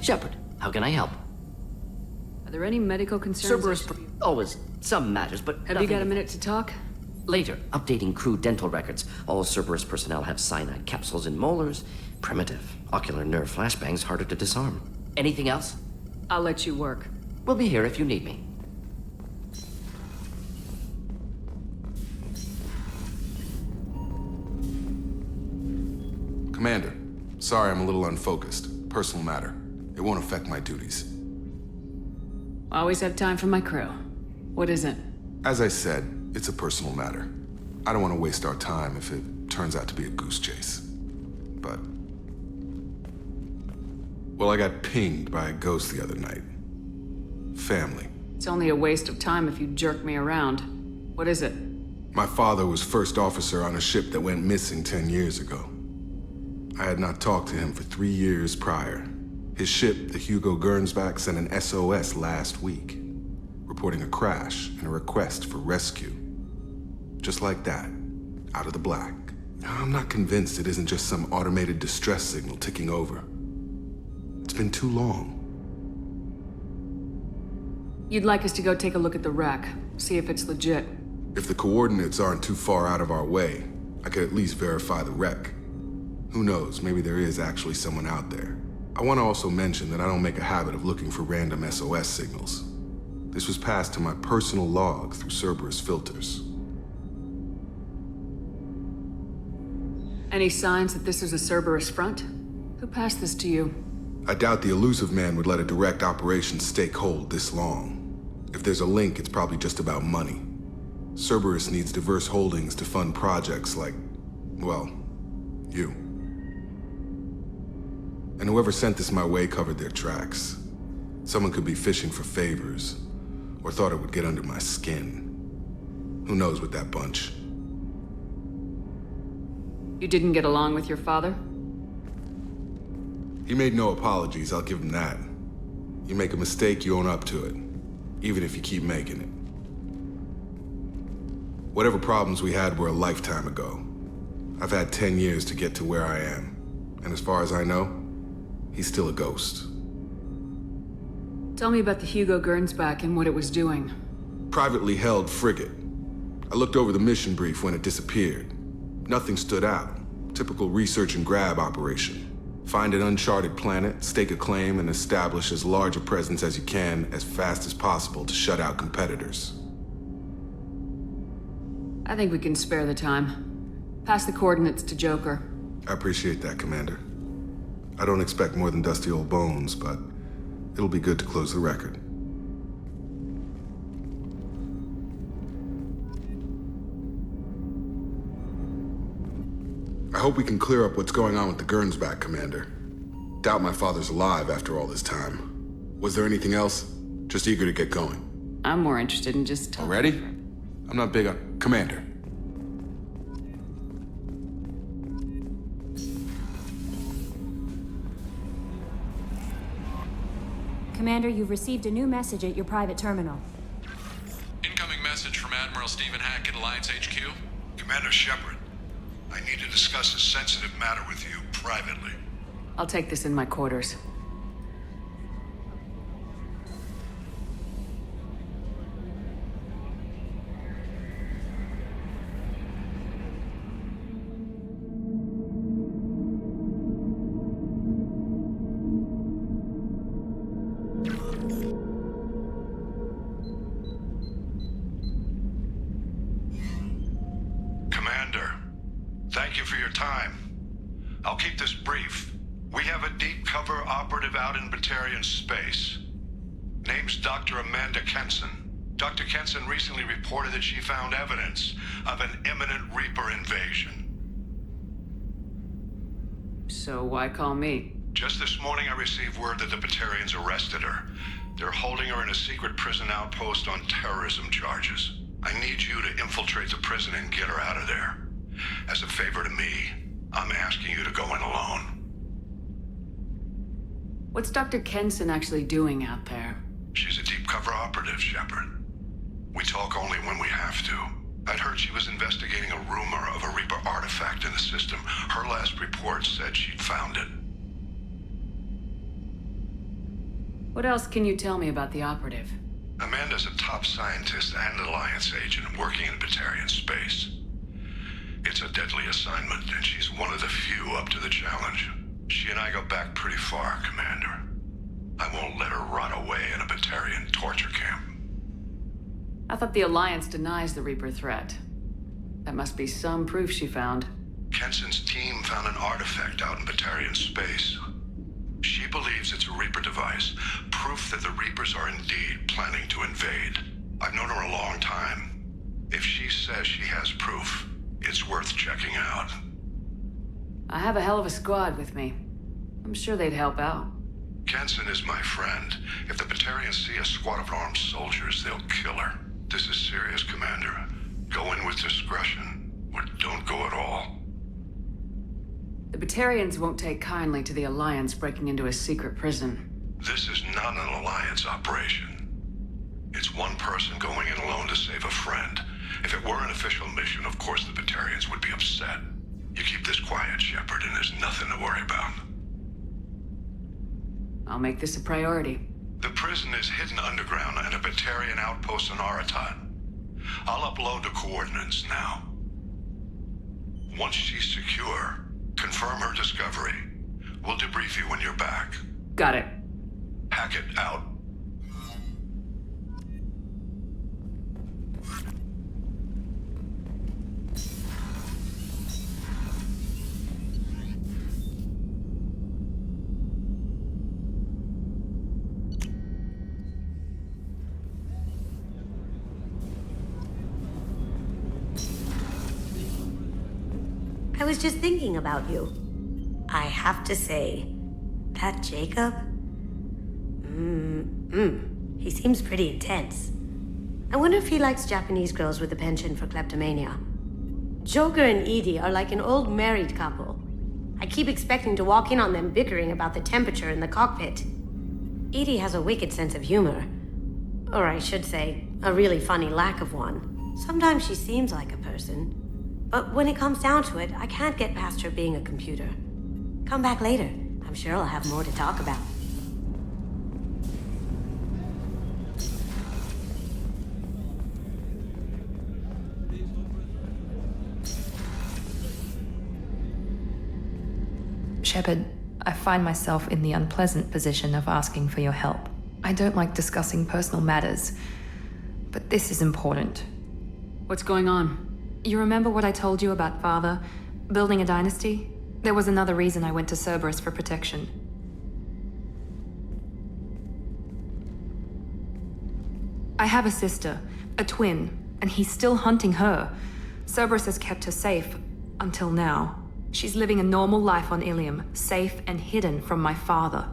Shepard, how can I help? Are there any medical concerns? Cerberus... Always some matters, but Have you got a minute to talk? Later, updating crew dental records. All Cerberus personnel have cyanide capsules in molars. Primitive. Ocular nerve flashbangs harder to disarm. Anything else? I'll let you work. We'll be here if you need me. Commander, sorry I'm a little unfocused. Personal matter. It won't affect my duties. Always have time for my crew. What is it? As I said, it's a personal matter. I don't want to waste our time if it turns out to be a goose chase. But... well, I got pinged by a ghost the other night. Family. It's only a waste of time if you jerk me around. What is it? My father was first officer on a ship that went missing 10 years ago. I had not talked to him for 3 years prior. His ship, the Hugo Gernsback, sent an SOS last week, reporting a crash and a request for rescue. Just like that, out of the black. I'm not convinced it isn't just some automated distress signal ticking over. It's been too long. You'd like us to go take a look at the wreck, see if it's legit. If the coordinates aren't too far out of our way, I could at least verify the wreck. Who knows, maybe there is actually someone out there. I want to also mention that I don't make a habit of looking for random SOS signals. This was passed to my personal log through Cerberus filters. Any signs that this is a Cerberus front? Who passed this to you? I doubt the elusive man would let a direct operation stake hold this long. If there's a link, it's probably just about money. Cerberus needs diverse holdings to fund projects like, well, you. And whoever sent this my way covered their tracks. Someone could be fishing for favors, or thought it would get under my skin. Who knows with that bunch? You didn't get along with your father? He made no apologies, I'll give him that. You make a mistake, you own up to it, even if you keep making it. Whatever problems we had were a lifetime ago. I've had 10 years to get to where I am, and as far as I know, he's still a ghost. Tell me about the Hugo Gernsback and what it was doing. Privately held frigate. I looked over the mission brief when it disappeared. Nothing stood out. Typical research and grab operation. Find an uncharted planet, stake a claim, and establish as large a presence as you can as fast as possible to shut out competitors. I think we can spare the time. Pass the coordinates to Joker. I appreciate that, Commander. I don't expect more than dusty old bones, but it'll be good to close the record. I hope we can clear up what's going on with the Gernsback, Commander. Doubt my father's alive after all this time. Was there anything else? Just eager to get going. I'm more interested in just talking. Already? I'm not big on... Commander. Commander, you've received a new message at your private terminal. Incoming message from Admiral Stephen Hackett, Alliance HQ. Commander Shepard, I need to discuss a sensitive matter with you privately. I'll take this in my quarters. Thank you for your time. I'll keep this brief. We have a deep cover operative out in Batarian space. Name's Dr. Amanda Kenson. Dr. Kenson recently reported that she found evidence of an imminent Reaper invasion. So why call me? Just this morning I received word that the Batarians arrested her. They're holding her in a secret prison outpost on terrorism charges. I need you to infiltrate the prison and get her out of there. As a favor to me, I'm asking you to go in alone. What's Dr. Kenson actually doing out there? She's a deep cover operative, Shepard. We talk only when we have to. I'd heard she was investigating a rumor of a Reaper artifact in the system. Her last report said she'd found it. What else can you tell me about the operative? Amanda's a top scientist and Alliance agent working in Batarian space. It's a deadly assignment, and she's one of the few up to the challenge. She and I go back pretty far, Commander. I won't let her rot away in a Batarian torture camp. I thought the Alliance denies the Reaper threat. That must be some proof she found. Kenson's team found an artifact out in Batarian space. She believes it's a Reaper device, proof that the Reapers are indeed planning to invade. I've known her a long time. If she says she has proof, it's worth checking out. I have a hell of a squad with me. I'm sure they'd help out. Kenson is my friend. If the Batarians see a squad of armed soldiers, they'll kill her. This is serious, Commander. Go in with discretion, or don't go at all. The Batarians won't take kindly to the Alliance breaking into a secret prison. This is not an Alliance operation. It's one person going in alone to save a friend. If it were an official mission, of course the Batarians would be upset. You keep this quiet, Shepard, and there's nothing to worry about. I'll make this a priority. The prison is hidden underground in a Batarian outpost on Aratat. I'll upload the coordinates now. Once she's secure, confirm her discovery. We'll debrief you when you're back. Got it. Hackett out. I was just thinking about you. I have to say, that Jacob? He seems pretty intense. I wonder if he likes Japanese girls with a penchant for kleptomania. Joker and Edie are like an old married couple. I keep expecting to walk in on them bickering about the temperature in the cockpit. Edie has a wicked sense of humor. Or I should say, a really funny lack of one. Sometimes she seems like a person. But when it comes down to it, I can't get past her being a computer. Come back later. I'm sure I'll have more to talk about. Shepard, I find myself in the unpleasant position of asking for your help. I don't like discussing personal matters, but this is important. What's going on? You remember what I told you about Father? Building a dynasty? There was another reason I went to Cerberus for protection. I have a sister, a twin, and he's still hunting her. Cerberus has kept her safe, until now. She's living a normal life on Ilium, safe and hidden from my father.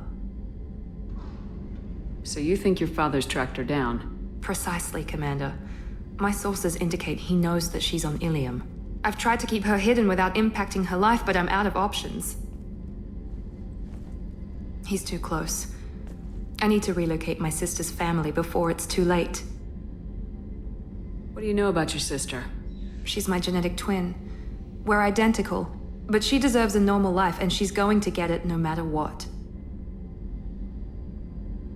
So you think your father's tracked her down? Precisely, Commander. My sources indicate he knows that she's on Ilium. I've tried to keep her hidden without impacting her life, but I'm out of options. He's too close. I need to relocate my sister's family before it's too late. What do you know about your sister? She's my genetic twin. We're identical, but she deserves a normal life, and she's going to get it no matter what.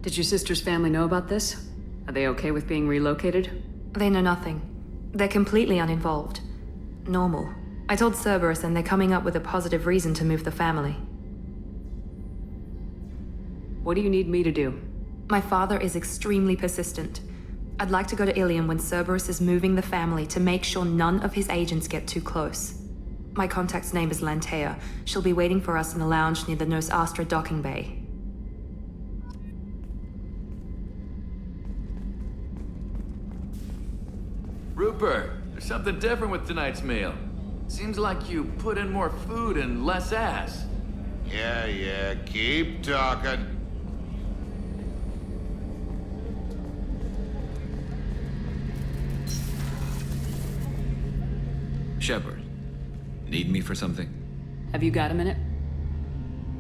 Did your sister's family know about this? Are they okay with being relocated? They know nothing. They're completely uninvolved. Normal. I told Cerberus, and they're coming up with a positive reason to move the family. What do you need me to do? My father is extremely persistent. I'd like to go to Ilium when Cerberus is moving the family to make sure none of his agents get too close. My contact's name is Lantea. She'll be waiting for us in the lounge near the Nos Astra docking bay. Rupert, there's something different with tonight's meal. Seems like you put in more food and less ass. Yeah, keep talking. Shepard, need me for something? Have you got a minute?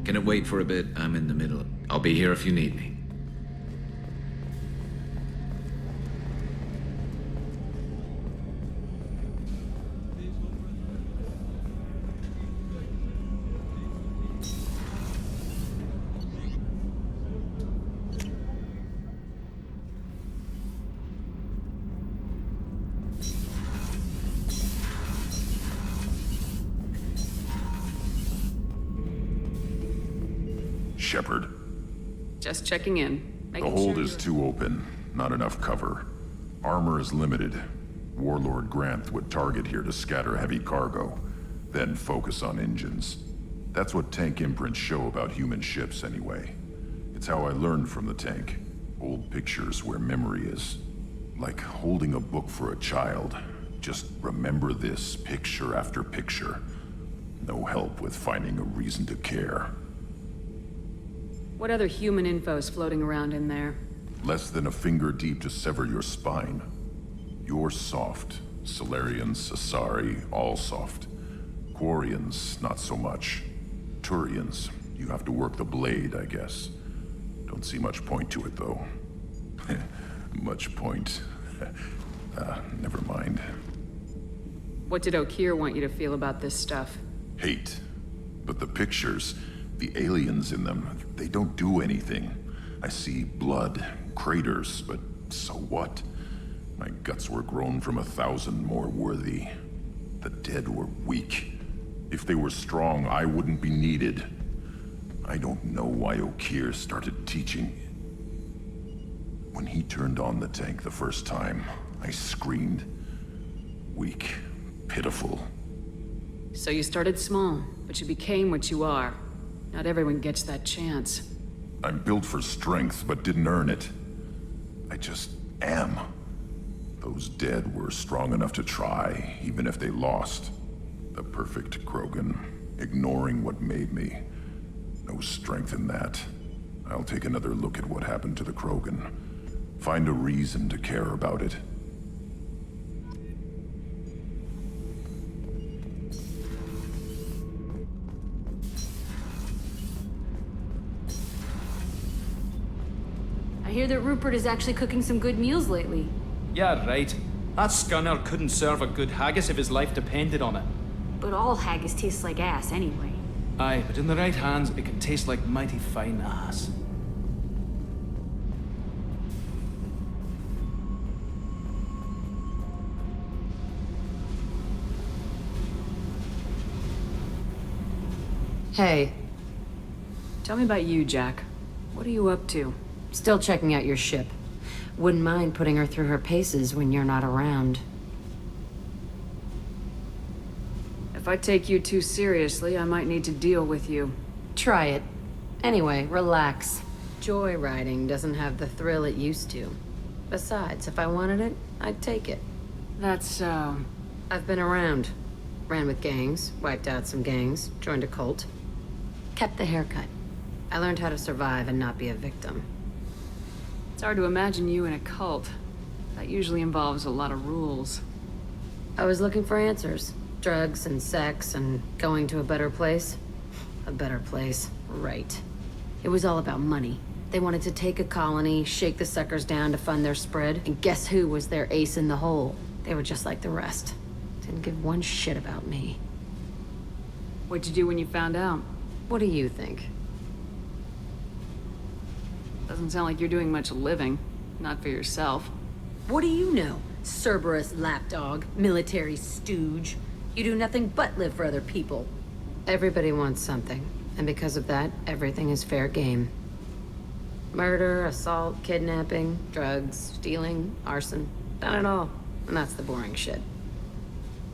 Can it wait for a bit? I'm in the middle. I'll be here if you need me. Shepard? Just checking in. The Making hold sure is too open. Not enough cover. Armor is limited. Warlord Granth would target here to scatter heavy cargo, then focus on engines. That's what tank imprints show about human ships, anyway. It's how I learned from the tank. Old pictures where memory is. Like holding a book for a child. Just remember this, picture after picture. No help with finding a reason to care. What other human info's floating around in there? Less than a finger deep to sever your spine. You're soft. Solarians, Asari, all soft. Quarians, not so much. Turians, you have to work the blade, I guess. Don't see much point to it, though. Much point. Never mind. What did Okeer want you to feel about this stuff? Hate. But the pictures, the aliens in them, they don't do anything. I see blood, craters, but so what? My guts were grown from 1,000 more worthy. The dead were weak. If they were strong, I wouldn't be needed. I don't know why Okeer started teaching. When he turned on the tank the first time, I screamed. Weak, pitiful. So you started small, but you became what you are. Not everyone gets that chance. I'm built for strength, but didn't earn it. I just am. Those dead were strong enough to try, even if they lost. The perfect Krogan, ignoring what made me. No strength in that. I'll take another look at what happened to the Krogan. Find a reason to care about it. I hear that Rupert is actually cooking some good meals lately. Yeah, right. That scunner couldn't serve a good haggis if his life depended on it. But all haggis tastes like ass anyway. Aye, but in the right hands, it can taste like mighty fine ass. Hey. Tell me about you, Jack. What are you up to? Still checking out your ship. Wouldn't mind putting her through her paces when you're not around. If I take you too seriously, I might need to deal with you. Try it. Anyway, relax. Joyriding doesn't have the thrill it used to. Besides, if I wanted it, I'd take it. That's, I've been around. Ran with gangs, wiped out some gangs, joined a cult. Kept the haircut. I learned how to survive and not be a victim. It's hard to imagine you in a cult. That usually involves a lot of rules. I was looking for answers. Drugs and sex and going to a better place. A better place, right. It was all about money. They wanted to take a colony, shake the suckers down to fund their spread, and guess who was their ace in the hole? They were just like the rest. Didn't give one shit about me. What'd you do when you found out? What do you think? Doesn't sound like you're doing much living. Not for yourself. What do you know? Cerberus lapdog, military stooge. You do nothing but live for other people. Everybody wants something, and because of that, everything is fair game. Murder, assault, kidnapping, drugs, stealing, arson. Done it all. And that's the boring shit.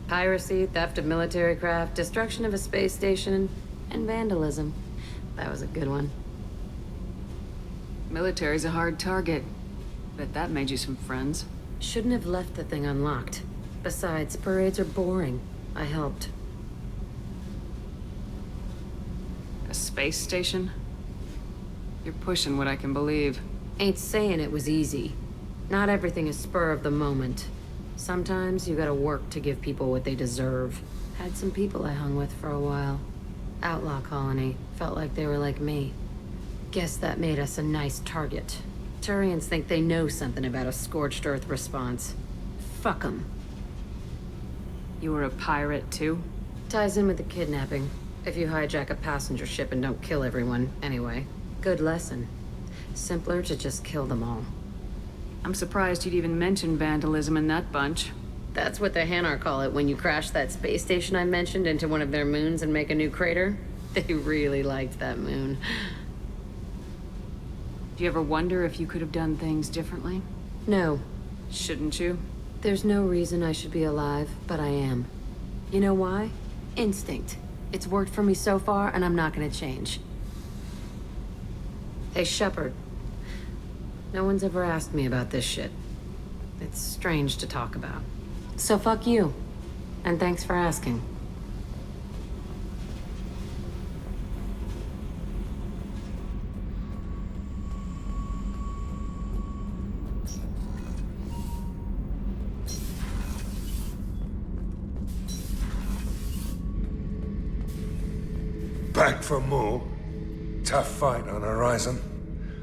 Piracy, theft of military craft, destruction of a space station, and vandalism. That was a good one. Military's a hard target. Bet that made you some friends. Shouldn't have left the thing unlocked. Besides, parades are boring. I helped. A space station? You're pushing what I can believe. Ain't saying it was easy. Not everything is spur of the moment. Sometimes you gotta work to give people what they deserve. Had some people I hung with for a while. Outlaw colony. Felt like they were like me. Guess that made us a nice target. Turians think they know something about a scorched earth response. Fuck 'em. You were a pirate, too? Ties in with the kidnapping. If you hijack a passenger ship and don't kill everyone, anyway. Good lesson. Simpler to just kill them all. I'm surprised you'd even mention vandalism in that bunch. That's what the Hanar call it when you crash that space station I mentioned into one of their moons and make a new crater. They really liked that moon. Do you ever wonder if you could have done things differently? No. Shouldn't you? There's no reason I should be alive, but I am. You know why? Instinct. It's worked for me so far, and I'm not gonna change. Hey, Shepard. No one's ever asked me about this shit. It's strange to talk about. So fuck you. And thanks for asking. Back for more. Tough fight on Horizon.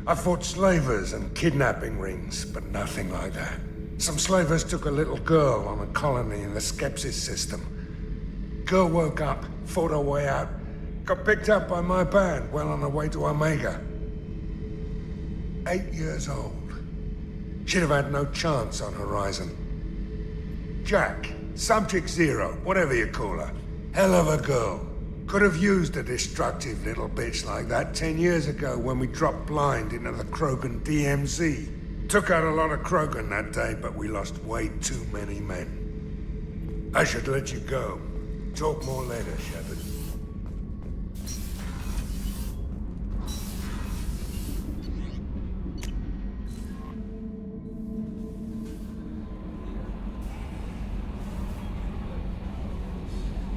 I fought slavers and kidnapping rings, but nothing like that. Some slavers took a little girl on a colony in the Skepsis system. Girl woke up, fought her way out, got picked up by my band well on her way to Omega. 8 years old. She'd have had no chance on Horizon. Jack, Subject Zero, whatever you call her. Hell of a girl. Could have used a destructive little bitch like that 10 years ago when we dropped blind into the Krogan DMZ. Took out a lot of Krogan that day, but we lost way too many men. I should let you go. Talk more later, Shepard.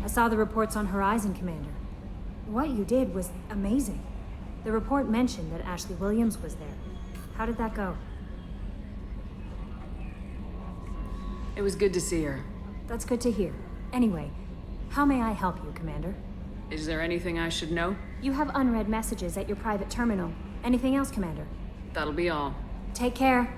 I saw the reports on Horizon, Commander. What you did was amazing. The report mentioned that Ashley Williams was there. How did that go? It was good to see her. That's good to hear. Anyway, how may I help you, Commander? Is there anything I should know? You have unread messages at your private terminal. Anything else, Commander? That'll be all. Take care.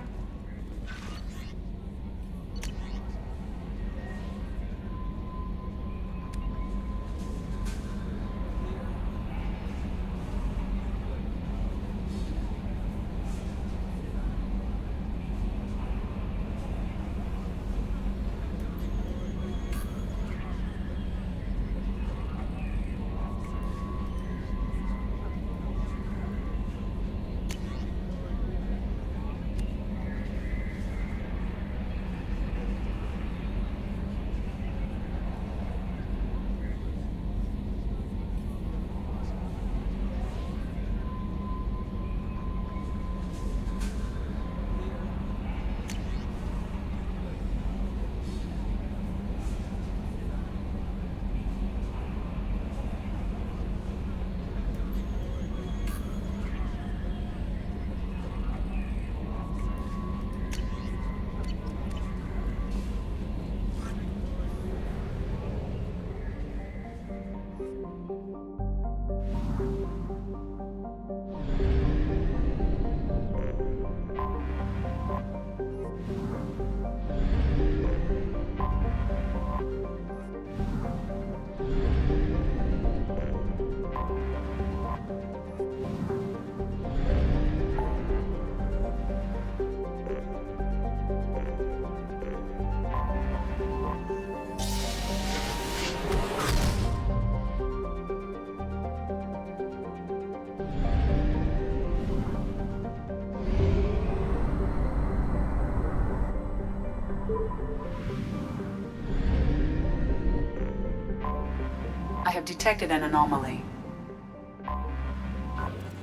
I have detected an anomaly.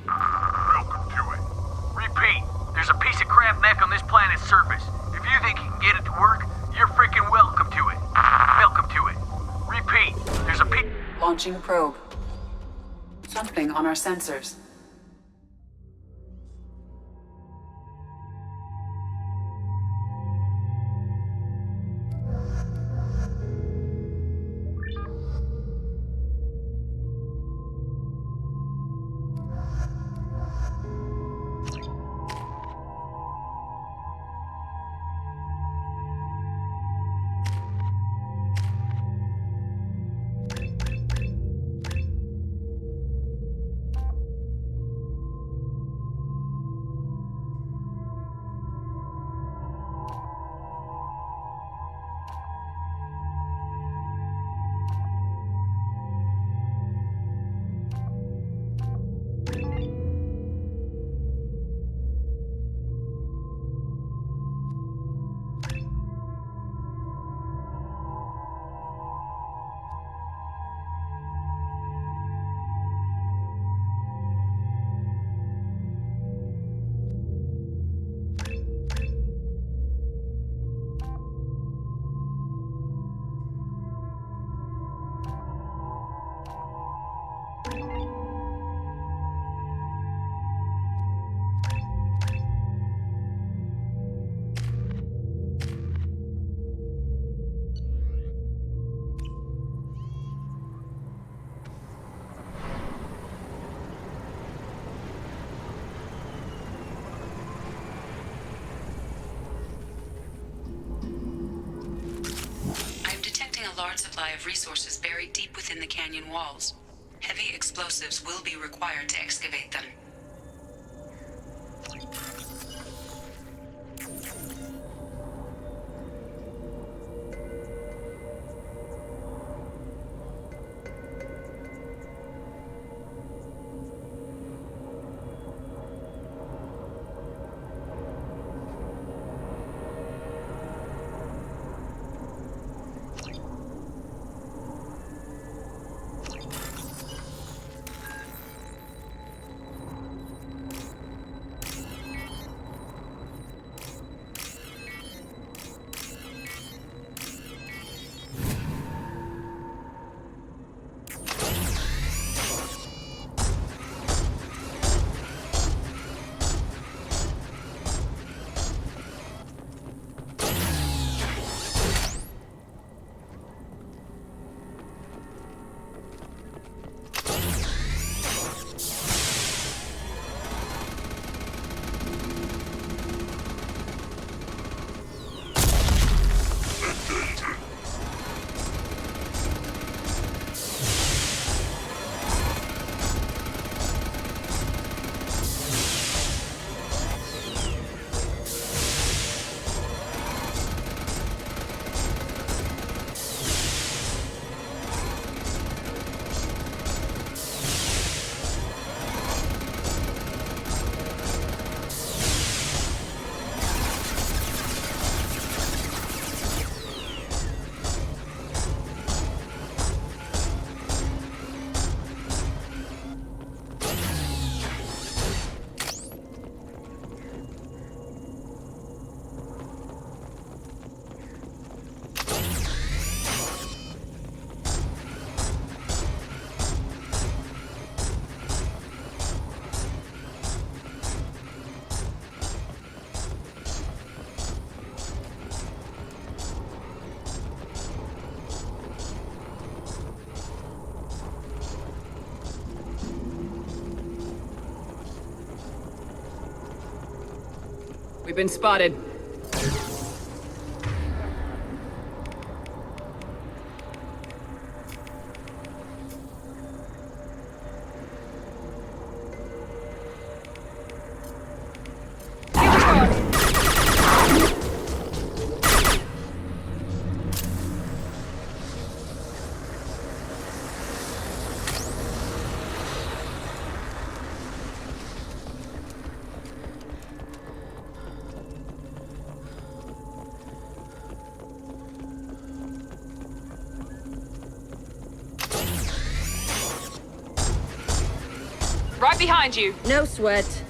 Welcome to it. Repeat, there's a piece of crap mech on this planet's surface. If you think you can get it to work, you're freaking welcome to it. Welcome to it. Repeat, there's a piece... Launching probe. Something on our sensors. underground supply of resources buried deep within the canyon walls. Heavy explosives will be required to excavate them. We've been spotted. Right behind you. No sweat.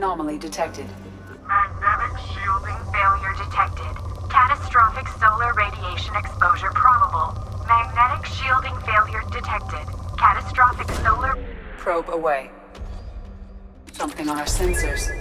Anomaly detected. Magnetic shielding failure detected. Catastrophic solar radiation exposure probable. Magnetic shielding failure detected. Catastrophic solar... Probe away. Something on our sensors.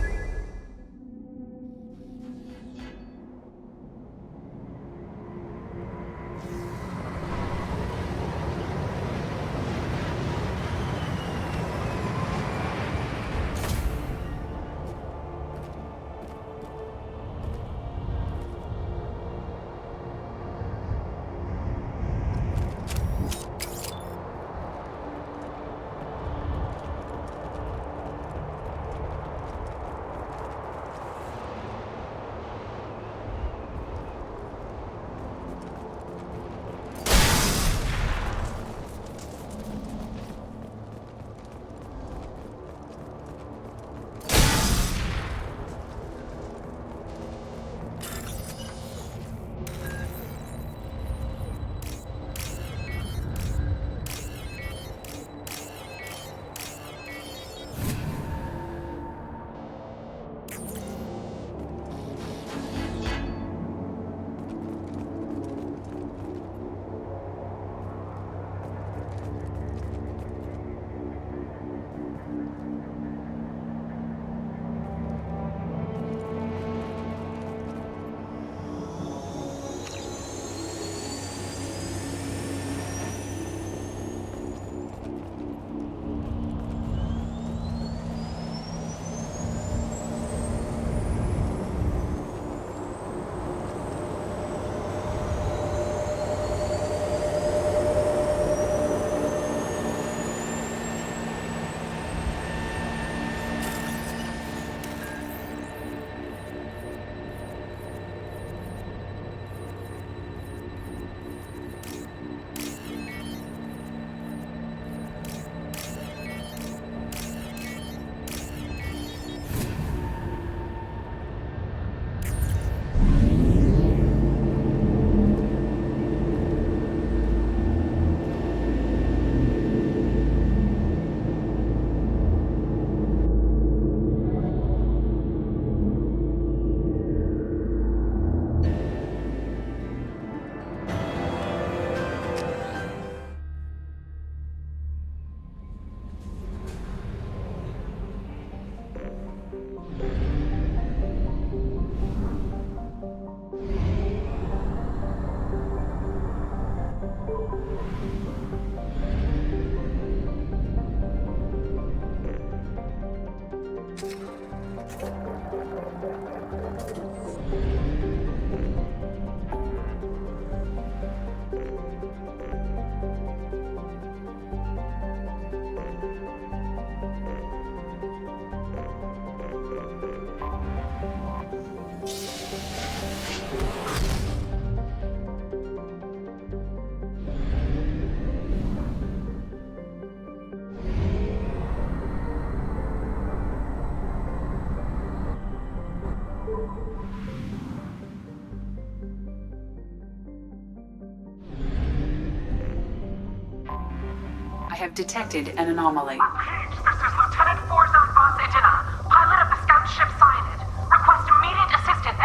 I have detected an anomaly. Repeat, this is Lieutenant Forzone Voss Idina, pilot of the scout ship Cyanid. Request immediate assistance.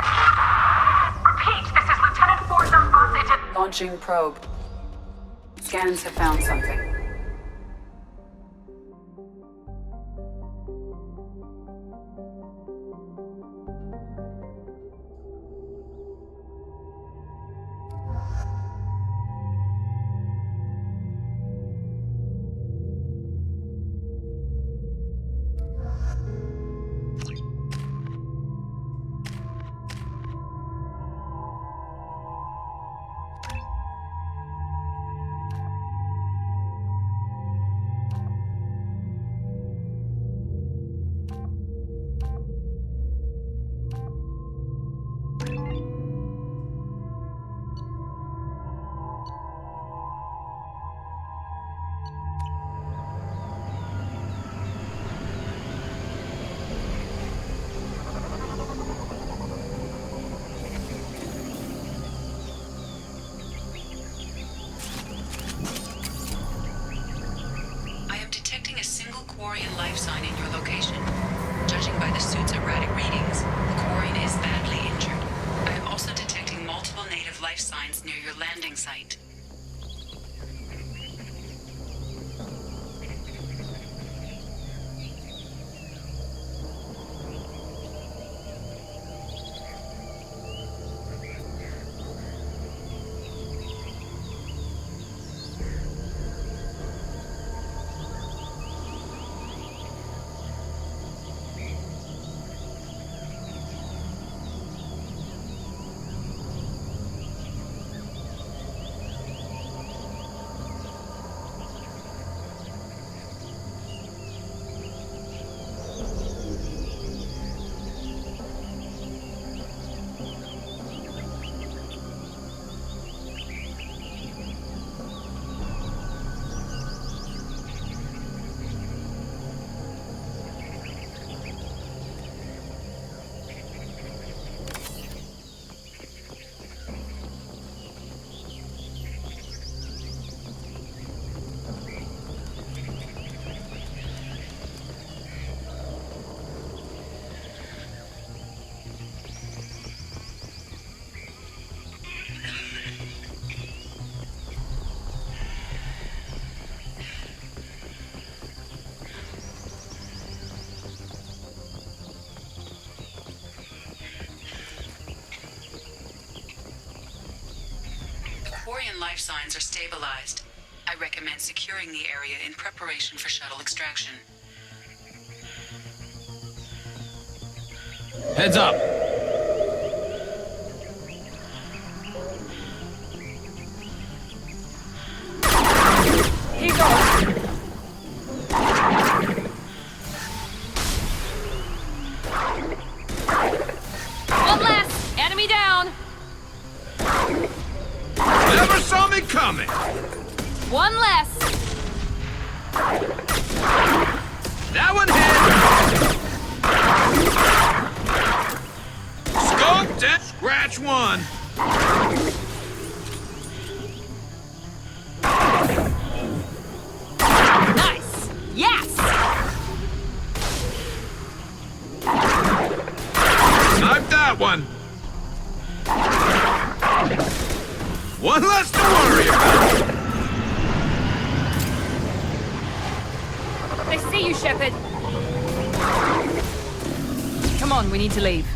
Repeat, this is Lieutenant Forzone Voss Idina. Launching probe. Scans have found something. Quarian life sign in your location. Judging by the suit's of life signs near your landing site. Quarian life signs are stabilized. I recommend securing the area in preparation for shuttle extraction. Heads up! He goes! One less! Enemy down! Never saw me coming! One less! That one hit! Scoped it! Scratch one! Nice! Yes! Sniped that one! One less to worry about! They see you, Shepard! Come on, we need to leave.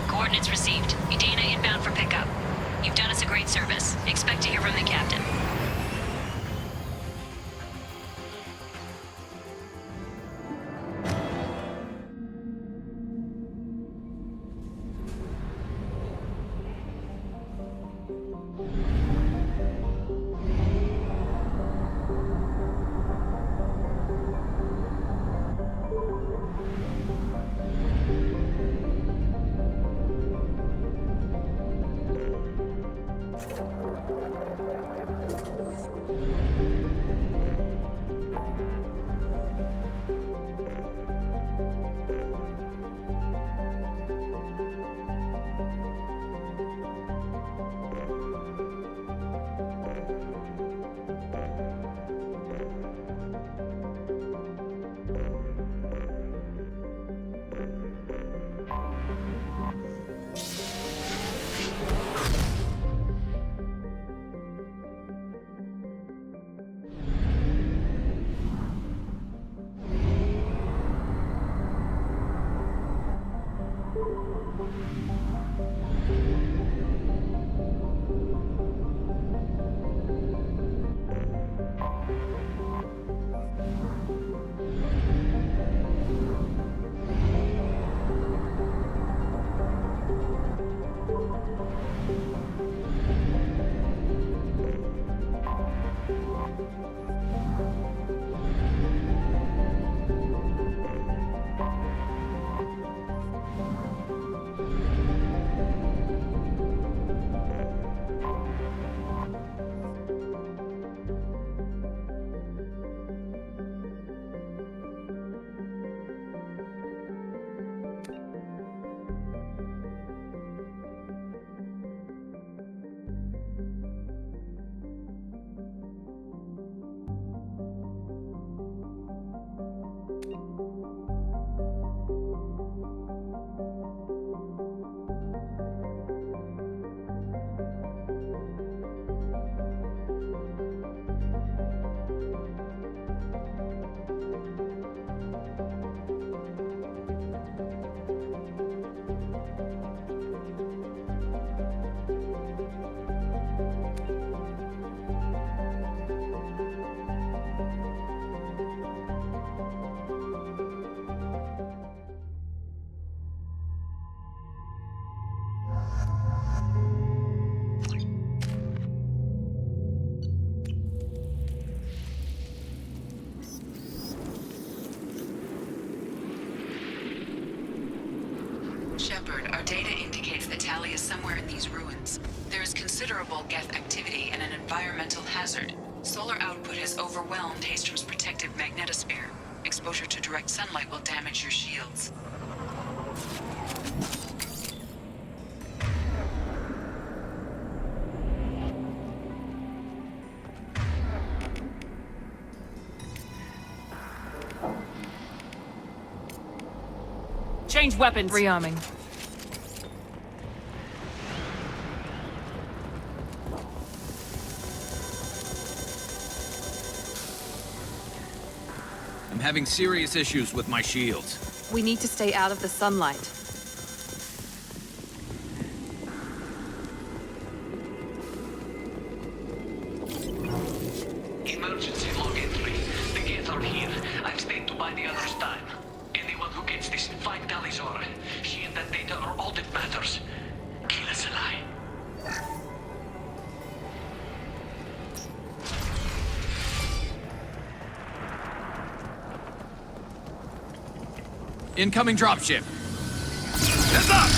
Coordinates received. Udana inbound for pickup. You've done us a great service. Expect to hear from the captain. valley is somewhere in these ruins. There is considerable geth activity and an environmental hazard. Solar output has overwhelmed Haestrom's protective magnetosphere. Exposure to direct sunlight will damage your shields. Change weapons. Rearming. I'm having serious issues with my shields. We need to stay out of the sunlight. Emergency log entry. The geth are here. I've stayed to buy the others time. Anyone who gets this, find Dalizor. She and that data are all that matters. Kill us alive. Incoming dropship. Heads up!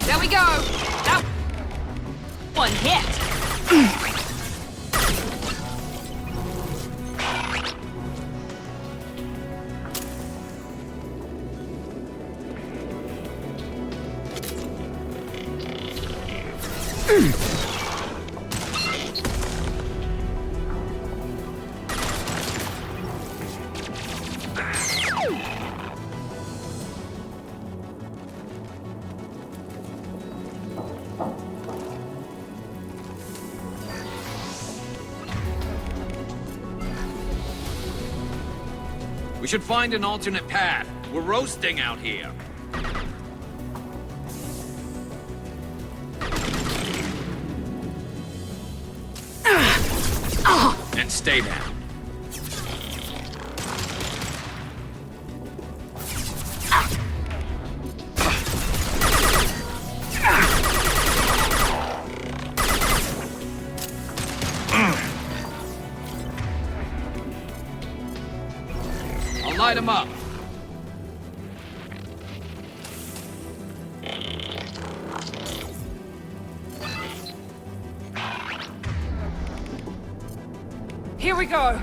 There we go! That one hit! We should find an alternate path. We're roasting out here. And stay down. I'll light him up. Here we go.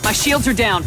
My shields are down.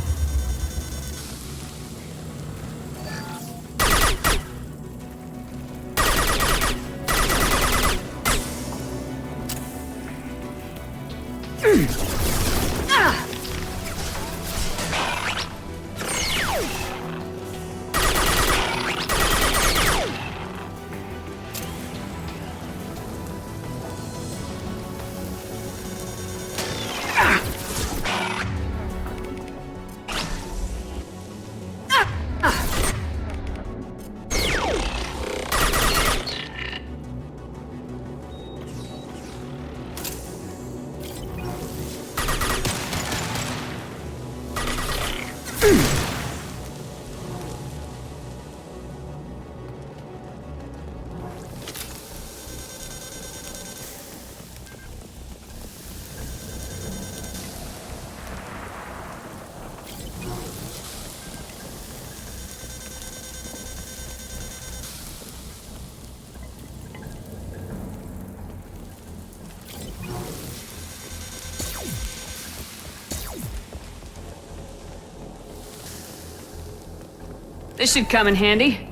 This should come in handy.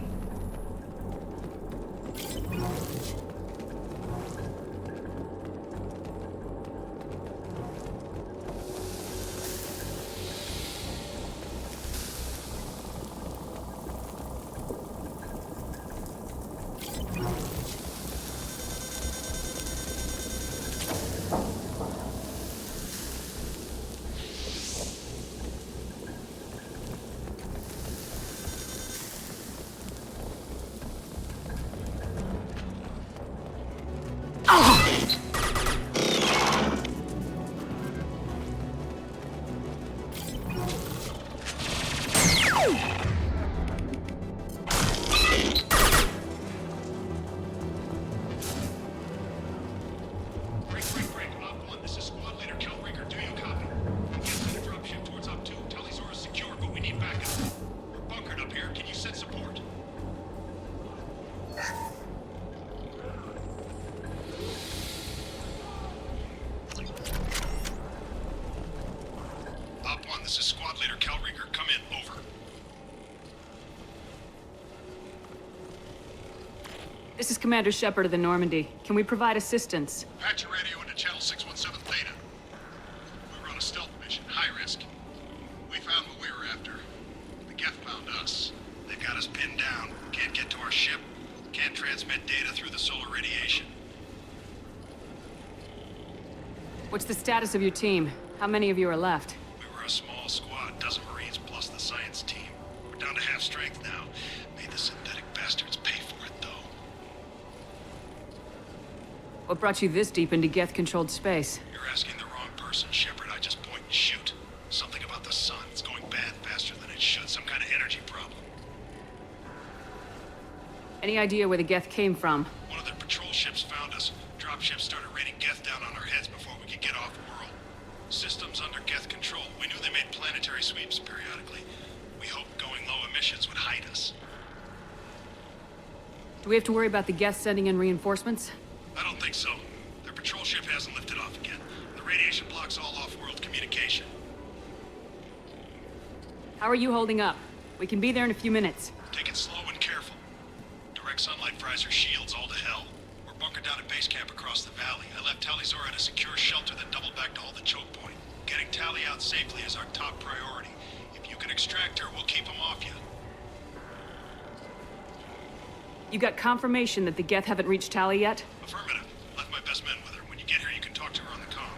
This is Commander Shepard of the Normandy. Can we provide assistance? Patch your radio into channel 617 Theta. We were on a stealth mission, high risk. We found what we were after. The Geth found us. They've got us pinned down. Can't get to our ship. Can't transmit data through the solar radiation. What's the status of your team? How many of you are left? We were a small squad, dozen Marines plus the science team. We're down to half strength now. Made the synthetic bastards pay for it, though. What brought you this deep into Geth-controlled space? You're asking the wrong person, Shepard. I just point and shoot. Something about the sun. It's going bad faster than it should. Some kind of energy problem. Any idea where the Geth came from? One of their patrol ships found us. Dropships started raining Geth down on our heads before we could get off-world. Systems under Geth control. We knew they made planetary sweeps periodically. We hoped going low emissions would hide us. Do we have to worry about the Geth sending in reinforcements? I don't think so. Their patrol ship hasn't lifted off again. The radiation blocks all off-world communication. How are you holding up? We can be there in a few minutes. Take it slow and careful. Direct sunlight fries our shields all to hell. We're bunkered down at base camp across the valley. I left Tali'Zorah at a secure shelter, then doubled back to hold the choke point. Getting Tali out safely is our top priority. If you can extract her, we'll keep them off you. You got confirmation that the Geth haven't reached Tali yet? Affirmative. Left my best men with her. When you get here, you can talk to her on the comm.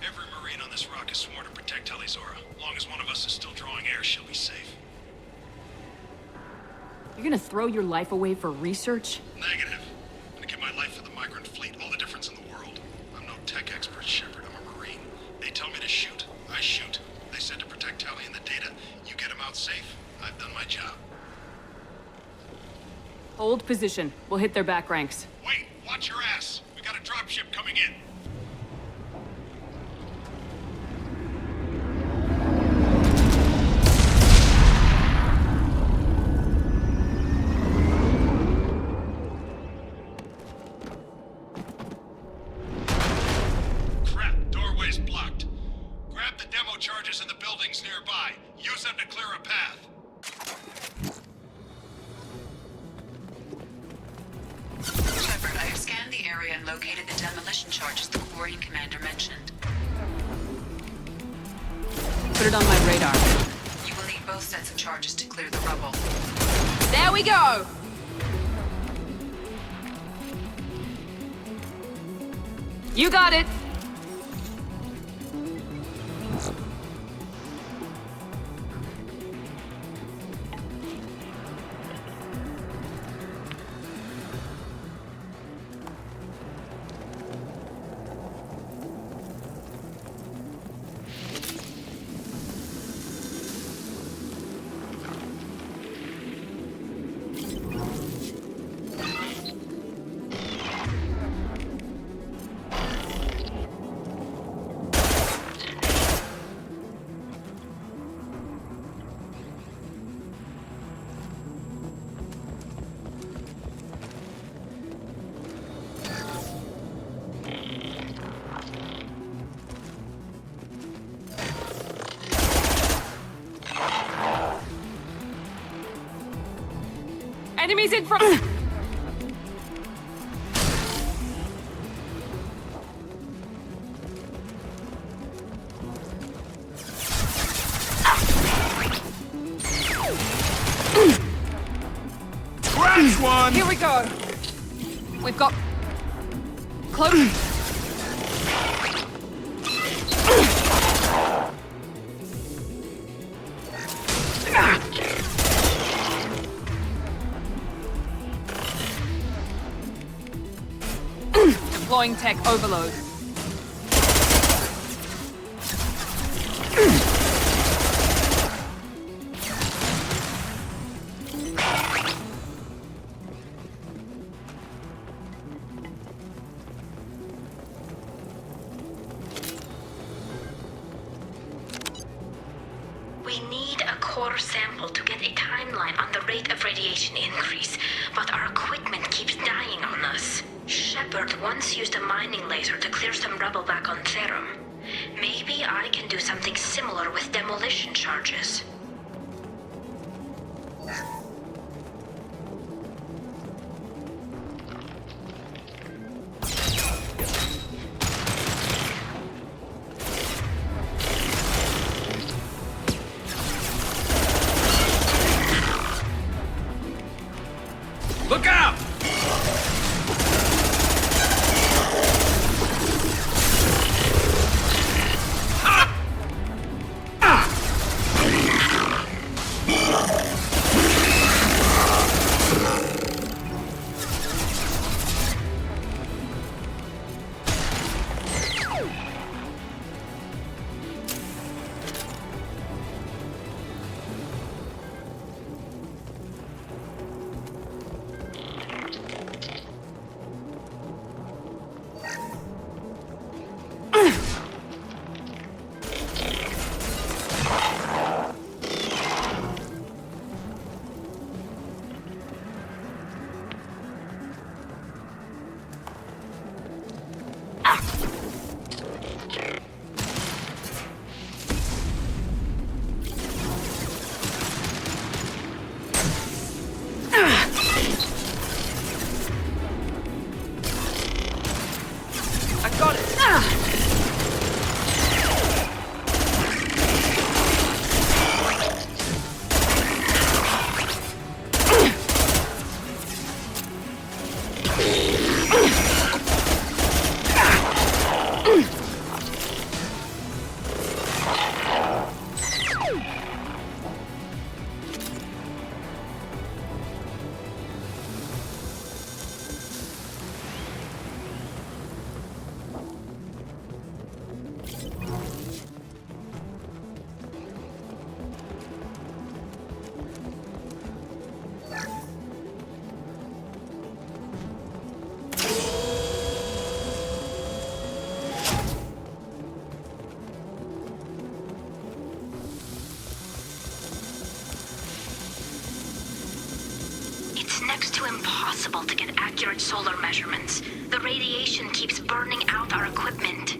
Every Marine on this rock is sworn to protect Tali'Zorah. As long as one of us is still drawing air, she'll be safe. You're gonna throw your life away for research? Negative. I'm gonna give my life for the migrant fleet. All the difference in the world. I'm no tech expert, Shepard. I'm a Marine. They tell me to shoot. I shoot. They said to protect Tali and the data. You get them out safe. I've done my job. Hold position. We'll hit their back ranks. Wait! Watch your ass! We got a dropship coming in! Crap! Doorway's blocked. Grab the demo charges in the buildings nearby. Use them to clear a path. Shepard, I have scanned the area and located the demolition charges the Quarian commander mentioned. Put it on my radar. You will need both sets of charges to clear the rubble. There we go! You got it! Enemies in front! Crash one! Here we go! We've got... close. Deploying tech overload. sample to get a timeline on the rate of radiation increase, but our equipment keeps dying on us. Shepard once used a mining laser to clear some rubble back on Therum. Maybe I can do something similar with demolition charges. Look out! Next to impossible to get accurate solar measurements. The radiation keeps burning out our equipment.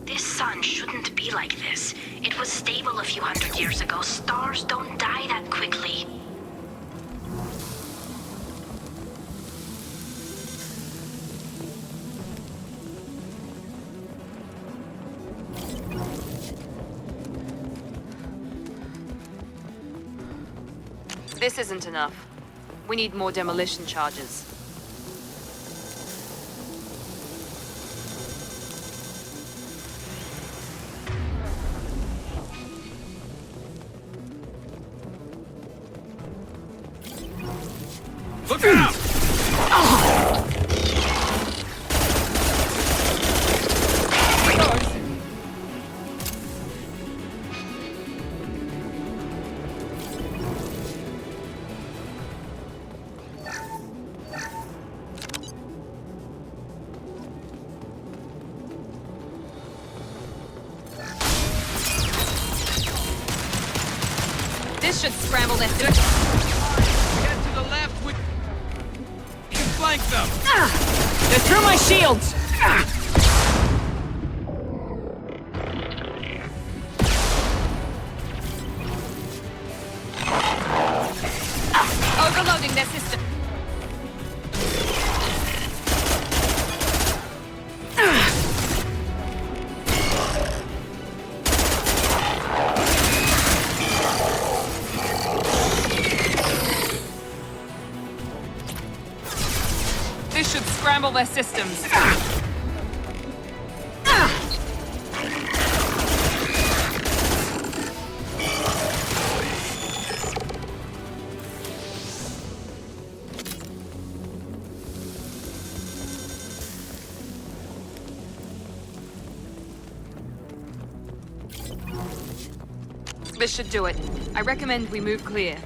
This sun shouldn't be like this. It was stable a few hundred years ago. Stars don't die that quickly. This isn't enough. We need more demolition charges. Look out! This should scramble their... Get to the left, we can flank them! They're through my shields! Overloading their system. This should scramble their systems. This should do it. I recommend we move clear.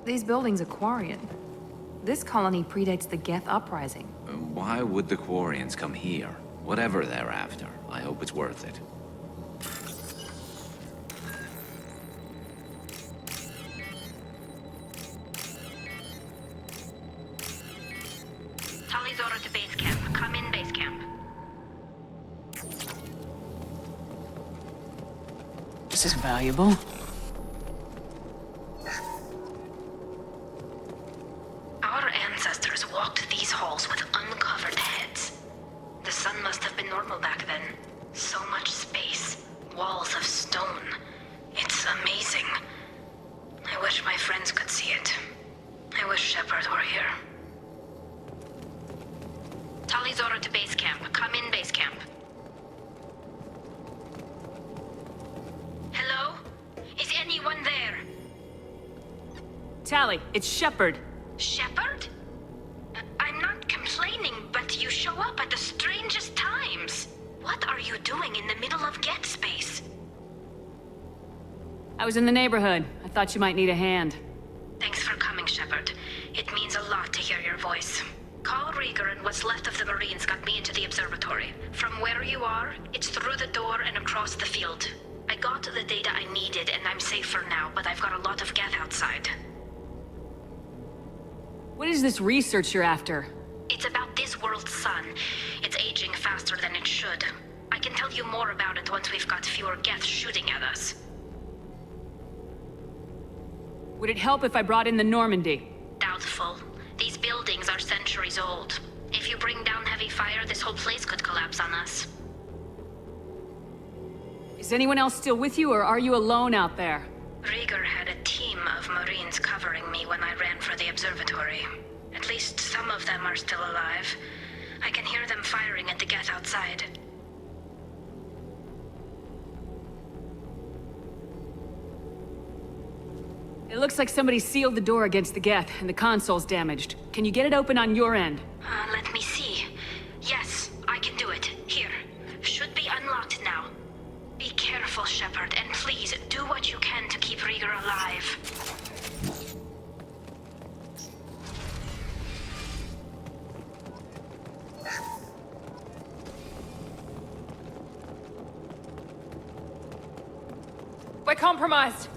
These buildings are Quarian. This colony predates the Geth uprising. Why would the Quarians come here? Whatever they're after, I hope it's worth it. Tali's order to base camp. Come in, base camp. This is valuable. Our ancestors walked these halls with uncovered heads. The sun must have been normal back then. So much space. Walls of stone. It's amazing. I wish my friends could see it. I wish Shepard were here. Tali's order to base camp. Come in, base camp. Hello? Is anyone there? Tali, it's Shepard. Shepard? I'm not complaining, but you show up at the strangest times. What are you doing in the middle of Geth space? I was in the neighborhood. I thought you might need a hand. Thanks for coming, Shepard. It means a lot to hear your voice. Call Rieger and what's left of the Marines got me into the observatory. From where you are, it's through the door and across the field. I got the data I needed and I'm safe for now, but I've got a lot of Geth outside. What is this research you're after? It's about this world's sun. It's aging faster than it should. I can tell you more about it once we've got fewer Geth shooting at us. Would it help if I brought in the Normandy? Doubtful. These buildings are centuries old. If you bring down heavy fire, this whole place could collapse on us. Is anyone else still with you, or are you alone out there? Rieger had a team of Marines covering me when I ran for the observatory. At least some of them are still alive. I can hear them firing at the Geth outside. It looks like somebody sealed the door against the Geth, and the console's damaged. Can you get it open on your end? Let me see. Yes, I can do it. Here. Should be unlocked now. Be careful, Shepard, and please do what you can to keep Rieger alive. We're compromised.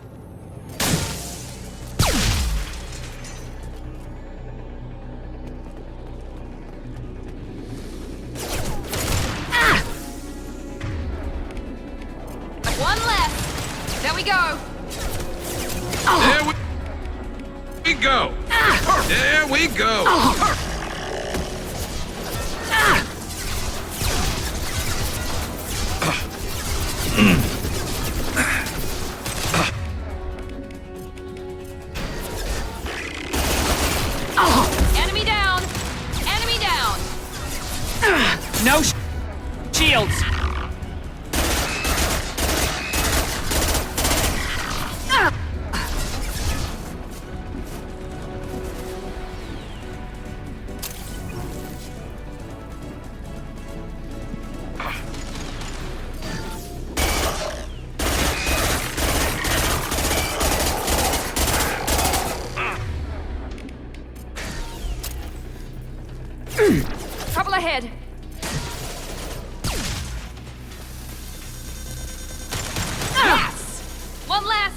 One left. There we go. There we go. There we go. Enemy down. Enemy down. No shields. Trouble ahead. Yes. One less.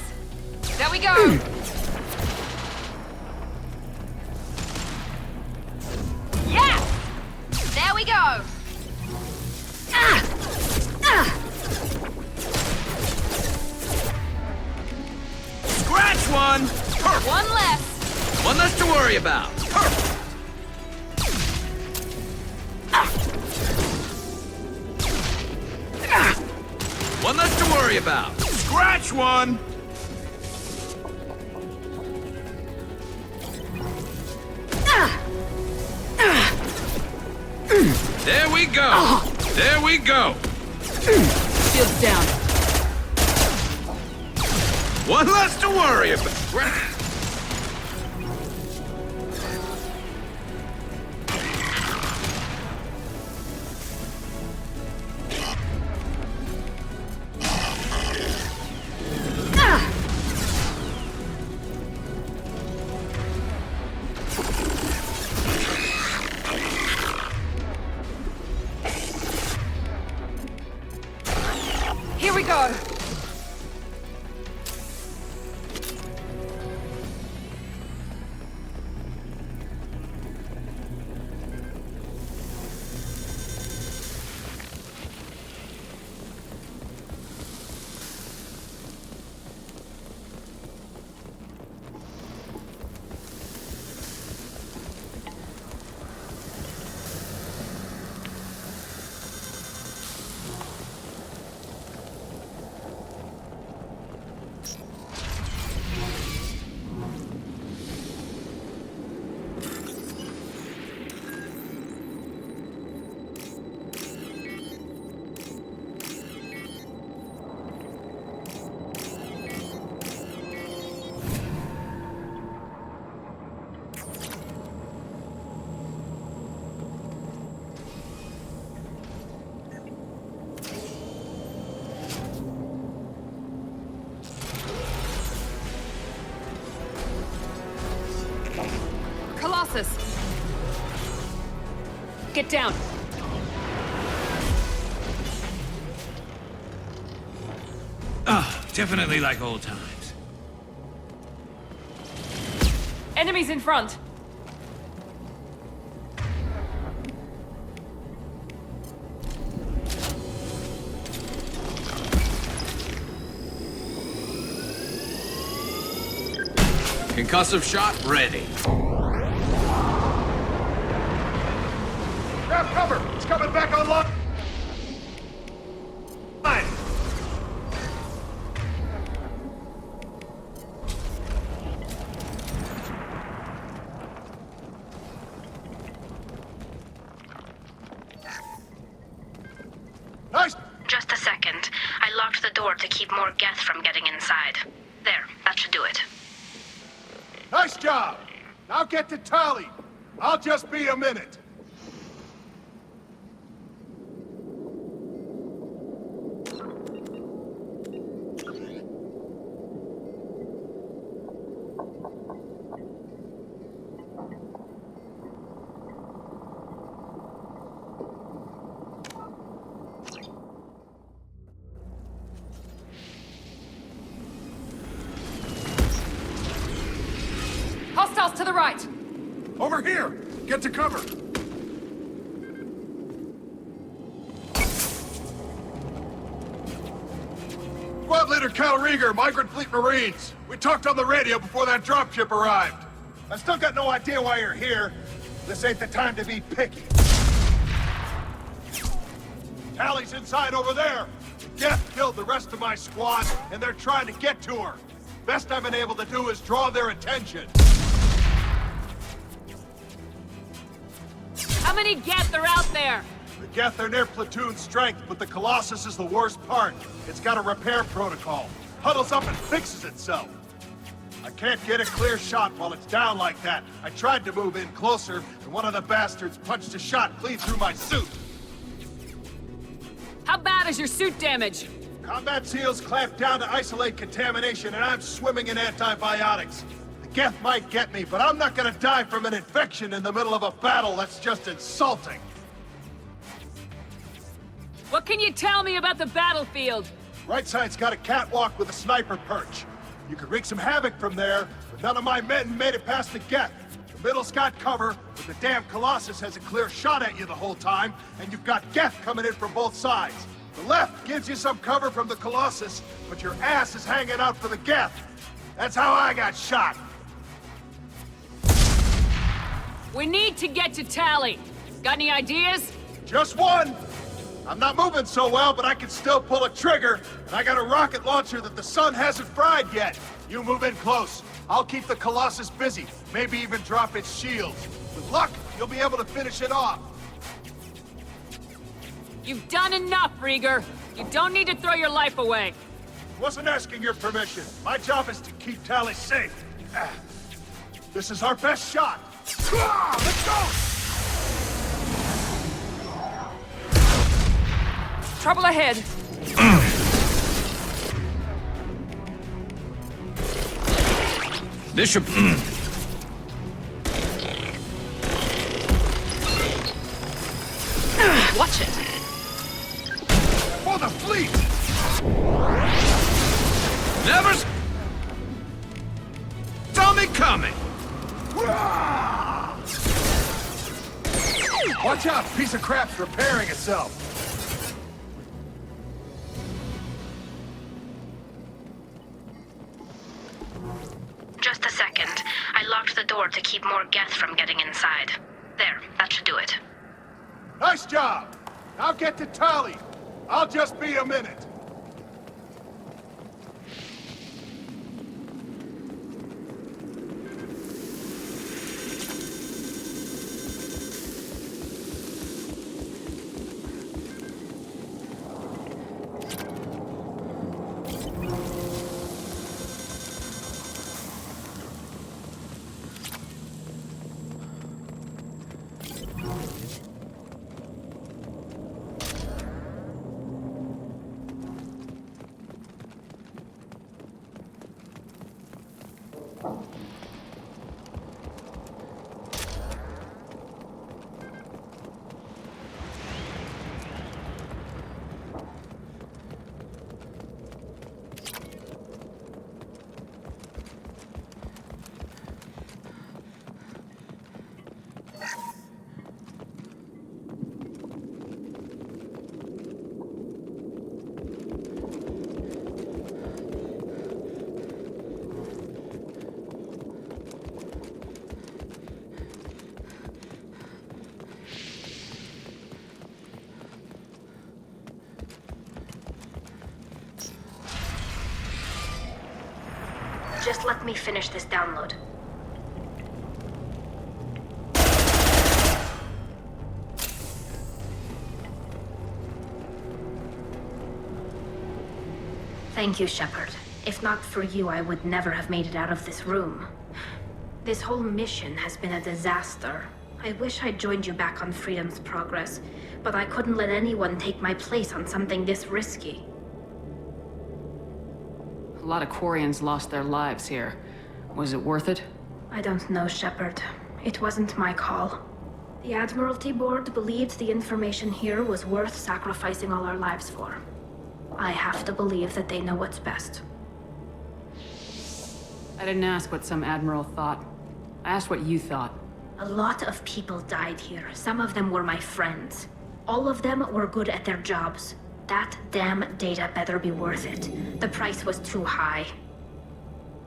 There we go. Yes. There we go. Scratch one. One less. One less to worry about. One less to worry about. Scratch one. There we go. There we go. Shields down. One less to worry about. Colossus! Get down! Ah, definitely like old times. Enemies in front! Concussive shot ready. Grab cover! It's coming back online! Nice! Just a second. I locked the door to keep more Geth from getting inside. There, that should do it. Nice job! Now get to Tally. I'll just be a minute. Hostiles to the right! Over here! Get to cover! Squad Leader Cal Rieger, Migrant Fleet Marines. We talked on the radio before that dropship arrived. I still got no idea why you're here. This ain't the time to be picky. Tally's inside over there. Geth killed the rest of my squad, and they're trying to get to her. Best I've been able to do is draw their attention. How many Geth are out there? The Geth are near platoon strength, but the Colossus is the worst part. It's got a repair protocol. Huddles up and fixes itself. I can't get a clear shot while it's down like that. I tried to move in closer, and one of the bastards punched a shot clean through my suit. How bad is your suit damage? Combat SEALs clamped down to isolate contamination, and I'm swimming in antibiotics. The Geth might get me, but I'm not gonna die from an infection in the middle of a battle. That's just insulting. What can you tell me about the battlefield? Right side's got a catwalk with a sniper perch. You could wreak some havoc from there, but none of my men made it past the Geth. The middle's got cover, but the damn Colossus has a clear shot at you the whole time, and you've got Geth coming in from both sides. The left gives you some cover from the Colossus, but your ass is hanging out for the Geth. That's how I got shot. We need to get to Tally. Got any ideas? Just one. I'm not moving so well, but I can still pull a trigger, and I got a rocket launcher that the sun hasn't fried yet. You move in close. I'll keep the Colossus busy, maybe even drop its shields. With luck, you'll be able to finish it off. You've done enough, Rieger. You don't need to throw your life away. Wasn't asking your permission. My job is to keep Tally safe. This is our best shot. Let's go! Trouble ahead. This should... Watch it. For the fleet! Never saw me coming! Watch out! Piece of crap's repairing itself. Just a second. I locked the door to keep more Geth from getting inside. There, that should do it. Nice job! Now get to Tally. I'll just be a minute. Just let me finish this download. Thank you, Shepard. If not for you, I would never have made it out of this room. This whole mission has been a disaster. I wish I'd joined you back on Freedom's Progress, but I couldn't let anyone take my place on something this risky. A lot of Quarians lost their lives here. Was it worth it? I don't know, Shepard. It wasn't my call. The Admiralty Board believed the information here was worth sacrificing all our lives for. I have to believe that they know what's best. I didn't ask what some admiral thought. I asked what you thought. A lot of people died here. Some of them were my friends. All of them were good at their jobs. That damn data better be worth it. The price was too high.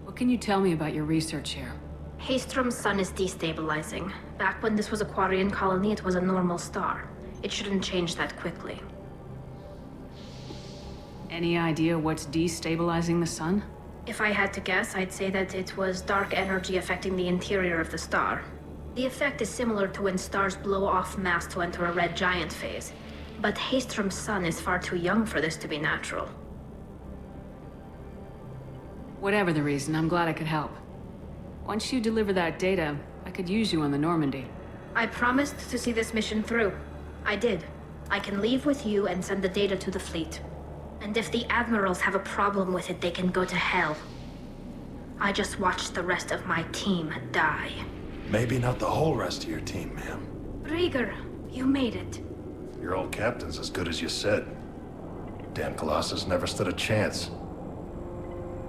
What can you tell me about your research here? Haestrom's sun is destabilizing. Back when this was a Quarian colony, it was a normal star. It shouldn't change that quickly. Any idea what's destabilizing the sun? If I had to guess, I'd say that it was dark energy affecting the interior of the star. The effect is similar to when stars blow off mass to enter a red giant phase. But Haestrom's sun is far too young for this to be natural. Whatever the reason, I'm glad I could help. Once you deliver that data, I could use you on the Normandy. I promised to see this mission through. I did. I can leave with you and send the data to the fleet. And if the admirals have a problem with it, they can go to hell. I just watched the rest of my team die. Maybe not the whole rest of your team, ma'am. Rieger, you made it. Your old captain's as good as you said. Damn Colossus never stood a chance.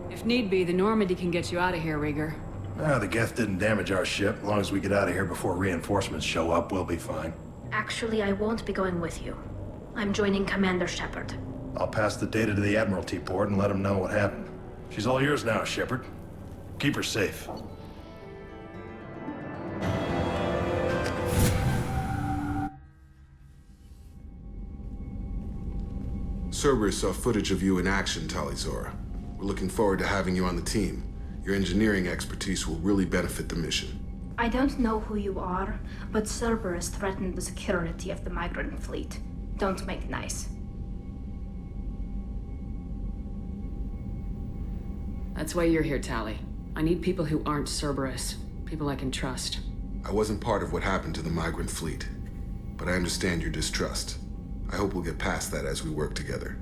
If need be, the Normandy can get you out of here, Rieger. The Geth didn't damage our ship. As long as we get out of here before reinforcements show up, we'll be fine. Actually, I won't be going with you. I'm joining Commander Shepard. I'll pass the data to the Admiralty Board and let them know what happened. She's all yours now, Shepard. Keep her safe. Cerberus saw footage of you in action, Talizora. We're looking forward to having you on the team. Your engineering expertise will really benefit the mission. I don't know who you are, but Cerberus threatened the security of the migrant fleet. Don't make nice. That's why you're here, Tali. I need people who aren't Cerberus. People I can trust. I wasn't part of what happened to the migrant fleet, but I understand your distrust. I hope we'll get past that as we work together.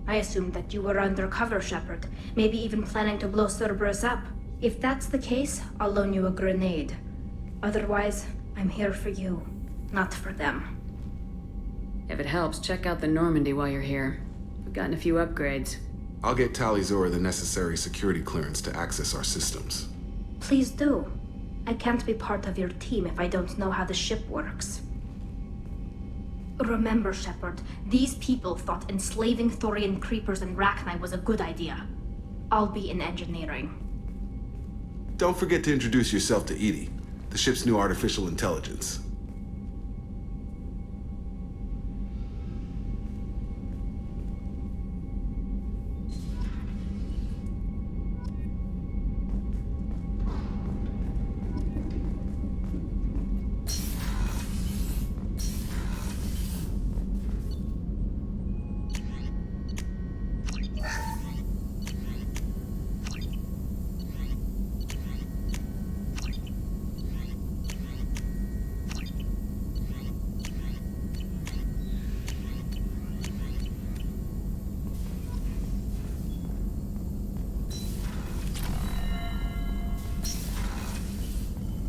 I assumed that you were undercover, Shepard. Maybe even planning to blow Cerberus up. If that's the case, I'll loan you a grenade. Otherwise, I'm here for you, not for them. If it helps, check out the Normandy while you're here. We've gotten a few upgrades. I'll get Talizora the necessary security clearance to access our systems. Please do. I can't be part of your team if I don't know how the ship works. Remember, Shepard, these people thought enslaving Thorian creepers and Rachni was a good idea. I'll be in engineering. Don't forget to introduce yourself to EDI, the ship's new artificial intelligence.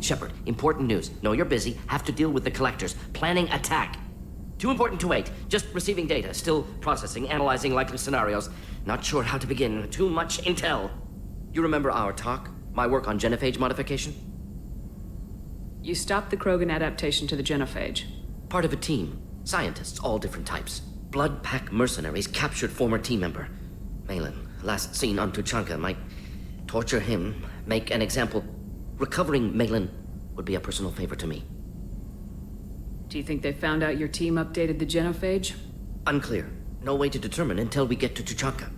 Shepard, important news. Know you're busy. Have to deal with the collectors. Planning attack. Too important to wait. Just receiving data. Still processing, analyzing likely scenarios. Not sure how to begin. Too much intel. You remember our talk? My work on genophage modification? You stopped the Krogan adaptation to the genophage. Part of a team. Scientists, all different types. Blood pack mercenaries captured former team member. Malin, last seen on Tuchanka. Might torture him, make an example. Recovering Malin would be a personal favor to me. Do you think they found out your team updated the genophage? Unclear. No way to determine until we get to Tuchanka.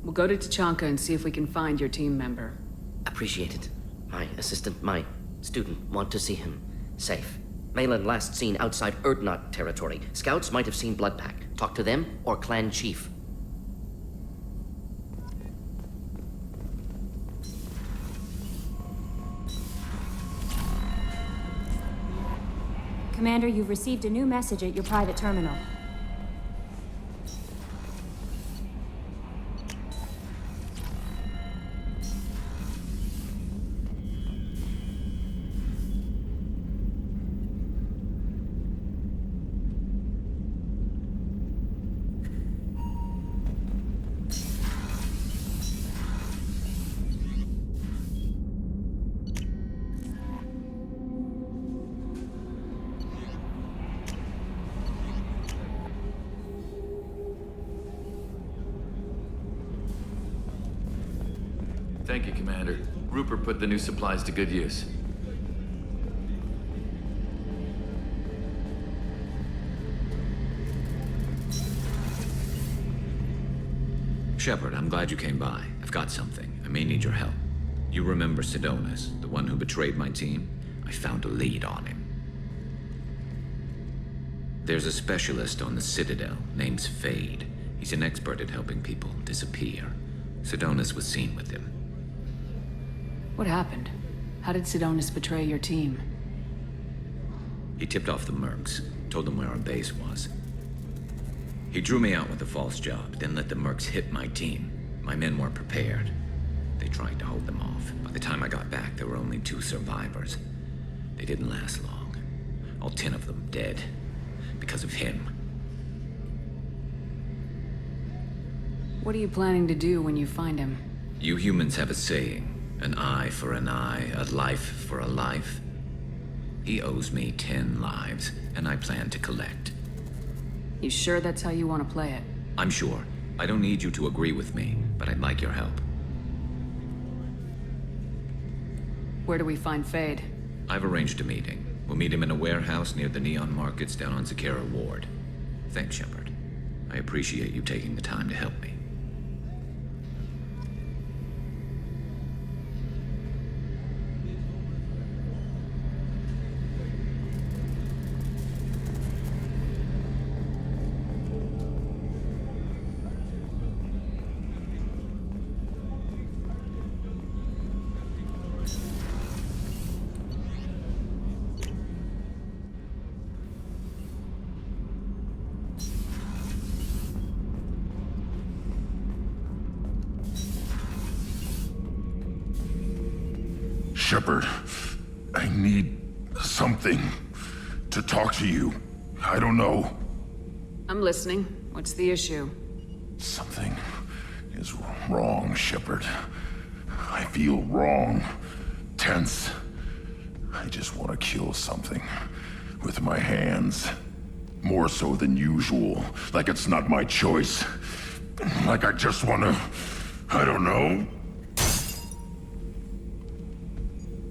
We'll go to Tachanka and see if we can find your team member. Appreciate it. My assistant, my student want to see him safe. Malin last seen outside Erdnot territory. Scouts might have seen Bloodpack. Talk to them or clan chief. Commander, you've received a new message at your private terminal. Thank you, Commander. Rupert put the new supplies to good use. Shepard, I'm glad you came by. I've got something. I may need your help. You remember Sidonis, the one who betrayed my team? I found a lead on him. There's a specialist on the Citadel, name's Fade. He's an expert at helping people disappear. Sidonis was seen with him. What happened? How did Sidonis betray your team? He tipped off the mercs, told them where our base was. He drew me out with a false job, then let the mercs hit my team. My men weren't prepared. They tried to hold them off. By the time I got back, there were only 2 survivors. They didn't last long. All 10 of them dead. Because of him. What are you planning to do when you find him? You humans have a saying. An eye for an eye, a life for a life. He owes me 10 lives, and I plan to collect. You sure that's how you want to play it? I'm sure. I don't need you to agree with me, but I'd like your help. Where do we find Fade? I've arranged a meeting. We'll meet him in a warehouse near the Neon Markets down on Zakera Ward. Thanks, Shepard. I appreciate you taking the time to help me. Shepard, I need something to talk to you. I don't know. I'm listening. What's the issue? Something is wrong, Shepard. I feel wrong. Tense. I just want to kill something. With my hands. More so than usual. Like it's not my choice. Like I just want to... I don't know.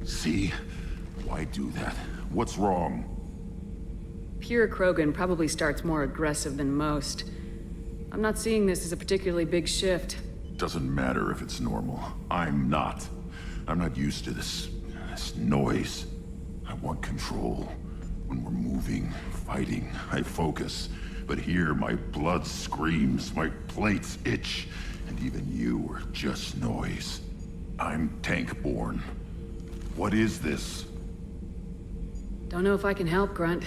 See? Why do that? What's wrong? Pure Krogan probably starts more aggressive than most. I'm not seeing this as a particularly big shift. Doesn't matter if it's normal. I'm not. I'm not used to this noise. I want control. When we're moving, fighting, I focus. But here, my blood screams, my plates itch, and even you are just noise. I'm tank-born. What is this? Don't know if I can help, Grunt.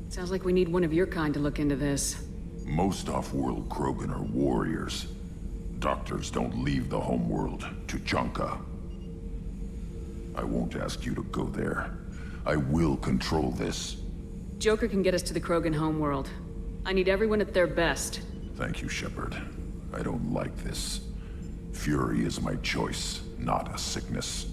Sounds like we need one of your kind to look into this. Most off-world Krogan are warriors. Doctors don't leave the homeworld to Tachanka. I won't ask you to go there. I will control this. Joker can get us to the Krogan homeworld. I need everyone at their best. Thank you, Shepard. I don't like this. Fury is my choice, not a sickness.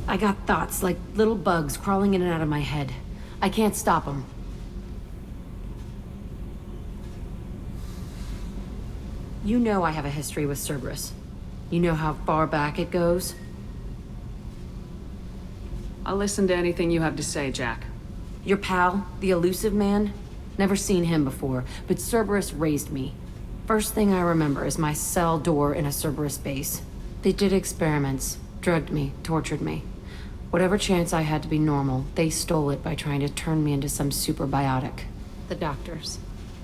I got thoughts like little bugs crawling in and out of my head. I can't stop them. You know I have a history with Cerberus. You know how far back it goes? I'll listen to anything you have to say, Jack. Your pal, the elusive man? Never seen him before, but Cerberus raised me. First thing I remember is my cell door in a Cerberus base. They did experiments, drugged me, tortured me. Whatever chance I had to be normal, they stole it by trying to turn me into some superbiotic. The doctors,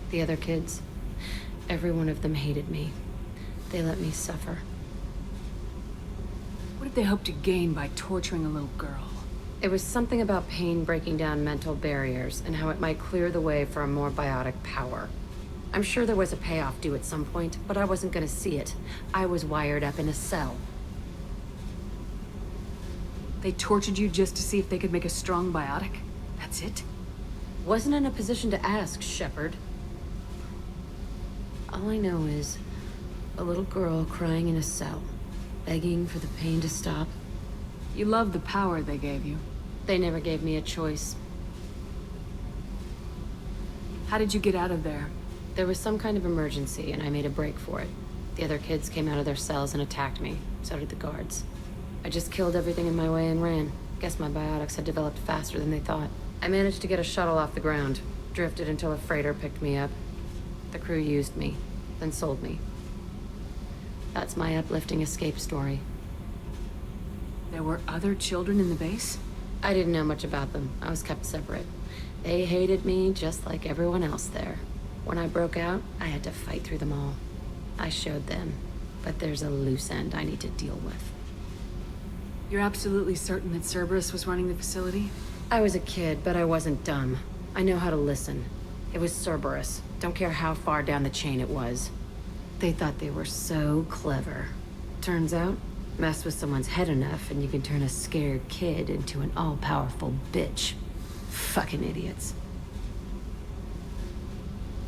the other kids, every one of them hated me. They let me suffer. What did they hope to gain by torturing a little girl? It was something about pain breaking down mental barriers and how it might clear the way for a more biotic power. I'm sure there was a payoff due at some point, but I wasn't gonna see it. I was wired up in a cell. They tortured you just to see if they could make a strong biotic? That's it? Wasn't in a position to ask, Shepard. All I know is a little girl crying in a cell, begging for the pain to stop. You love the power they gave you. They never gave me a choice. How did you get out of there? There was some kind of emergency, and I made a break for it. The other kids came out of their cells and attacked me. So did the guards. I just killed everything in my way and ran. Guess my biotics had developed faster than they thought. I managed to get a shuttle off the ground. Drifted until a freighter picked me up. The crew used me, then sold me. That's my uplifting escape story. There were other children in the base? I didn't know much about them. I was kept separate. They hated me just like everyone else there. When I broke out, I had to fight through them all. I showed them, but there's a loose end I need to deal with. You're absolutely certain that Cerberus was running the facility? I was a kid, but I wasn't dumb. I know how to listen. It was Cerberus. Don't care how far down the chain it was. They thought they were so clever. Turns out, mess with someone's head enough and you can turn a scared kid into an all-powerful bitch. Fucking idiots.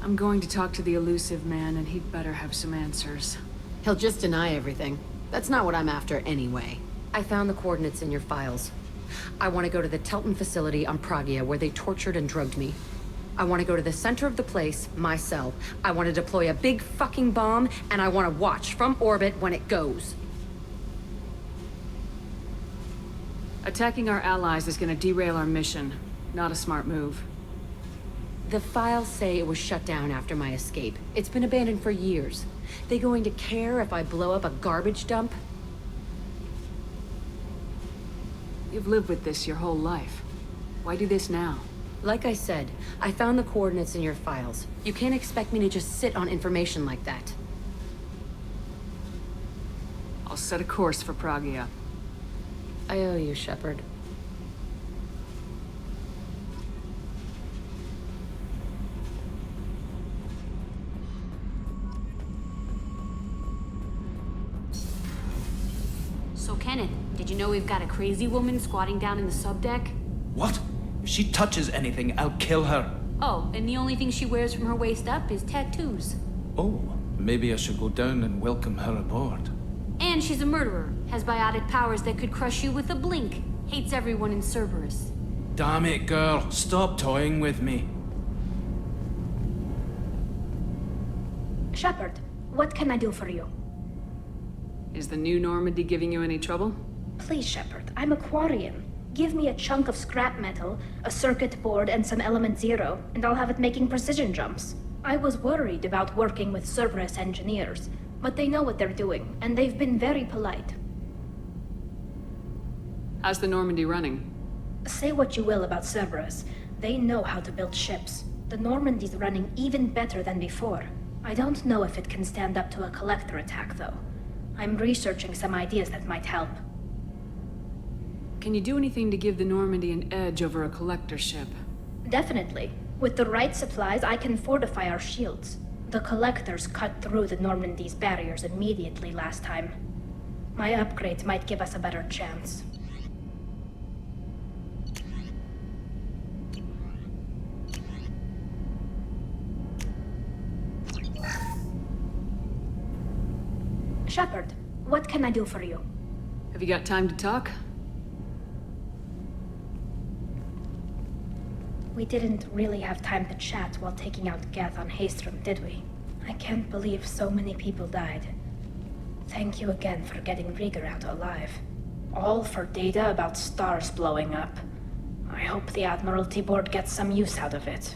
I'm going to talk to the elusive man, and he'd better have some answers. He'll just deny everything. That's not what I'm after anyway. I found the coordinates in your files. I want to go to the Telton facility on Pragia where they tortured and drugged me. I want to go to the center of the place, my cell. I want to deploy a big fucking bomb, and I want to watch from orbit when it goes. Attacking our allies is going to derail our mission. Not a smart move. The files say it was shut down after my escape. It's been abandoned for years. They going to care if I blow up a garbage dump? You've lived with this your whole life. Why do this now? Like I said, I found the coordinates in your files. You can't expect me to just sit on information like that. I'll set a course for Pragia. I owe you, Shepard. So, Kenneth, did you know we've got a crazy woman squatting down in the subdeck? What? If she touches anything, I'll kill her. Oh, and the only thing she wears from her waist up is tattoos. Oh, maybe I should go down and welcome her aboard. And she's a murderer, has biotic powers that could crush you with a blink, hates everyone in Cerberus. Damn it, girl. Stop toying with me. Shepard, what can I do for you? Is the new Normandy giving you any trouble? Please, Shepard, I'm a Quarian. Give me a chunk of scrap metal, a circuit board, and some element zero, and I'll have it making precision jumps. I was worried about working with Cerberus engineers, but they know what they're doing, and they've been very polite. How's the Normandy running? Say what you will about Cerberus, they know how to build ships. The Normandy's running even better than before. I don't know if it can stand up to a collector attack, though. I'm researching some ideas that might help. Can you do anything to give the Normandy an edge over a collector ship? Definitely. With the right supplies, I can fortify our shields. The collectors cut through the Normandy's barriers immediately last time. My upgrades might give us a better chance. Shepard, what can I do for you? Have you got time to talk? We didn't really have time to chat while taking out Geth on Haestrom, did we? I can't believe so many people died. Thank you again for getting Rieger out alive. All for data about stars blowing up. I hope the Admiralty Board gets some use out of it.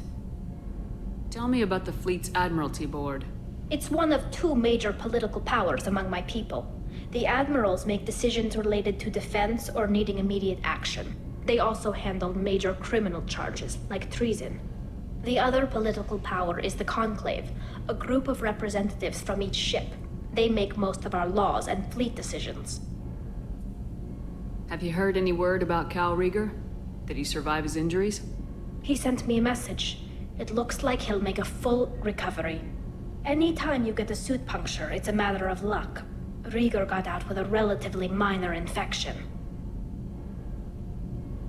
Tell me about the fleet's Admiralty Board. It's one of two major political powers among my people. The admirals make decisions related to defense or needing immediate action. They also handle major criminal charges, like treason. The other political power is the Conclave, a group of representatives from each ship. They make most of our laws and fleet decisions. Have you heard any word about Cal Rieger? Did he survive his injuries? He sent me a message. It looks like he'll make a full recovery. Anytime you get a suit puncture, it's a matter of luck. Rieger got out with a relatively minor infection.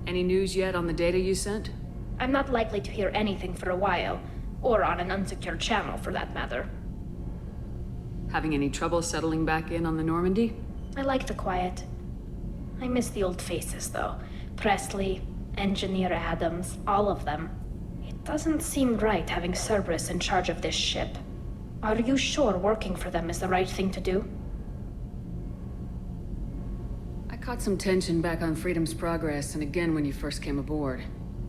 Any news yet on the data you sent? I'm not likely to hear anything for a while, or on an unsecured channel for that matter. Having any trouble settling back in on the Normandy? I like the quiet. I miss the old faces, though. Presley, Engineer Adams, all of them. It doesn't seem right having Cerberus in charge of this ship. Are you sure working for them is the right thing to do? I caught some tension back on Freedom's Progress and again when you first came aboard.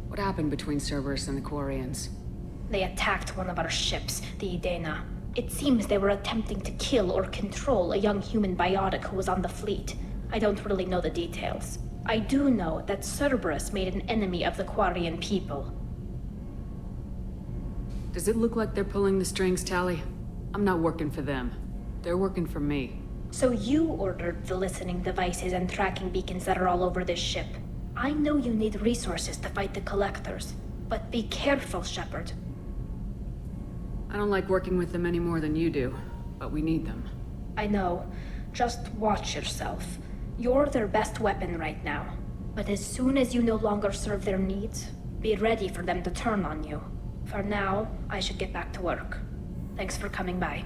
What happened between Cerberus and the Quarians? They attacked one of our ships, the Idena. It seems they were attempting to kill or control a young human biotic who was on the fleet. I don't really know the details. I do know that Cerberus made an enemy of the Quarian people. Does it look like they're pulling the strings, Tali? I'm not working for them. They're working for me. So you ordered the listening devices and tracking beacons that are all over this ship. I know you need resources to fight the Collectors, but be careful, Shepard. I don't like working with them any more than you do, but we need them. I know. Just watch yourself. You're their best weapon right now. But as soon as you no longer serve their needs, be ready for them to turn on you. For now, I should get back to work. Thanks for coming by.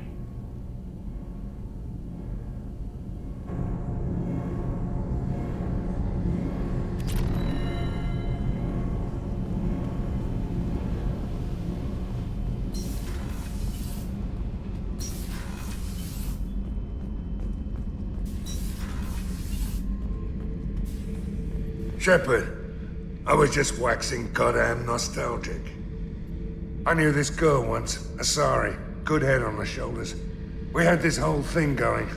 Shepard, I was just waxing goddamn nostalgic. I knew this girl once, Asari, good head on her shoulders. We had this whole thing going,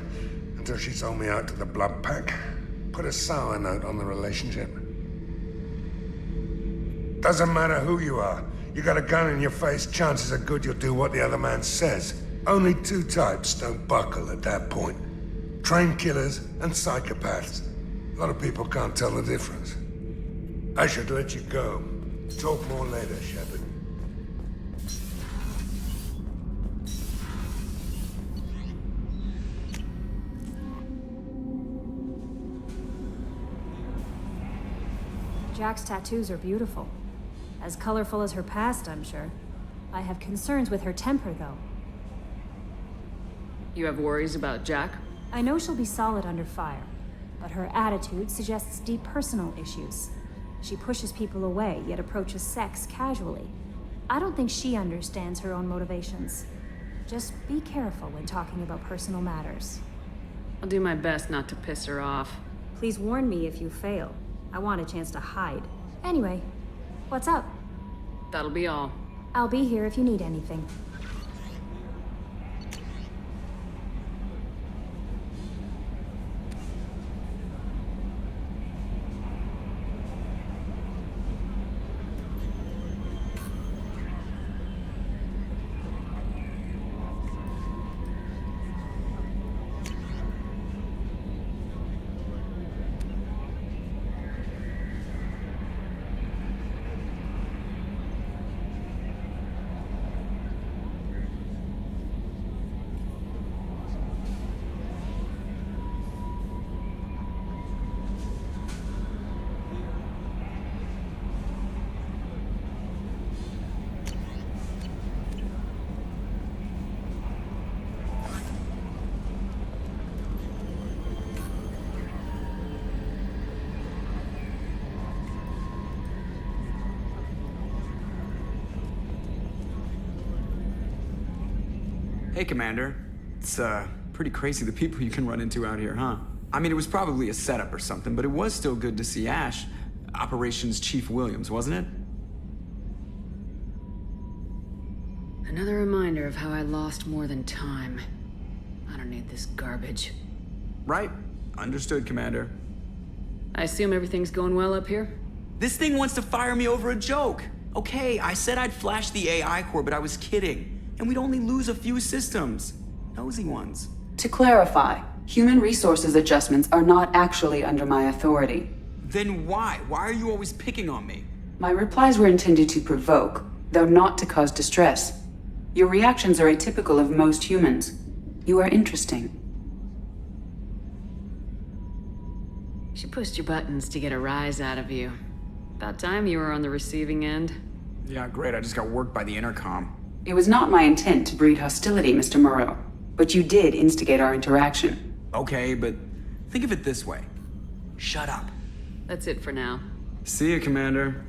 until she sold me out to the Blood Pack. Put a sour note on the relationship. Doesn't matter who you are. You got a gun in your face, chances are good you'll do what the other man says. Only two types don't buckle at that point. Trained killers and psychopaths. A lot of people can't tell the difference. I should let you go. Talk more later, Shepard. Jack's tattoos are beautiful. As colorful as her past, I'm sure. I have concerns with her temper, though. You have worries about Jack? I know she'll be solid under fire, but her attitude suggests deep personal issues. She pushes people away, yet approaches sex casually. I don't think she understands her own motivations. Just be careful when talking about personal matters. I'll do my best not to piss her off. Please warn me if you fail. I want a chance to hide. Anyway, what's up? That'll be all. I'll be here if you need anything. Hey, Commander. It's, pretty crazy the people you can run into out here, huh? I mean, it was probably a setup or something, but it was still good to see Ash. Operations Chief Williams, wasn't it? Another reminder of how I lost more than time. I don't need this garbage. Right. Understood, Commander. I assume everything's going well up here? This thing wants to fire me over a joke. Okay, I said I'd flash the AI core, but I was kidding. And we'd only lose a few systems. Nosy ones. To clarify, human resources adjustments are not actually under my authority. Then why? Why are you always picking on me? My replies were intended to provoke, though not to cause distress. Your reactions are atypical of most humans. You are interesting. She pushed your buttons to get a rise out of you. About time you were on the receiving end. Yeah, great. I just got worked by the intercom. It was not my intent to breed hostility, Mr. Moreau, but you did instigate our interaction. Okay, but think of it this way. Shut up. That's it for now. See you, Commander.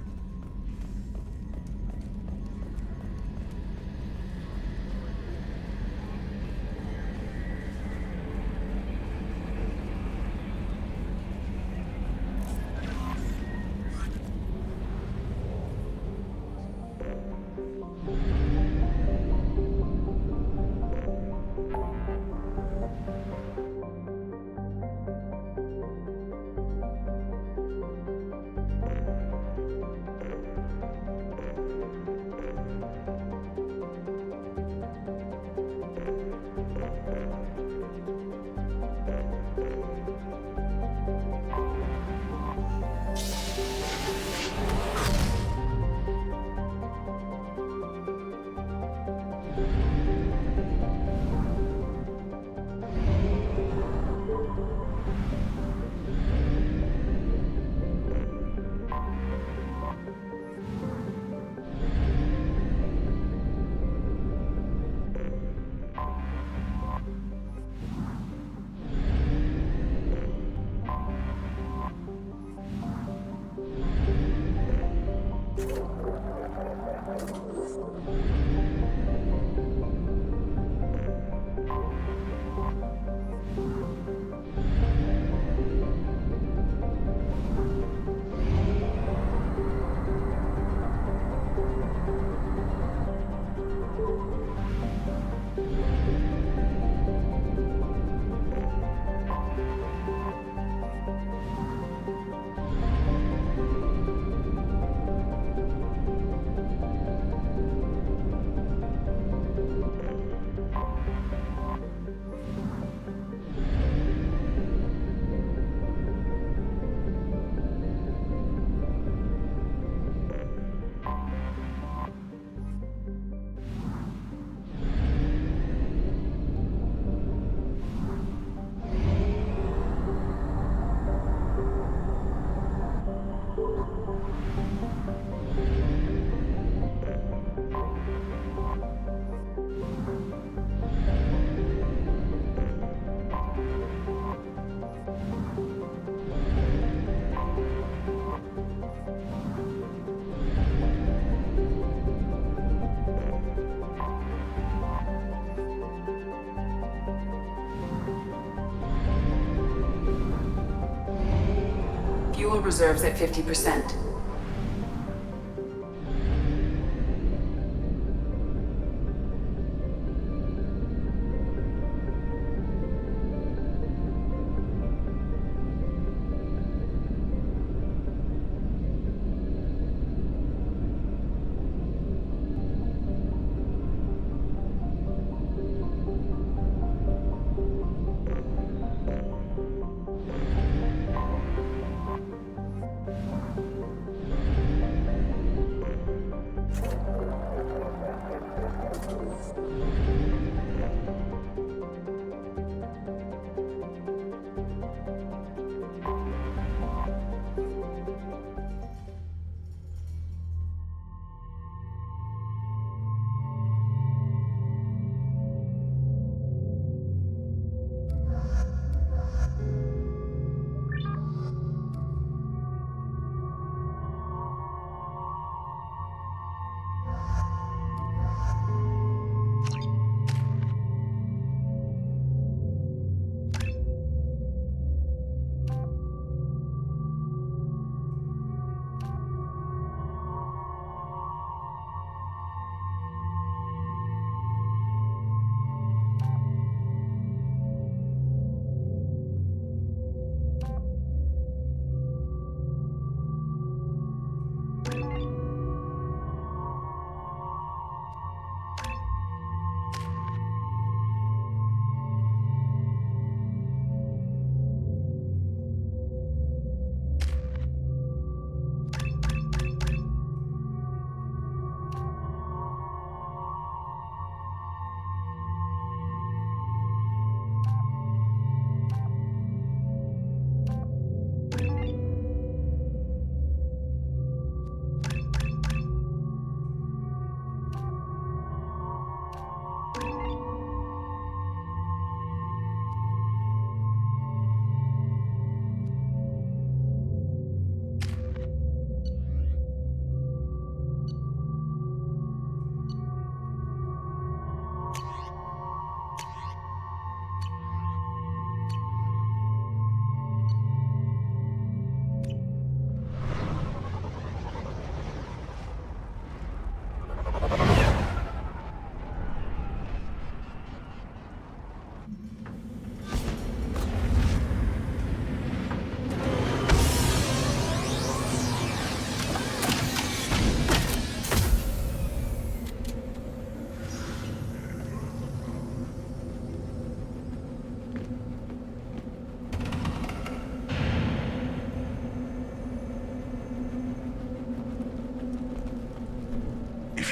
Fuel reserves at 50%.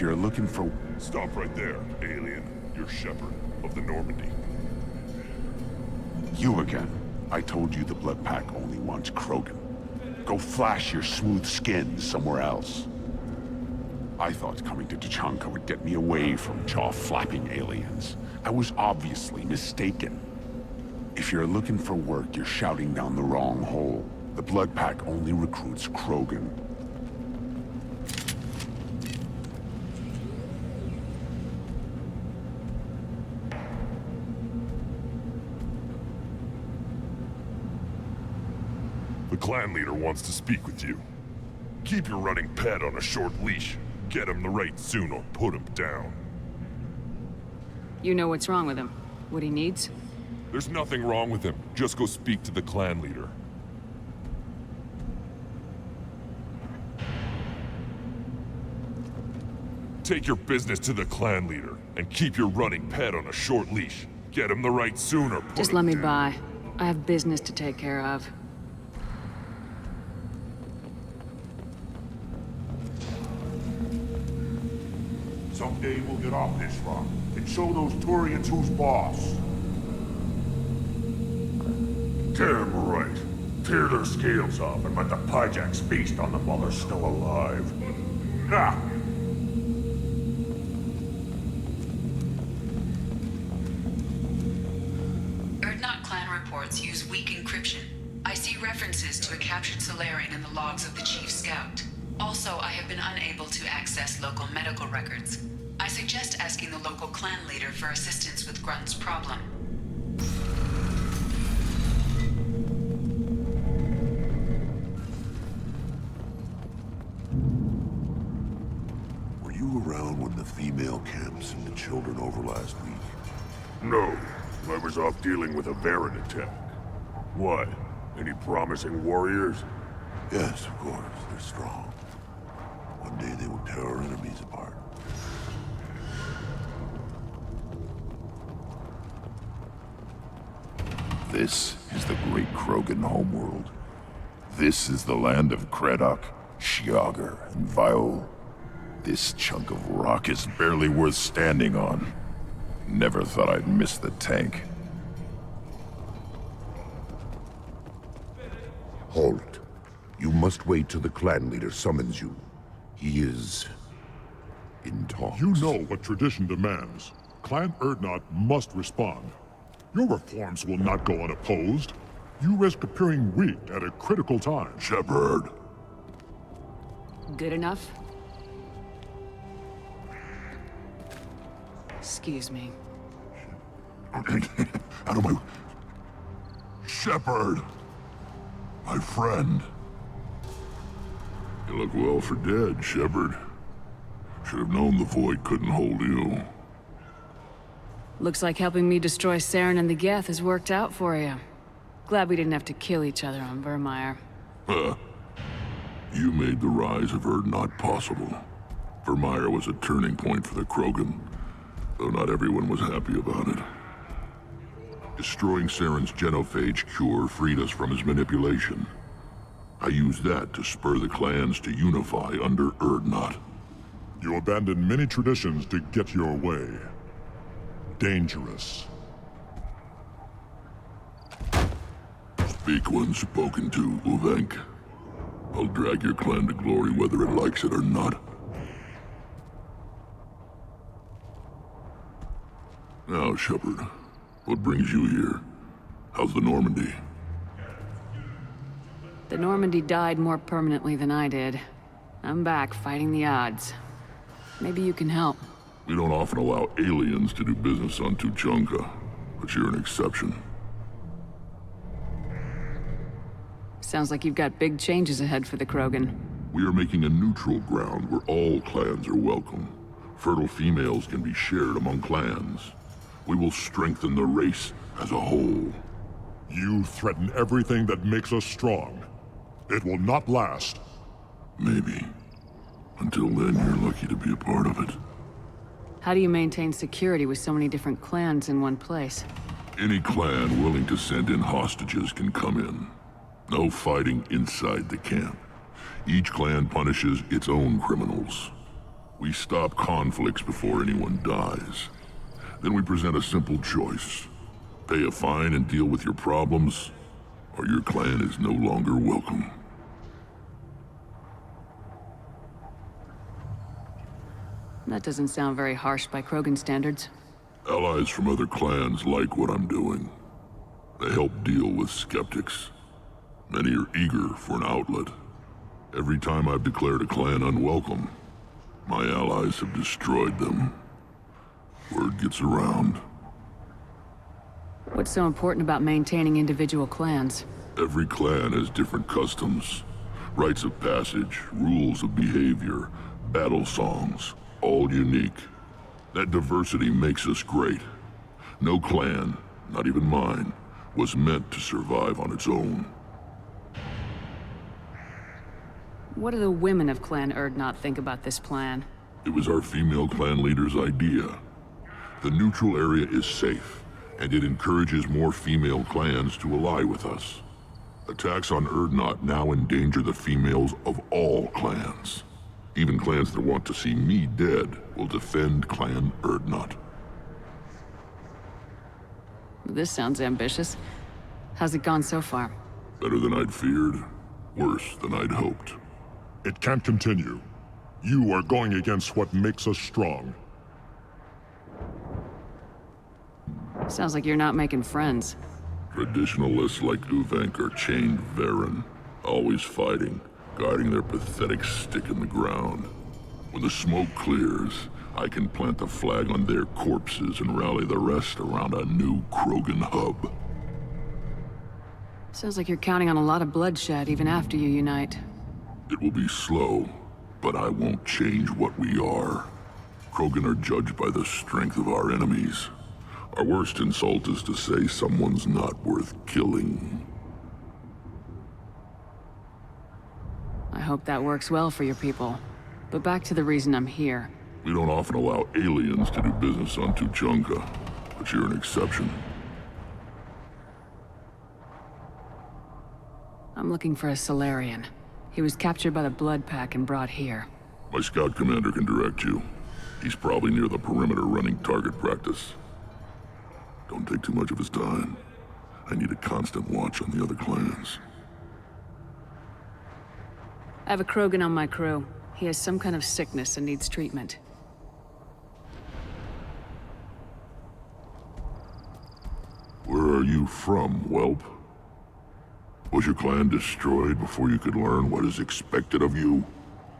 you're looking for... Stop right there, alien. You're Shepard of the Normandy. You again. I told you the Blood Pack only wants Krogan. Go flash your smooth skin somewhere else. I thought coming to Tuchanka would get me away from jaw-flapping aliens. I was obviously mistaken. If you're looking for work, you're shouting down the wrong hole. The Blood Pack only recruits Krogan. The clan leader wants to speak with you. Keep your running pet on a short leash. Get him the right soon or put him down. You know what's wrong with him? What he needs? There's nothing wrong with him. Just go speak to the clan leader. Take your business to the clan leader, and keep your running pet on a short leash. Get him the right soon or put Just him let me down. by. I have business to take care of. Someday we'll get off this rock and show those Turians who's boss. Damn right. Tear their scales off and let the Pyjaks feast on them while they're still alive. Ha! Erdnot clan reports use weak encryption. I see references to a captured Solarian in the logs of the Chief Scout. Also, I have been unable to access local medical records. I suggest asking the local clan leader for assistance with Grunt's problem. Were you around when the female camps and the children over last week? No. I was off dealing with a Baron attack. What? Any promising warriors? Yes, of course. They're strong. One day they will tear our enemies apart. This is the great Krogan homeworld. This is the land of Kredok, Shiagar, and Viol. This chunk of rock is barely worth standing on. Never thought I'd miss the tank. Halt. You must wait till the clan leader summons you. He is... in talks. You know what tradition demands. Clan Erdnot must respond. Your reforms will not go unopposed. You risk appearing weak at a critical time. Shepard. Good enough? Excuse me. Out of my... Shepard! My friend. You look well for dead, Shepard. Should have known the Void couldn't hold you. Looks like helping me destroy Saren and the Geth has worked out for you. Glad we didn't have to kill each other on Vermeer. Huh. You made the rise of Erdnot possible. Vermeer was a turning point for the Krogan, though not everyone was happy about it. Destroying Saren's genophage cure freed us from his manipulation. I used that to spur the clans to unify under Erdnot. You abandoned many traditions to get your way. Dangerous. Speak when spoken to, Uvenk. I'll drag your clan to glory whether it likes it or not. Now, Shepard, what brings you here? How's the Normandy? The Normandy died more permanently than I did. I'm back fighting the odds. Maybe you can help. We don't often allow aliens to do business on Tuchanka, but you're an exception. Sounds like you've got big changes ahead for the Krogan. We are making a neutral ground where all clans are welcome. Fertile females can be shared among clans. We will strengthen the race as a whole. You threaten everything that makes us strong. It will not last. Maybe. Until then, you're lucky to be a part of it. How do you maintain security with so many different clans in one place? Any clan willing to send in hostages can come in. No fighting inside the camp. Each clan punishes its own criminals. We stop conflicts before anyone dies. Then we present a simple choice. Pay a fine and deal with your problems, or your clan is no longer welcome. That doesn't sound very harsh by Krogan standards. Allies from other clans like what I'm doing. They help deal with skeptics. Many are eager for an outlet. Every time I've declared a clan unwelcome, my allies have destroyed them. Word gets around. What's so important about maintaining individual clans? Every clan has different customs, rites of passage, rules of behavior, battle songs, all unique. That diversity makes us great. No clan, not even mine, was meant to survive on its own. What do the women of Clan Urdnot think about this plan? It was our female clan leader's idea. The neutral area is safe, and it encourages more female clans to ally with us. Attacks on Urdnot now endanger the females of all clans. Even clans that want to see me dead will defend Clan Urdnot. This sounds ambitious. How's it gone so far? Better than I'd feared, worse than I'd hoped. It can't continue. You are going against what makes us strong. Sounds like you're not making friends. Traditionalists like Uvenk are chained Varen, always fighting, guarding their pathetic stick in the ground. When the smoke clears, I can plant the flag on their corpses and rally the rest around a new Krogan hub. Sounds like you're counting on a lot of bloodshed even after you unite. It will be slow, but I won't change what we are. Krogan are judged by the strength of our enemies. Our worst insult is to say someone's not worth killing. I hope that works well for your people. But back to the reason I'm here. We don't often allow aliens to do business on Tuchanka, but you're an exception. I'm looking for a Solarian. He was captured by the Blood Pack and brought here. My scout commander can direct you. He's probably near the perimeter running target practice. Don't take too much of his time. I need a constant watch on the other clans. I have a Krogan on my crew. He has some kind of sickness and needs treatment. Where are you from, whelp? Was your clan destroyed before you could learn what is expected of you?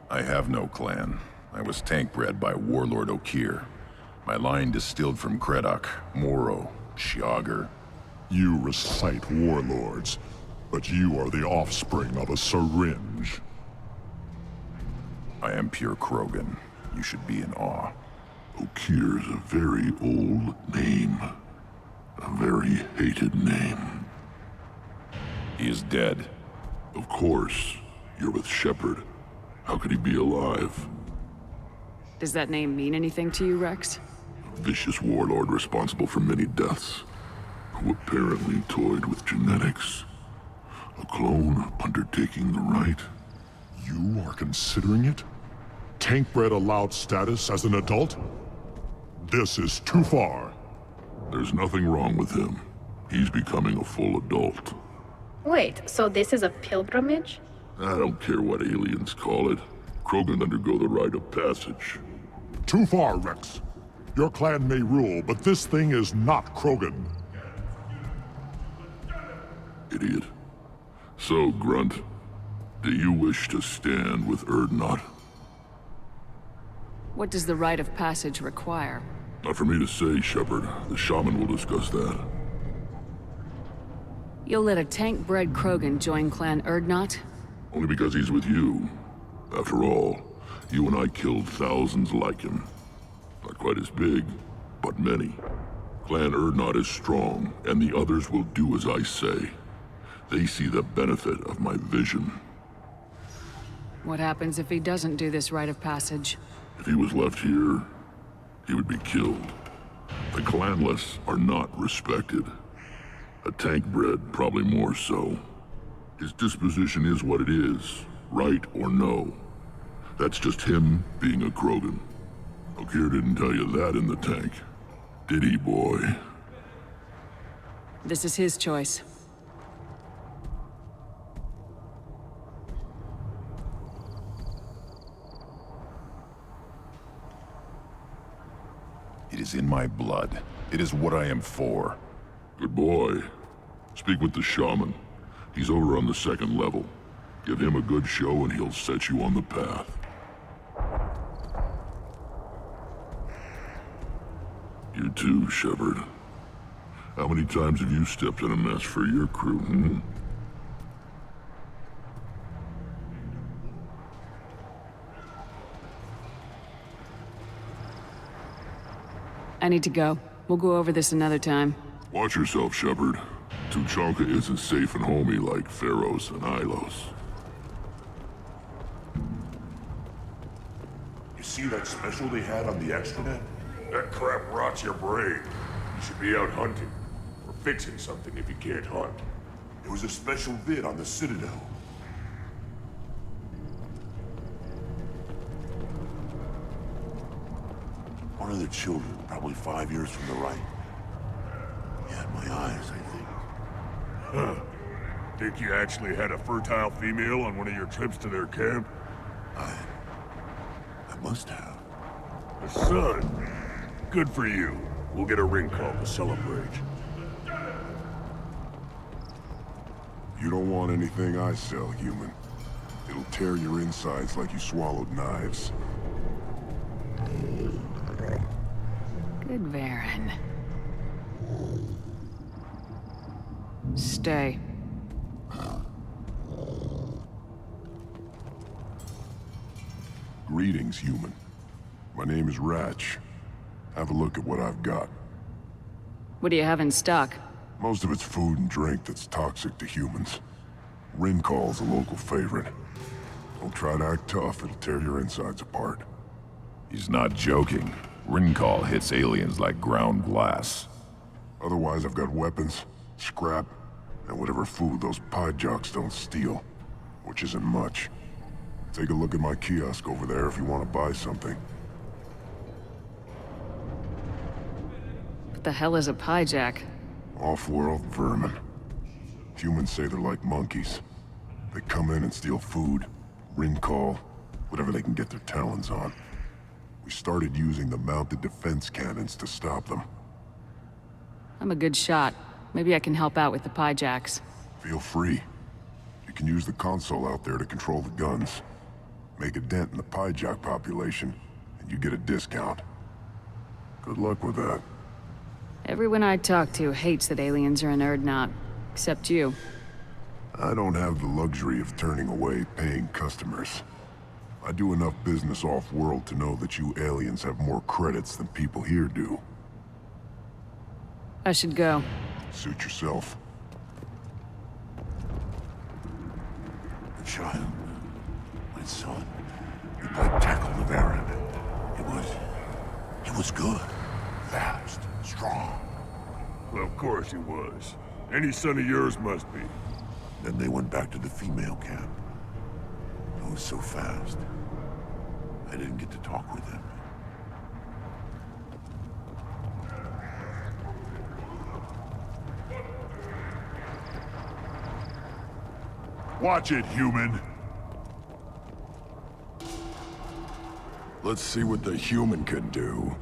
I have no clan. I was tank bred by Warlord Okir. My line distilled from Kredok, Moro, Shiagar. You recite warlords, but you are the offspring of a syringe. I am pure Krogan. You should be in awe. Okir's a very old name. A very hated name. He is dead. Of course. You're with Shepard. How could he be alive? Does that name mean anything to you, Wrex? A vicious warlord responsible for many deaths, who apparently toyed with genetics. A clone undertaking the right. You are considering it? Tank-bred allowed status as an adult? This is too far. There's nothing wrong with him. He's becoming a full adult. Wait, so this is a pilgrimage? I don't care what aliens call it. Krogan undergo the rite of passage. Too far, Wrex. Your clan may rule, but this thing is not Krogan. Idiot. So, Grunt, do you wish to stand with Urdnot? What does the rite of passage require? Not for me to say, Shepard. The shaman will discuss that. You'll let a tank-bred Krogan join Clan Urdnot? Only because he's with you. After all, you and I killed thousands like him. Not quite as big, but many. Clan Urdnot is strong, and the others will do as I say. They see the benefit of my vision. What happens if he doesn't do this rite of passage? If he was left here, he would be killed. The clanless are not respected. A tank-bred, probably more so. His disposition is what it is, right or no. That's just him being a Krogan. Okir didn't tell you that in the tank. Did he, boy? This is his choice. It is in my blood. It is what I am for. Good boy. Speak with the shaman. He's over on the second level. Give him a good show and he'll set you on the path. You too, Shepard. How many times have you stepped in a mess for your crew, hmm? I need to go. We'll go over this another time. Watch yourself, Shepard. Tuchanka isn't safe and homey like Pharaohs and Ilos. You see that special they had on the extranet? That crap rots your brain. You should be out hunting. Or fixing something if you can't hunt. It was a special vid on the Citadel. One of the children, probably 5 years from the right. He had my eyes, I think. Huh. Think you actually had a fertile female on one of your trips to their camp? I must have. A son? Good for you. We'll get a ring call to celebrate. You don't want anything I sell, human. It'll tear your insides like you swallowed knives. Good Varen. Stay. Greetings, human. My name is Wrex. Have a look at what I've got. What do you have in stock? Most of it's food and drink that's toxic to humans. Rincall's a local favorite. Don't try to act tough, it'll tear your insides apart. He's not joking. Rincall hits aliens like ground glass. Otherwise, I've got weapons, scrap, and whatever food those pie jocks don't steal. Which isn't much. Take a look at my kiosk over there if you want to buy something. What the hell is a piejack? Off-world vermin. Humans say they're like monkeys. They come in and steal food, Rincall, whatever they can get their talons on. We started using the mounted defense cannons to stop them. I'm a good shot. Maybe I can help out with the piejacks. Feel free. You can use the console out there to control the guns. Make a dent in the piejack population, and you get a discount. Good luck with that. Everyone I talk to hates that aliens are an Erdnot. Except you. I don't have the luxury of turning away paying customers. I do enough business off-world to know that you aliens have more credits than people here do. I should go. Suit yourself. The child, my son, he played tackle with Aaron. He was good, fast, strong. Well, of course he was. Any son of yours must be. Then they went back to the female camp. He was so fast. I didn't get to talk with him. Watch it, human. Let's see what the human can do.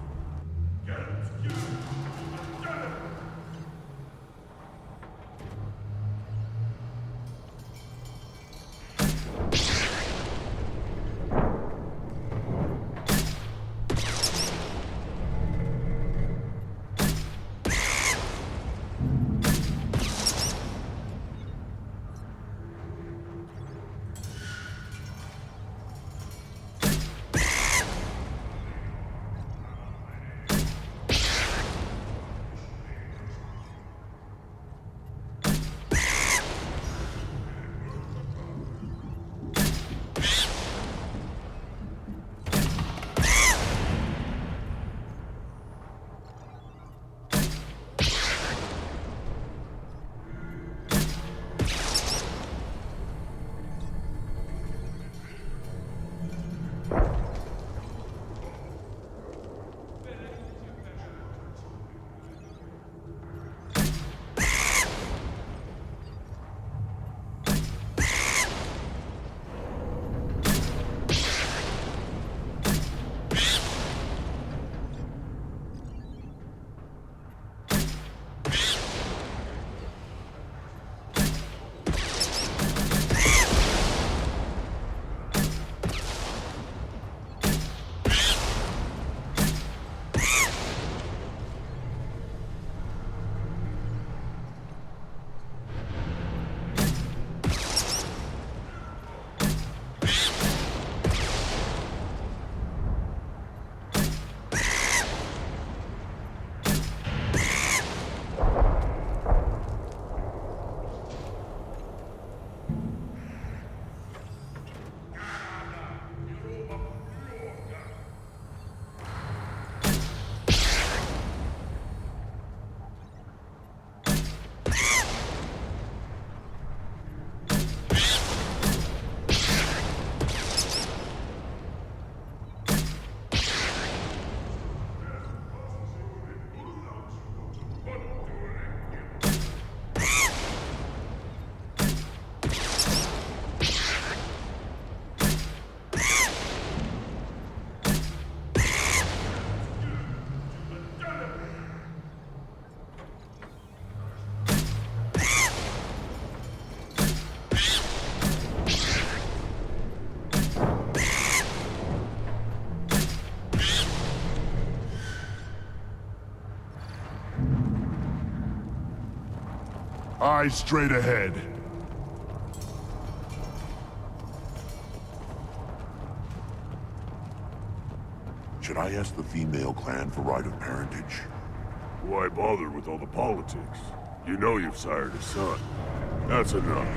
Eyes straight ahead. Should I ask the female clan for right of parentage? Why bother with all the politics? You know you've sired a son. That's enough.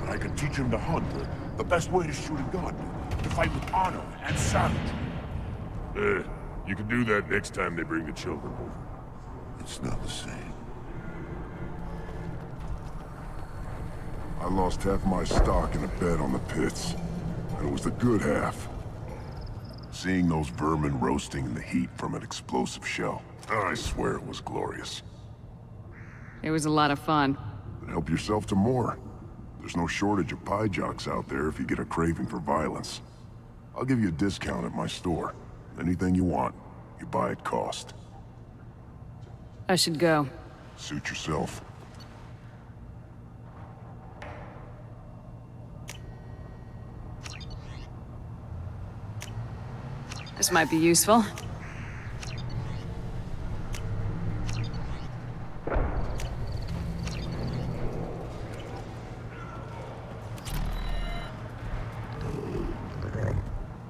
But I can teach him to hunt, the best way to shoot a gun, to fight with honor and savagery. You can do that next time they bring the children over. It's not the same. I lost half my stock in a bet on the pits. And it was the good half. Seeing those vermin roasting in the heat from an explosive shell, I swear it was glorious. It was a lot of fun. But help yourself to more. There's no shortage of pie jocks out there if you get a craving for violence. I'll give you a discount at my store. Anything you want, you buy at cost. I should go. Suit yourself. This might be useful.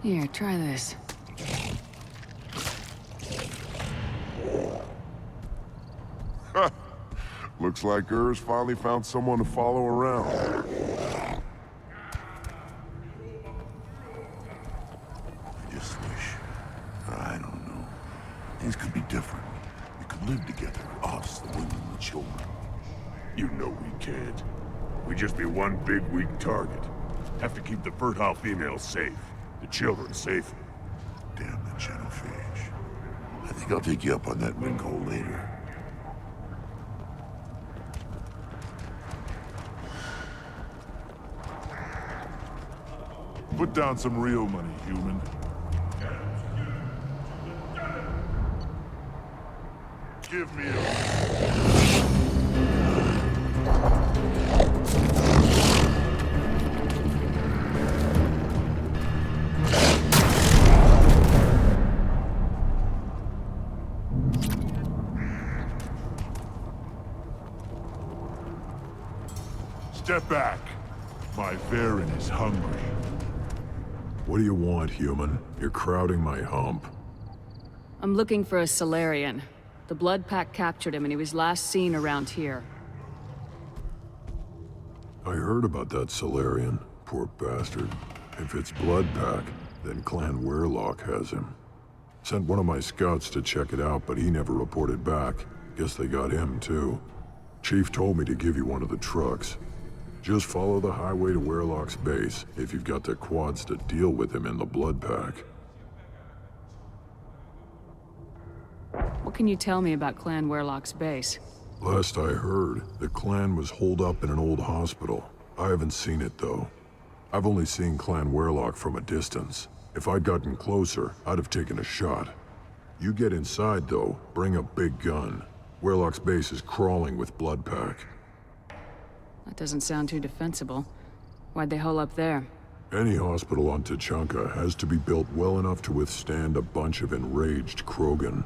Here, try this. Looks like Urs finally found someone to follow around. I just wish, I don't know, things could be different. We could live together, us, the women and the children. You know we can't. We'd just be one big weak target. Have to keep the fertile females safe. The children safe. Damn the genophage. I think I'll take you up on that Mako later. Put down some real money, human. Give me a... Step back. My Varen is hungry. What do you want, human? You're crowding my hump. I'm looking for a Solarian. The Blood Pack captured him and he was last seen around here. I heard about that Solarian. Poor bastard. If it's Blood Pack, then Clan Werlock has him. Sent one of my scouts to check it out, but he never reported back. Guess they got him, too. Chief told me to give you one of the trucks. Just follow the highway to Werlock's base, if you've got the quads to deal with him in the Blood Pack. What can you tell me about Clan Werlock's base? Last I heard, the clan was holed up in an old hospital. I haven't seen it, though. I've only seen Clan Werlock from a distance. If I'd gotten closer, I'd have taken a shot. You get inside, though, bring a big gun. Werlock's base is crawling with Blood Pack. That doesn't sound too defensible. Why'd they hole up there? Any hospital on Tuchanka has to be built well enough to withstand a bunch of enraged Krogan.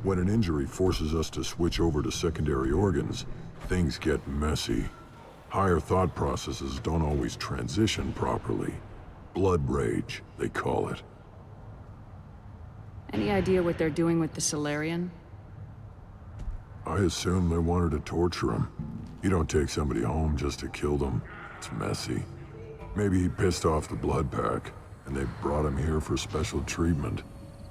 When an injury forces us to switch over to secondary organs, things get messy. Higher thought processes don't always transition properly. Blood rage, they call it. Any idea what they're doing with the Solarian? I assume they wanted to torture him. You don't take somebody home just to kill them. It's messy. Maybe he pissed off the Blood Pack, and they brought him here for special treatment.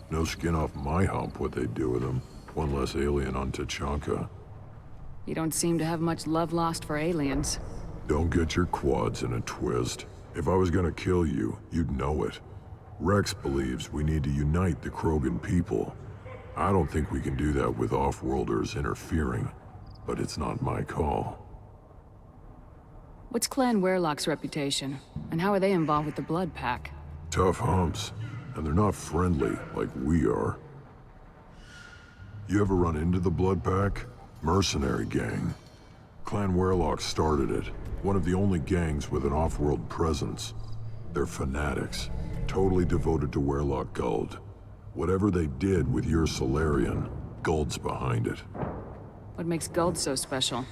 No skin off my hump what they'd do with him. One less alien on Tuchanka. You don't seem to have much love lost for aliens. Don't get your quads in a twist. If I was gonna kill you, you'd know it. Wrex believes we need to unite the Krogan people. I don't think we can do that with off-worlders interfering, but it's not my call. What's Clan Werlock's reputation? And how are they involved with the Blood Pack? Tough humps, and they're not friendly like we are. You ever run into the Blood Pack? Mercenary gang. Clan Werlock started it. One of the only gangs with an off-world presence. They're fanatics, totally devoted to Werlock Guld. Whatever they did with your Solarian, Guld's behind it. What makes Guld so special?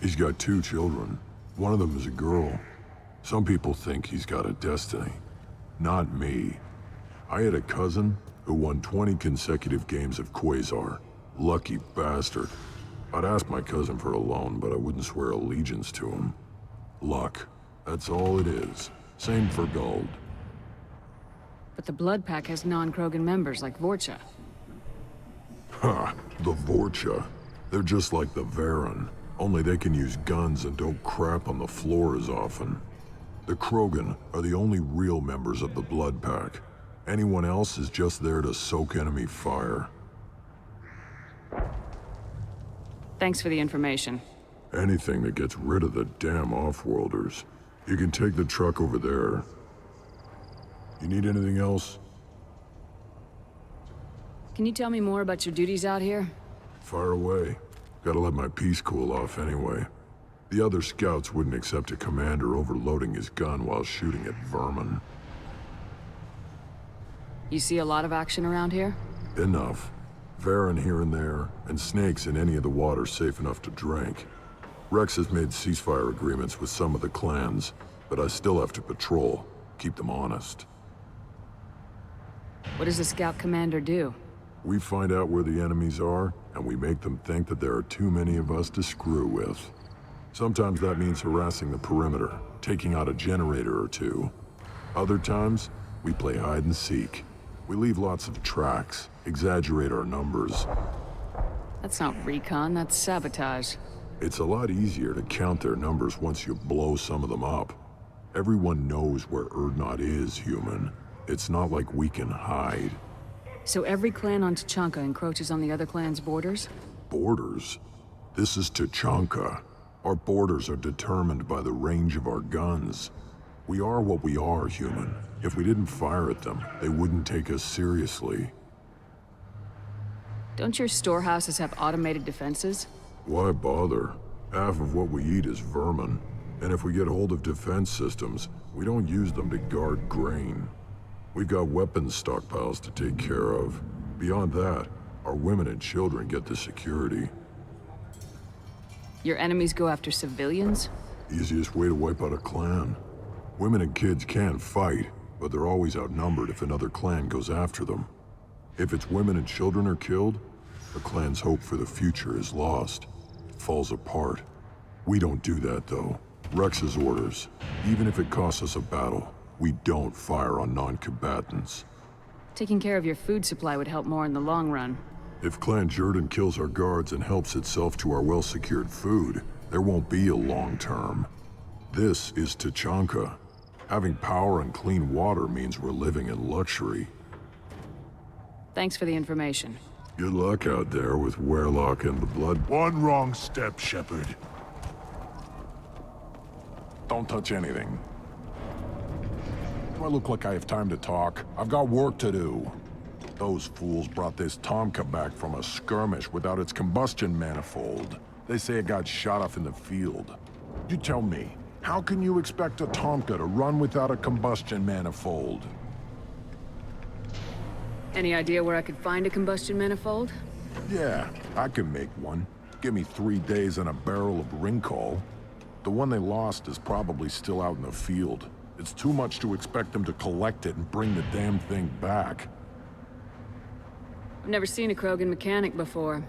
He's got 2 children. One of them is a girl. Some people think he's got a destiny. Not me. I had a cousin who won 20 consecutive games of Quasar. Lucky bastard. I'd ask my cousin for a loan, but I wouldn't swear allegiance to him. Luck. That's all it is. Same for gold. But the Blood Pack has non-Krogan members like Vorcha. Ha! The Vorcha. They're just like the Varen. Only they can use guns and don't crap on the floor as often. The Krogan are the only real members of the Blood Pack. Anyone else is just there to soak enemy fire. Thanks for the information. Anything that gets rid of the damn off-worlders. You can take the truck over there. You need anything else? Can you tell me more about your duties out here? Fire away. Gotta let my piece cool off anyway. The other scouts wouldn't accept a commander overloading his gun while shooting at vermin. You see a lot of action around here? Enough. Varen here and there, and snakes in any of the water safe enough to drink. Wrex has made ceasefire agreements with some of the clans, but I still have to patrol, keep them honest. What does the scout commander do? We find out where the enemies are, and we make them think that there are too many of us to screw with. Sometimes that means harassing the perimeter, taking out a generator or 2. Other times, we play hide and seek. We leave lots of tracks, exaggerate our numbers. That's not recon, that's sabotage. It's a lot easier to count their numbers once you blow some of them up. Everyone knows where Urdnot is, human. It's not like we can hide. So every clan on Tachanka encroaches on the other clan's borders? Borders? This is Tachanka. Our borders are determined by the range of our guns. We are what we are, human. If we didn't fire at them, they wouldn't take us seriously. Don't your storehouses have automated defenses? Why bother? Half of what we eat is vermin. And if we get hold of defense systems, we don't use them to guard grain. We've got weapons stockpiles to take care of. Beyond that, our women and children get the security. Your enemies go after civilians? Easiest way to wipe out a clan. Women and kids can fight, but they're always outnumbered if another clan goes after them. If its women and children are killed, the clan's hope for the future is lost. It falls apart. We don't do that, though. Wrex's orders. Even if it costs us a battle, we don't fire on non-combatants. Taking care of your food supply would help more in the long run. If Clan Jordan kills our guards and helps itself to our well-secured food, there won't be a long term. This is Tachanka. Having power and clean water means we're living in luxury. Thanks for the information. Good luck out there with Werlock and the Blood. One wrong step, Shepard. Don't touch anything. Do I look like I have time to talk? I've got work to do. Those fools brought this Tomka back from a skirmish without its combustion manifold. They say it got shot off in the field. You tell me, how can you expect a Tomka to run without a combustion manifold? Any idea where I could find a combustion manifold? Yeah, I can make one. Give me 3 days and a barrel of Rincol. The one they lost is probably still out in the field. It's too much to expect them to collect it and bring the damn thing back. I've never seen a Krogan mechanic before.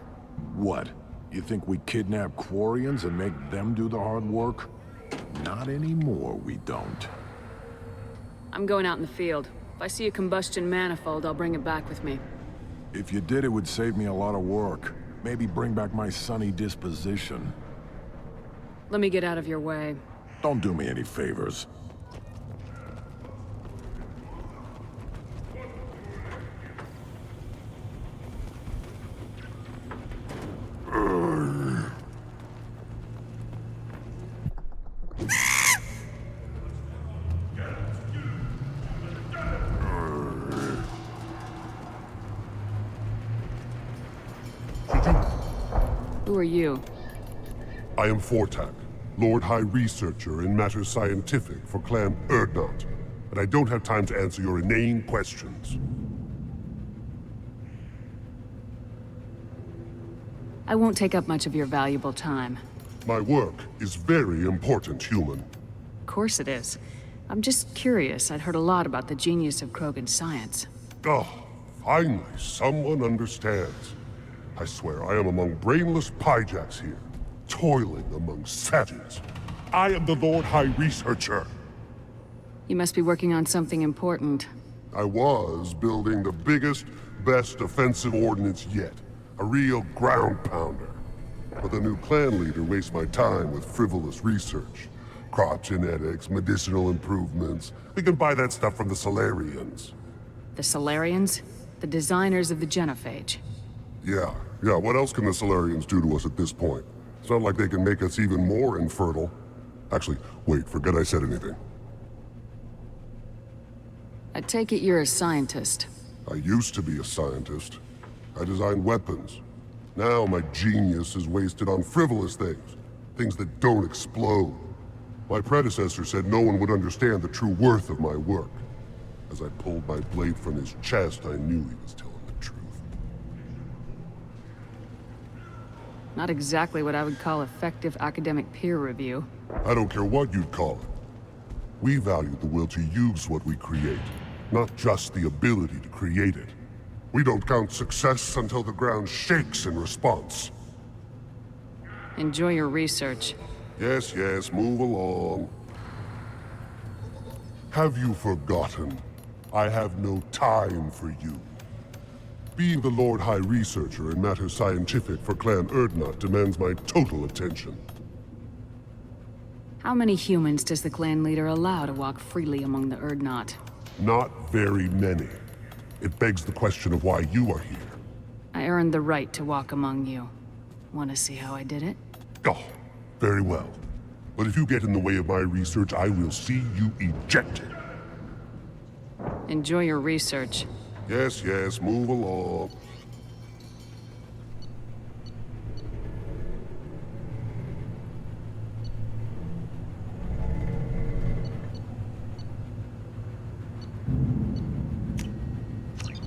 What? You think we kidnap Quarians and make them do the hard work? Not anymore, we don't. I'm going out in the field. If I see a combustion manifold, I'll bring it back with me. If you did, it would save me a lot of work. Maybe bring back my sunny disposition. Let me get out of your way. Don't do me any favors. Who are you? I am Fortak, Lord High Researcher in matters scientific for Clan Urdnot, and I don't have time to answer your inane questions. I won't take up much of your valuable time. My work is very important, human. Of course it is. I'm just curious. I'd heard a lot about the genius of Krogan science. Oh, finally, someone understands. I swear I am among brainless pyjacks here, toiling among savages. I am the Lord High Researcher. You must be working on something important. I was building the biggest, best offensive ordnance yet. A real ground pounder. But the new clan leader wastes my time with frivolous research. Crop genetics, medicinal improvements. We can buy that stuff from the Solarians. The Solarians? The designers of the genophage. Yeah. What else can the Solarians do to us at this point? It's not like they can make us even more infertile. Actually, wait, forget I said anything. I take it you're a scientist. I used to be a scientist. I designed weapons. Now my genius is wasted on frivolous things. Things that don't explode. My predecessor said no one would understand the true worth of my work. As I pulled my blade from his chest, I knew he was telling the truth. Not exactly what I would call effective academic peer review. I don't care what you'd call it. We value the will to use what we create, not just the ability to create it. We don't count success until the ground shakes in response. Enjoy your research. Yes, move along. Have you forgotten? I have no time for you. Being the Lord High Researcher in matters scientific for Clan Urdnot demands my total attention. How many humans does the clan leader allow to walk freely among the Urdnot? Not very many. It begs the question of why you are here. I earned the right to walk among you. Want to see how I did it? Oh, very well. But if you get in the way of my research, I will see you ejected. Enjoy your research. Yes, move along.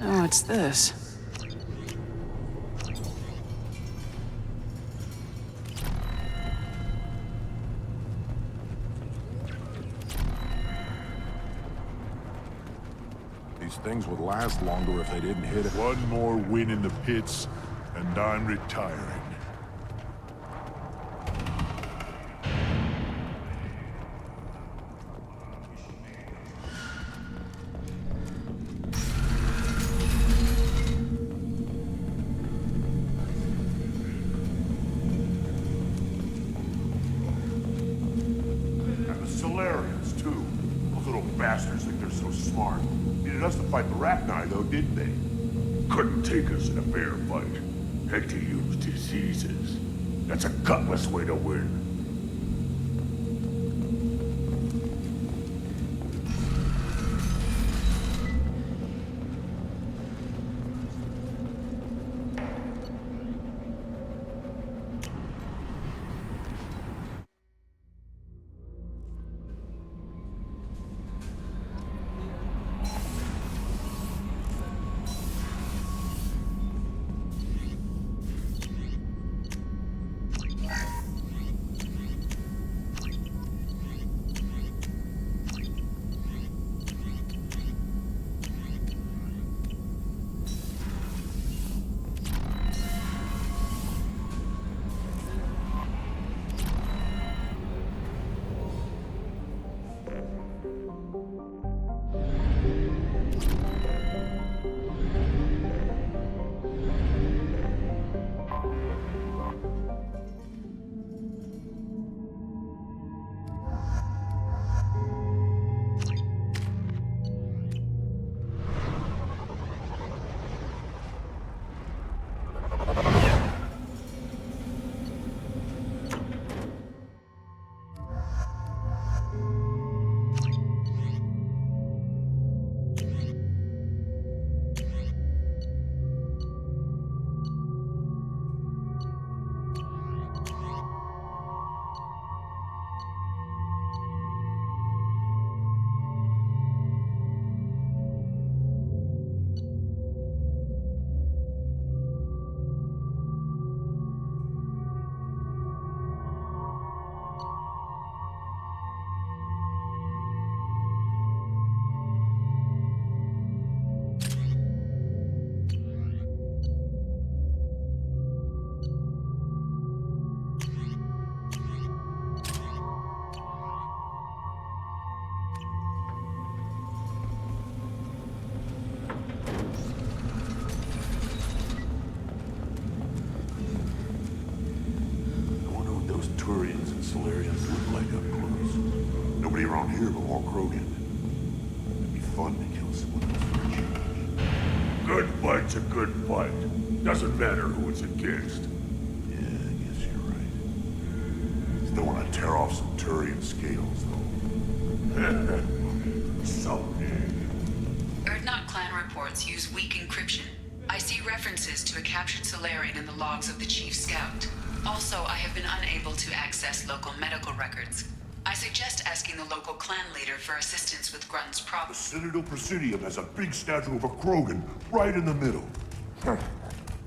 Oh, it's this. These things would last longer if they didn't hit it. One more win in the pits, and I'm retiring. Solarians, too. Those little bastards think they're so smart. Needed us to fight the Arachni, though, didn't they? Couldn't take us in a fair fight. Had to use diseases. That's a gutless way to win. around here before Krogan. It'd be fun to kill someone else for a change. Good fight's a good fight. Doesn't matter who it's against. Yeah, I guess you're right. Still want to tear off some Turian scales, though. Someday. Erdnot clan reports use weak encryption. I see references to a captured Solarian in the logs of the Chief Scout. Also, I have been unable to access local medical records. I suggest asking the local clan leader for assistance with Grunt's problem. The Citadel Presidium has a big statue of a Krogan right in the middle.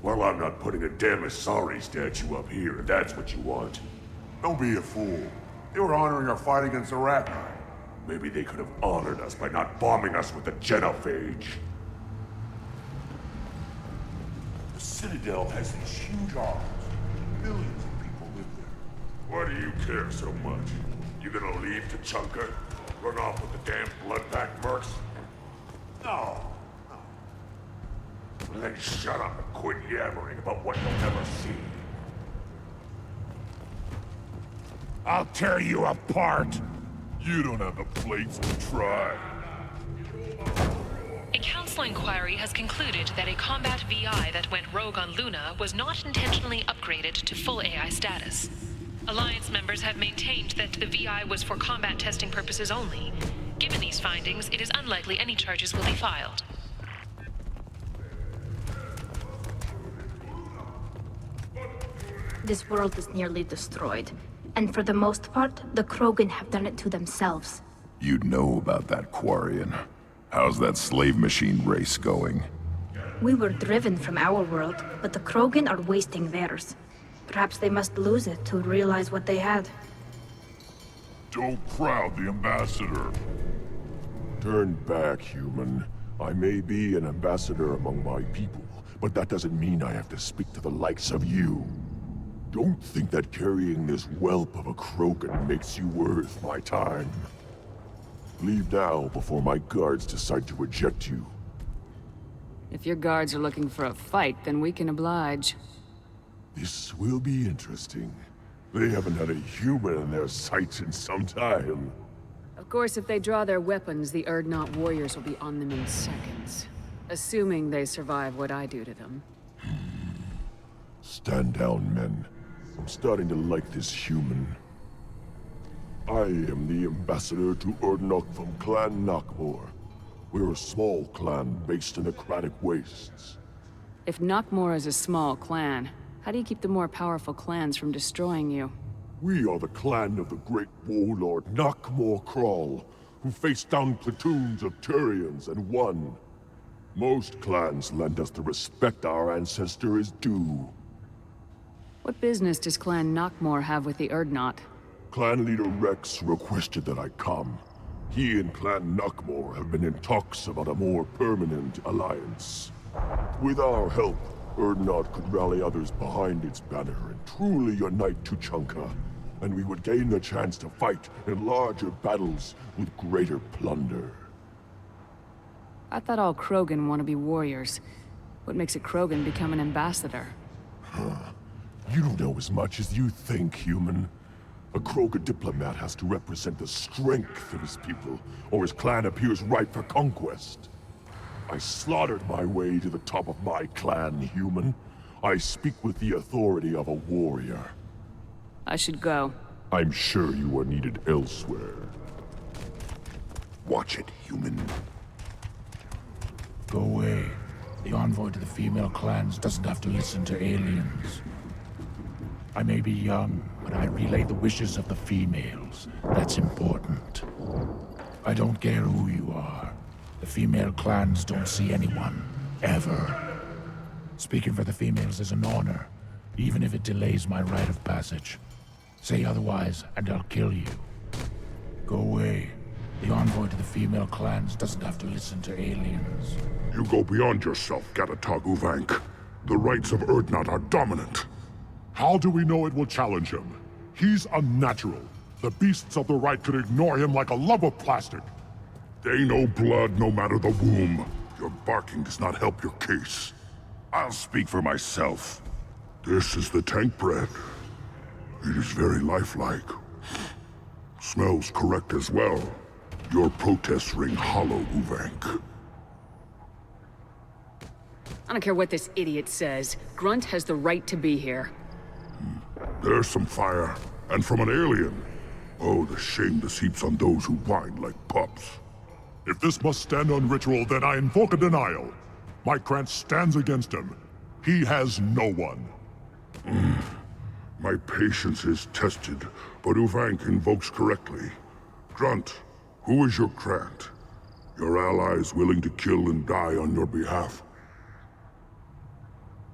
Well, I'm not putting a damn Asari statue up here, if that's what you want. Don't be a fool. They were honoring our fight against Iraq. Maybe they could have honored us by not bombing us with the genophage. The Citadel has these huge arms. Millions of people live there. Why do you care so much? You gonna leave Tachanka? Run off with the damn bloodback mercs? No. Well, then shut up and quit yammering about what you'll never see. I'll tear you apart! You don't have the plates to try. A council inquiry has concluded that a combat VI that went rogue on Luna was not intentionally upgraded to full AI status. Alliance members have maintained that the VI was for combat testing purposes only. Given these findings, it is unlikely any charges will be filed. This world is nearly destroyed. And for the most part, the Krogan have done it to themselves. You'd know about that, Quarian. How's that slave machine race going? We were driven from our world, but the Krogan are wasting theirs. Perhaps they must lose it to realize what they had. Don't crowd the ambassador. Turn back, human. I may be an ambassador among my people, but that doesn't mean I have to speak to the likes of you. Don't think that carrying this whelp of a Krogan makes you worth my time. Leave now before my guards decide to eject you. If your guards are looking for a fight, then we can oblige. This will be interesting. They haven't had a human in their sights in some time. Of course, if they draw their weapons, the Erdnot warriors will be on them in seconds. Assuming they survive what I do to them. Stand down, men. I'm starting to like this human. I am the ambassador to Erdnot from Clan Nakmor. We're a small clan based in the Kratic Wastes. If Nakmor is a small clan, how do you keep the more powerful clans from destroying you? We are the clan of the great warlord Nakmor Kral, who faced down platoons of Turians and won. Most clans lend us the respect our ancestor is due. What business does Clan Nakmor have with the Erdnot? Clan leader Wrex requested that I come. He and Clan Nakmor have been in talks about a more permanent alliance. With our help, Erdnot could rally others behind its banner and truly unite Tuchanka, and we would gain the chance to fight in larger battles with greater plunder. I thought all Krogan want to be warriors. What makes a Krogan become an ambassador? You don't know as much as you think, human. A Krogan diplomat has to represent the strength of his people, or his clan appears ripe for conquest. I slaughtered my way to the top of my clan, human. I speak with the authority of a warrior. I should go. I'm sure you are needed elsewhere. Watch it, human. Go away. The envoy to the female clans doesn't have to listen to aliens. I may be young, but I relay the wishes of the females. That's important. I don't care who you are. The female clans don't see anyone, ever. Speaking for the females is an honor, even if it delays my rite of passage. Say otherwise, and I'll kill you. Go away. The envoy to the female clans doesn't have to listen to aliens. You go beyond yourself, Gatatag Uvank. The rights of Erdnot are dominant. How do we know it will challenge him? He's unnatural. The beasts of the right could ignore him like a lump of plastic. They know blood no matter the womb. Your barking does not help your case. I'll speak for myself. This is the tank bread. It is very lifelike. Smells correct as well. Your protests ring hollow, Uvank. I don't care what this idiot says. Grunt has the right to be here. There's some fire, and from an alien. Oh, the shame this heaps on those who whine like pups. If this must stand on ritual, then I invoke a denial. My Krant stands against him. He has no one. My patience is tested, but Uvank invokes correctly. Grunt, who is your Krant? Your allies willing to kill and die on your behalf?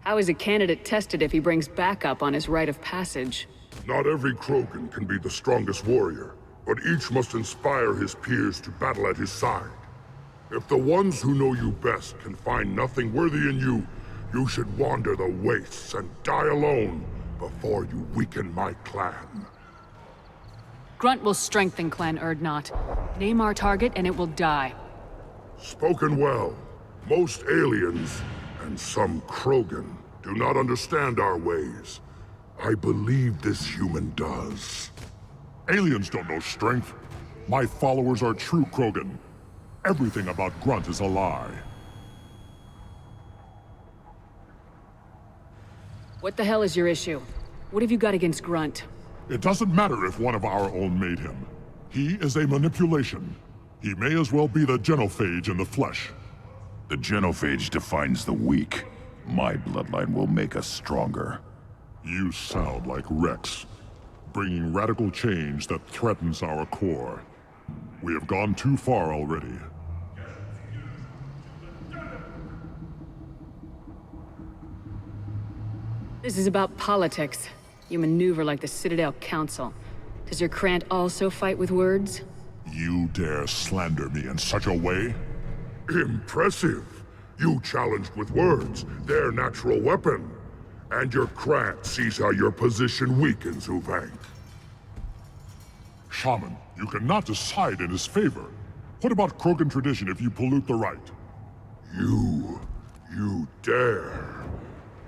How is a candidate tested if he brings backup on his rite of passage? Not every Krogan can be the strongest warrior, but each must inspire his peers to battle at his side. If the ones who know you best can find nothing worthy in you, you should wander the wastes and die alone before you weaken my clan. Grunt will strengthen Clan Urdnot. Name our target and it will die. Spoken well. Most aliens, and some Krogan, do not understand our ways. I believe this human does. Aliens don't know strength. My followers are true Krogan. Everything about Grunt is a lie. What the hell is your issue? What have you got against Grunt? It doesn't matter if one of our own made him. He is a manipulation. He may as well be the genophage in the flesh. The genophage defines the weak. My bloodline will make us stronger. You sound like Wrex, bringing radical change that threatens our core. We have gone too far already. This is about politics. You maneuver like the Citadel Council. Does your Krant also fight with words? You dare slander me in such a way? Impressive! You challenged with words, their natural weapon. And your Krant sees how your position weakens, Uvank. Shaman, you cannot decide in his favor. What about Krogan tradition if you pollute the rite? You dare.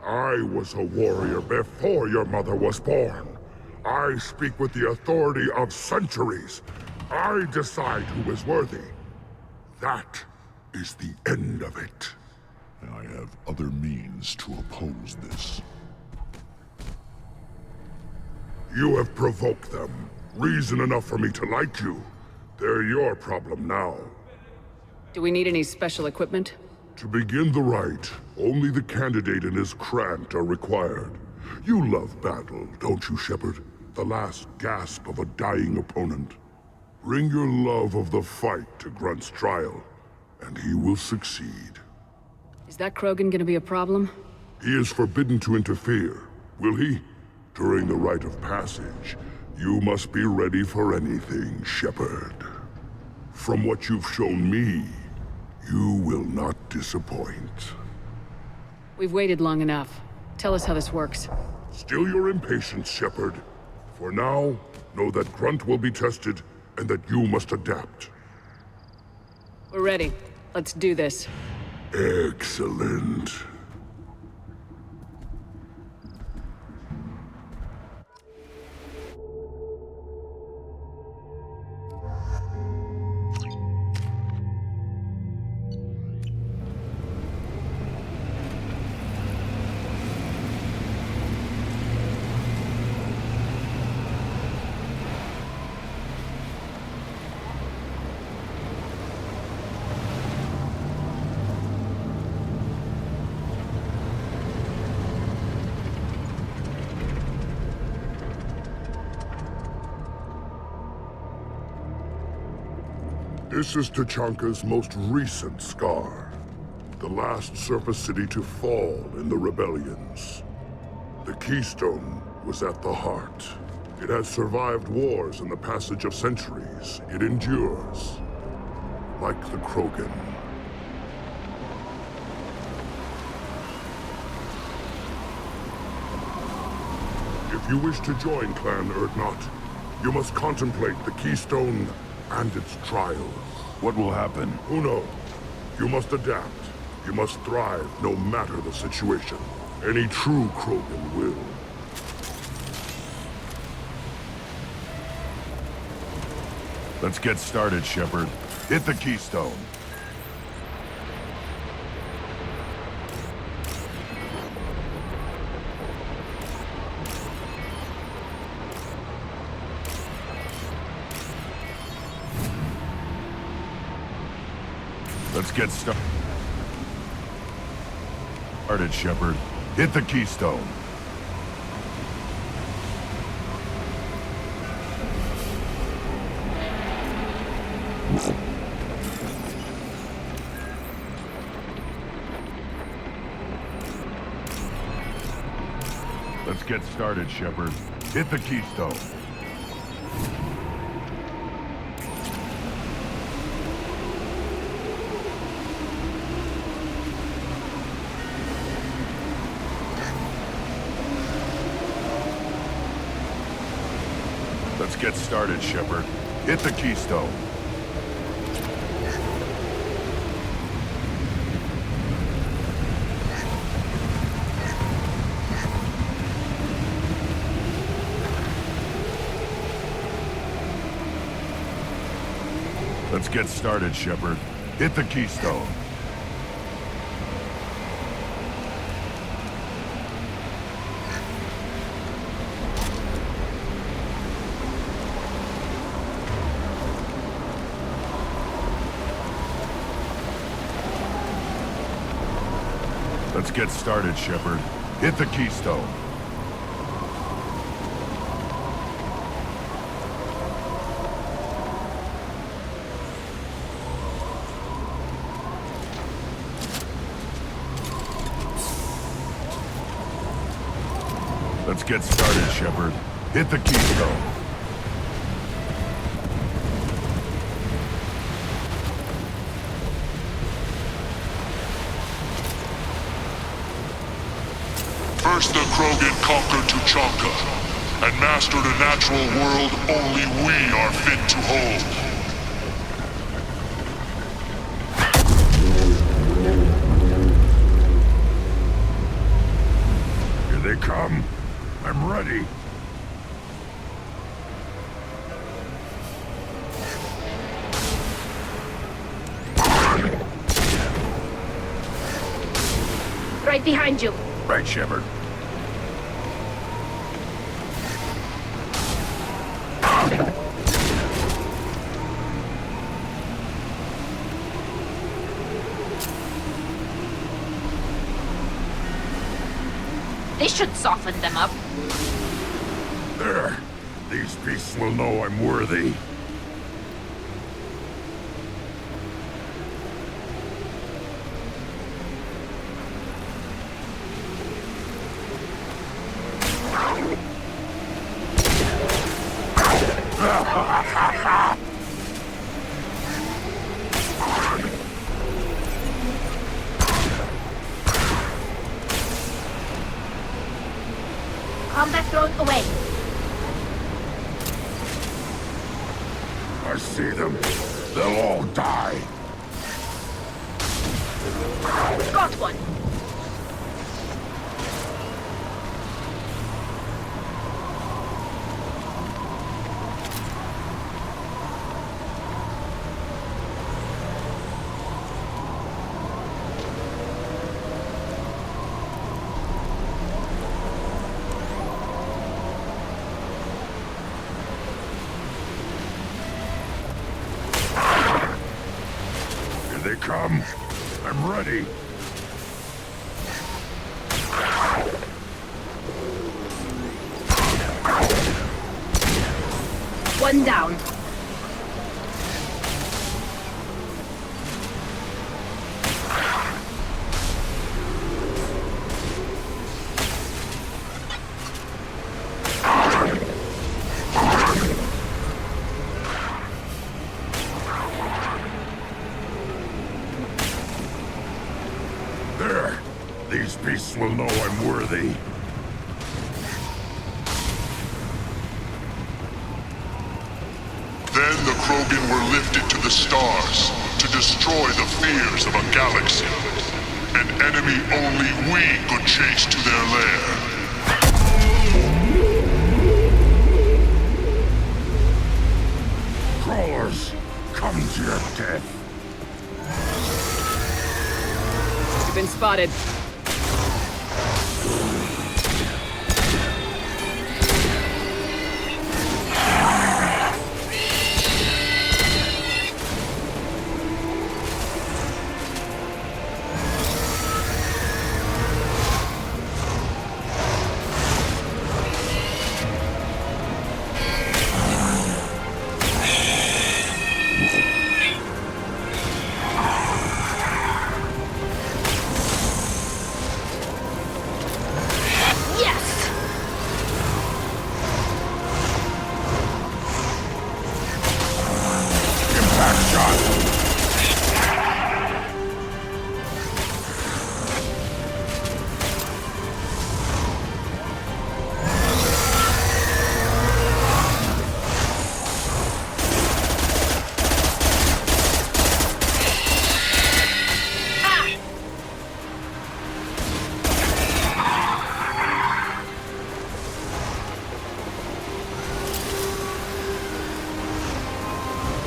I was a warrior before your mother was born. I speak with the authority of centuries. I decide who is worthy. That is the end of it. I have other means to oppose this. You have provoked them. Reason enough for me to like you. They're your problem now. Do we need any special equipment? To begin the rite, only the candidate and his Krant are required. You love battle, don't you, Shepard? The last gasp of a dying opponent. Bring your love of the fight to Grunt's trial, and he will succeed. Is that Krogan gonna be a problem? He is forbidden to interfere, will he? During the rite of passage, you must be ready for anything, Shepard. From what you've shown me, you will not disappoint. We've waited long enough. Tell us how this works. Still your impatience, Shepard. For now, know that Grunt will be tested, and that you must adapt. We're ready. Let's do this. Excellent. This is Tachanka's most recent scar. The last surface city to fall in the rebellions. The Keystone was at the heart. It has survived wars and the passage of centuries. It endures. Like the Krogan. If you wish to join Clan Urdnot, you must contemplate the Keystone and its trials. What will happen? Who knows? You must adapt. You must thrive no matter the situation. Any true Krogan will. Let's get started, Shepard. Hit the keystone. Let's get started, Shepard. Hit the keystone. Let's get started, Shepard. Hit the keystone. Let's get started, Shepard. Hit the keystone. Let's get started, Shepard. Hit the keystone. Let's get started, Shepard. Hit the keystone. Let's get started, Shepard. Hit the keystone. First the Krogan conquered Tuchanka, and mastered a natural world only we are fit to hold. Here they come. I'm ready. Right behind you. Right, Shepard. This should soften them up. There. These beasts will know I'm worthy. Combat drone away. I see them. They'll all die. Got one. Here they come. I'm ready. One down. There. These beasts will know I'm worthy. Then the Krogan were lifted to the stars to destroy the fears of a galaxy. An enemy only we could chase to their lair. Crawlers, Come to your death. You've been spotted.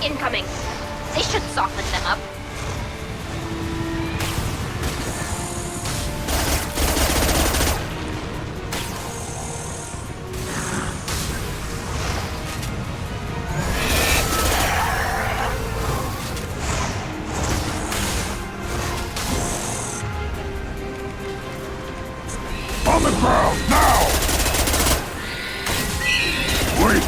Incoming. They should soften them up. On the ground, now! Wait!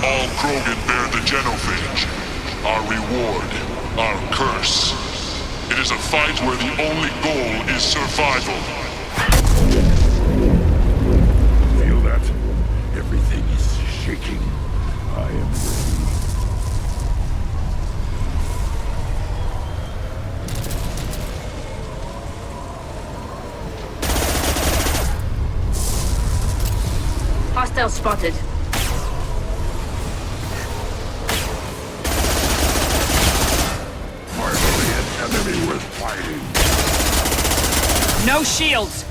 All Krogan bear the genophage. Our reward, our curse. It is a fight where the only goal is survival. Feel that? Everything is shaking. I am ready. Hostile spotted. Enemy worth fighting. No shields!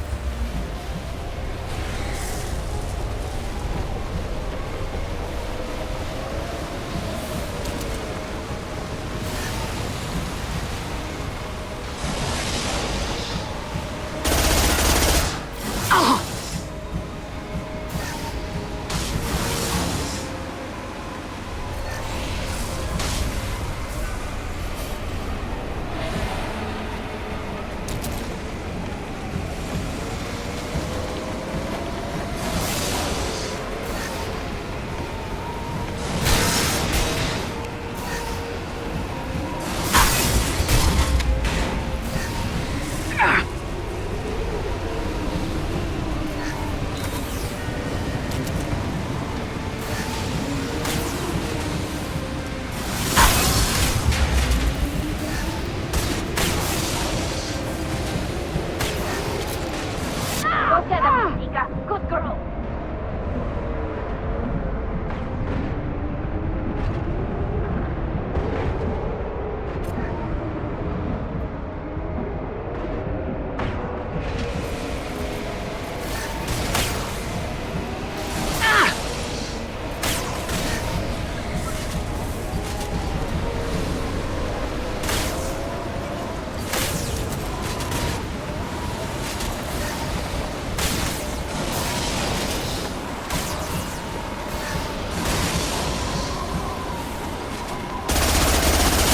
Good girl.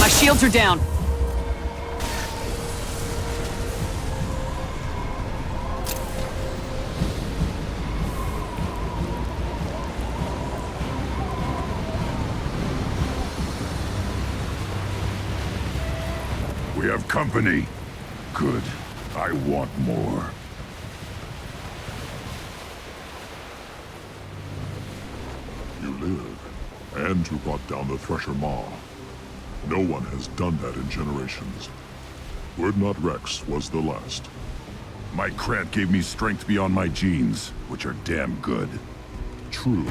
My shields are down. We have company. Good. I want more. You live, and you brought down the Thresher Maw. No one has done that in generations. Word not Wrex was the last. My cramp gave me strength beyond my genes, which are damn good. True.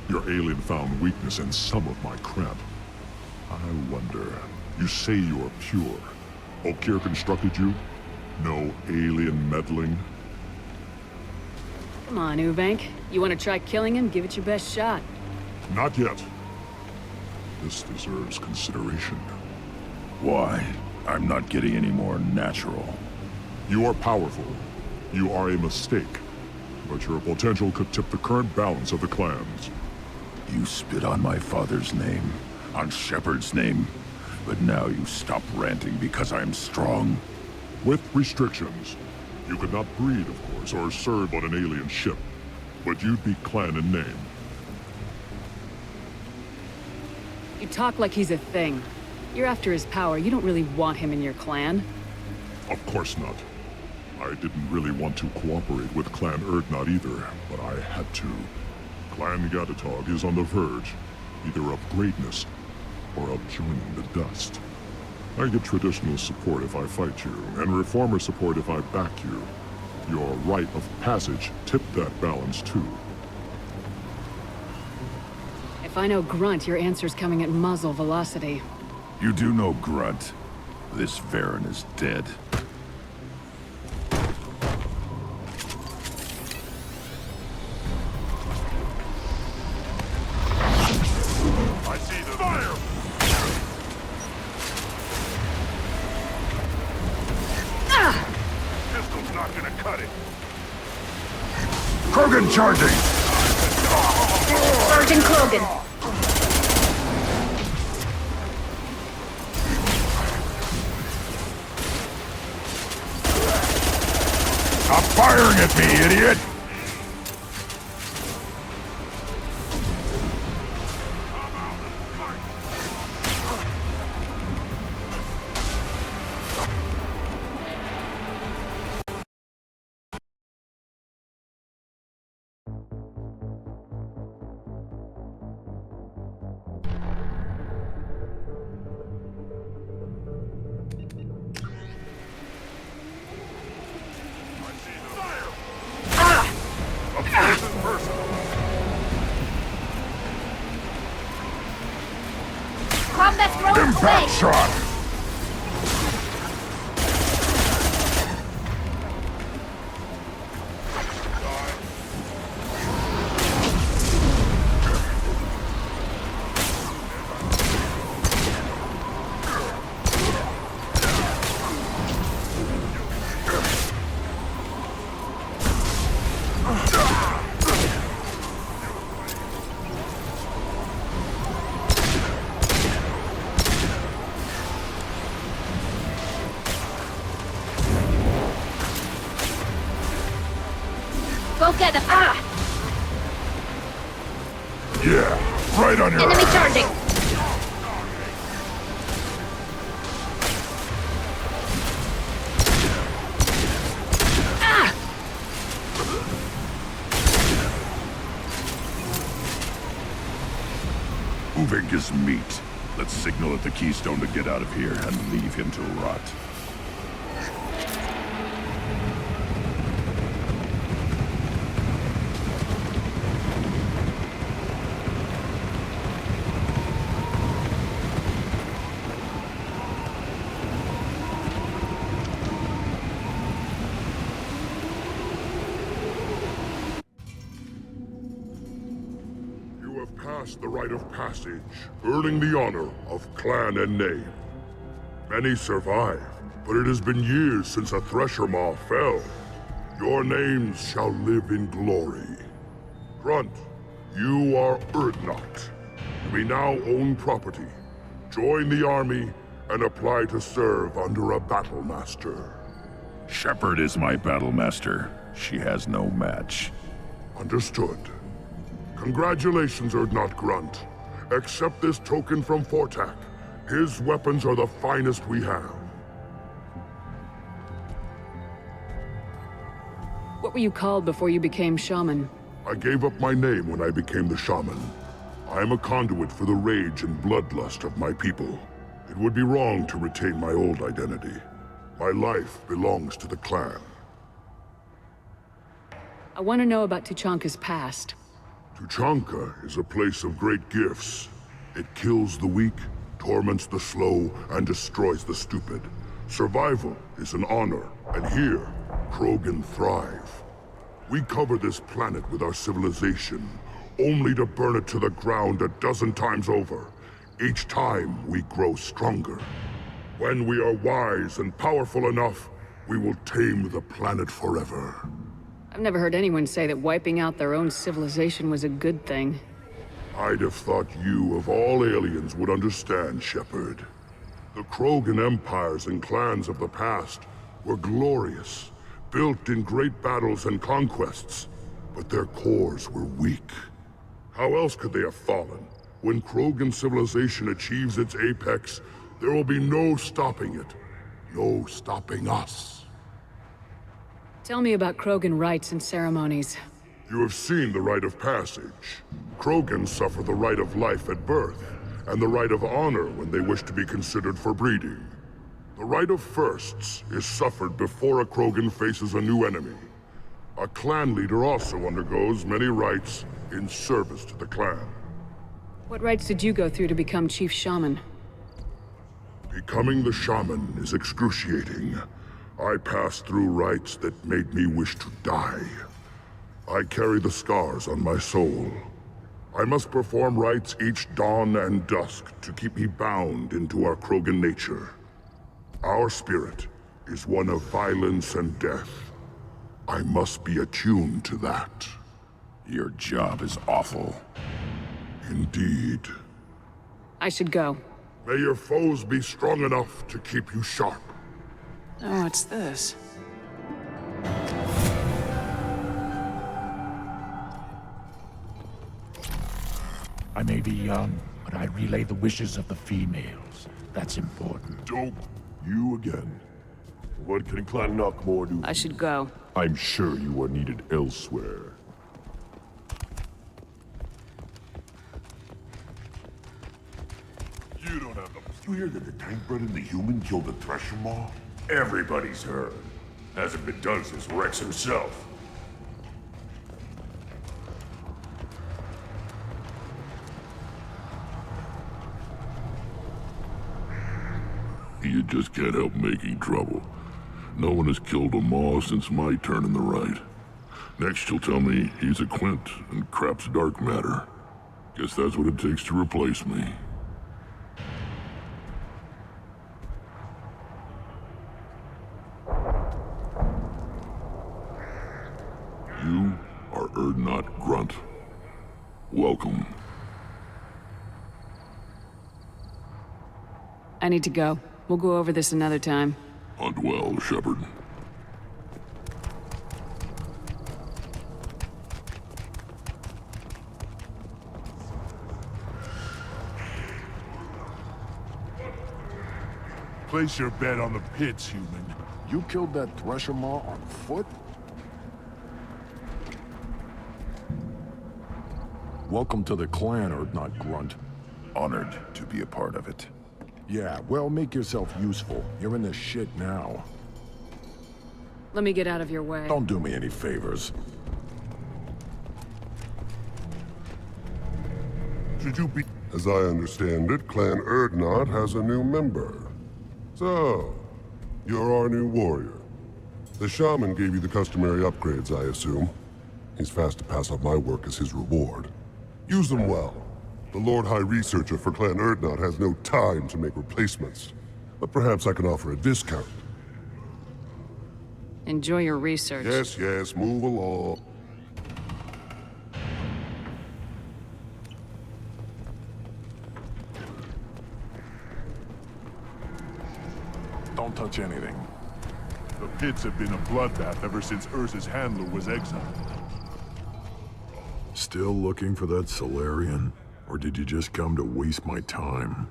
Your alien found weakness in some of my cramp. I wonder, you say you're pure. Okier constructed you? No alien meddling? Come on, Ubank. You want to try killing him? Give it your best shot. Not yet. This deserves consideration. Why? I'm not getting any more natural. You are powerful. You are a mistake. But your potential could tip the current balance of the clans. You spit on my father's name, on Shepard's name, but now you stop ranting because I'm strong. With restrictions. You could not breed, of course, or serve on an alien ship. But you'd be clan in name. You talk like he's a thing. You're after his power. You don't really want him in your clan. Of course not. I didn't really want to cooperate with Clan Erdnot either, but I had to. Clan Gatatog is on the verge, either of greatness or of joining the dust. I get traditional support if I fight you, and reformer support if I back you. Your rite of passage tipped that balance too. If I know Grunt, your answer's coming at muzzle velocity. You do know Grunt. This Varen is dead. I see the fire! Pistol's not gonna cut it. Krogan charging! Sergeant Krogan. Stop firing at me, idiot! Combat drone Impact away. shot! Go get him. Ah! Yeah, right on your Enemy ass. charging. Ah! Uvink is meat. Let's signal at the Keystone to get out of here and leave him to rot. The rite of passage, earning the honor of clan and name. Many survive, but it has been years since a Thresher Maw fell. Your names shall live in glory. Grunt, you are Erdnot. We now own property. Join the army and apply to serve under a battle master. Shepard is my battle master. She has no match. Understood. Congratulations, Erdnot Grunt. Accept this token from Fortak. His weapons are the finest we have. What were you called before you became shaman? I gave up my name when I became the shaman. I am a conduit for the rage and bloodlust of my people. It would be wrong to retain my old identity. My life belongs to the clan. I want to know about Tuchanka's past. Tuchanka is a place of great gifts. It kills the weak, torments the slow, and destroys the stupid. Survival is an honor, and here, Krogan thrive. We cover this planet with our civilization, only to burn it to the ground a dozen times over. Each time, we grow stronger. When we are wise and powerful enough, we will tame the planet forever. I've never heard anyone say that wiping out their own civilization was a good thing. I'd have thought you, of all aliens, would understand, Shepard. The Krogan empires and clans of the past were glorious, built in great battles and conquests, but their cores were weak. How else could they have fallen? When Krogan civilization achieves its apex, there will be no stopping it. No stopping us. Tell me about Krogan rites and ceremonies. You have seen the rite of passage. Krogan suffer the rite of life at birth, and the rite of honor when they wish to be considered for breeding. The rite of firsts is suffered before a Krogan faces a new enemy. A clan leader also undergoes many rites in service to the clan. What rites did you go through to become Chief Shaman? Becoming the shaman is excruciating. I passed through rites that made me wish to die. I carry the scars on my soul. I must perform rites each dawn and dusk to keep me bound into our Krogan nature. Our spirit is one of violence and death. I must be attuned to that. Your job is awful. Indeed. I should go. May your foes be strong enough to keep you sharp. Oh, what's this? I may be young, but I relay the wishes of the females. That's important. Don't you again. What can Clan Knockmore do? I should go. I'm sure you are needed elsewhere. You don't have the... You hear that the tank bred and the human killed the Thresher Maw? Everybody's heard. Hasn't been done since Wrex himself. You just can't help making trouble. No one has killed a Maw since my turn in the right. Next you'll tell me he's a Quint and crap's dark matter. Guess that's what it takes to replace me. You are Urdnot Grunt. Welcome. I need to go. We'll go over this another time. Hunt well, Shepard. Place your bet on the pits, human. You killed that Thresher Maw on foot? Welcome to the clan, Urdnot Grunt. Honored to be a part of it. Yeah, well, make yourself useful. You're in this shit now. Let me get out of your way. Don't do me any favors. Should you be... As I understand it, Clan Urdnot has a new member. So, you're our new warrior. The shaman gave you the customary upgrades, I assume. He's fast to pass up my work as his reward. Use them well. The Lord High Researcher for Clan Urdnot has no time to make replacements. But perhaps I can offer a discount. Enjoy your research. Yes, move along. Don't touch anything. The pits have been a bloodbath ever since Urza's handler was exiled. Still looking for that Solarian? Or did you just come to waste my time?